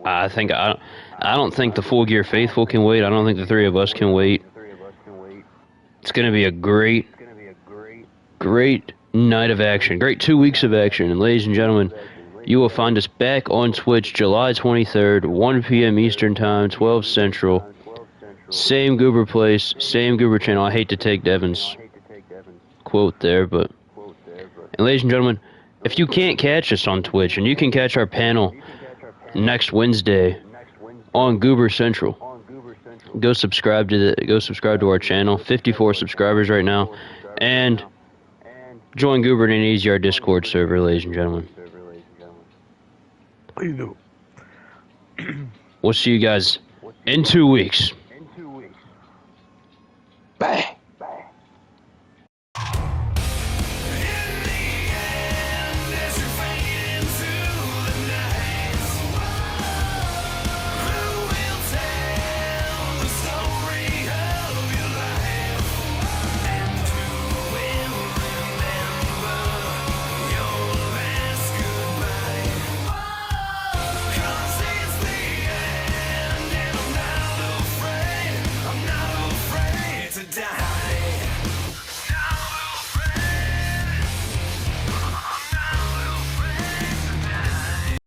I don't think the Full Gear faithful can wait. I don't think the three of us can wait. It's going to be a great night of action. Great 2 weeks of action. And ladies and gentlemen, you will find us back on Twitch July 23rd, 1 p.m. Eastern Time, 12 Central. Same Goober place, same Goober channel. I hate to take Devin's quote there, but... And ladies and gentlemen, if you can't catch us on Twitch, and you can catch our panel next Wednesday on Goober Central, go subscribe to our channel. 54 subscribers right now, and join Goober and Easy, our Discord server, ladies and gentlemen. We'll see you guys in 2 weeks. Bang.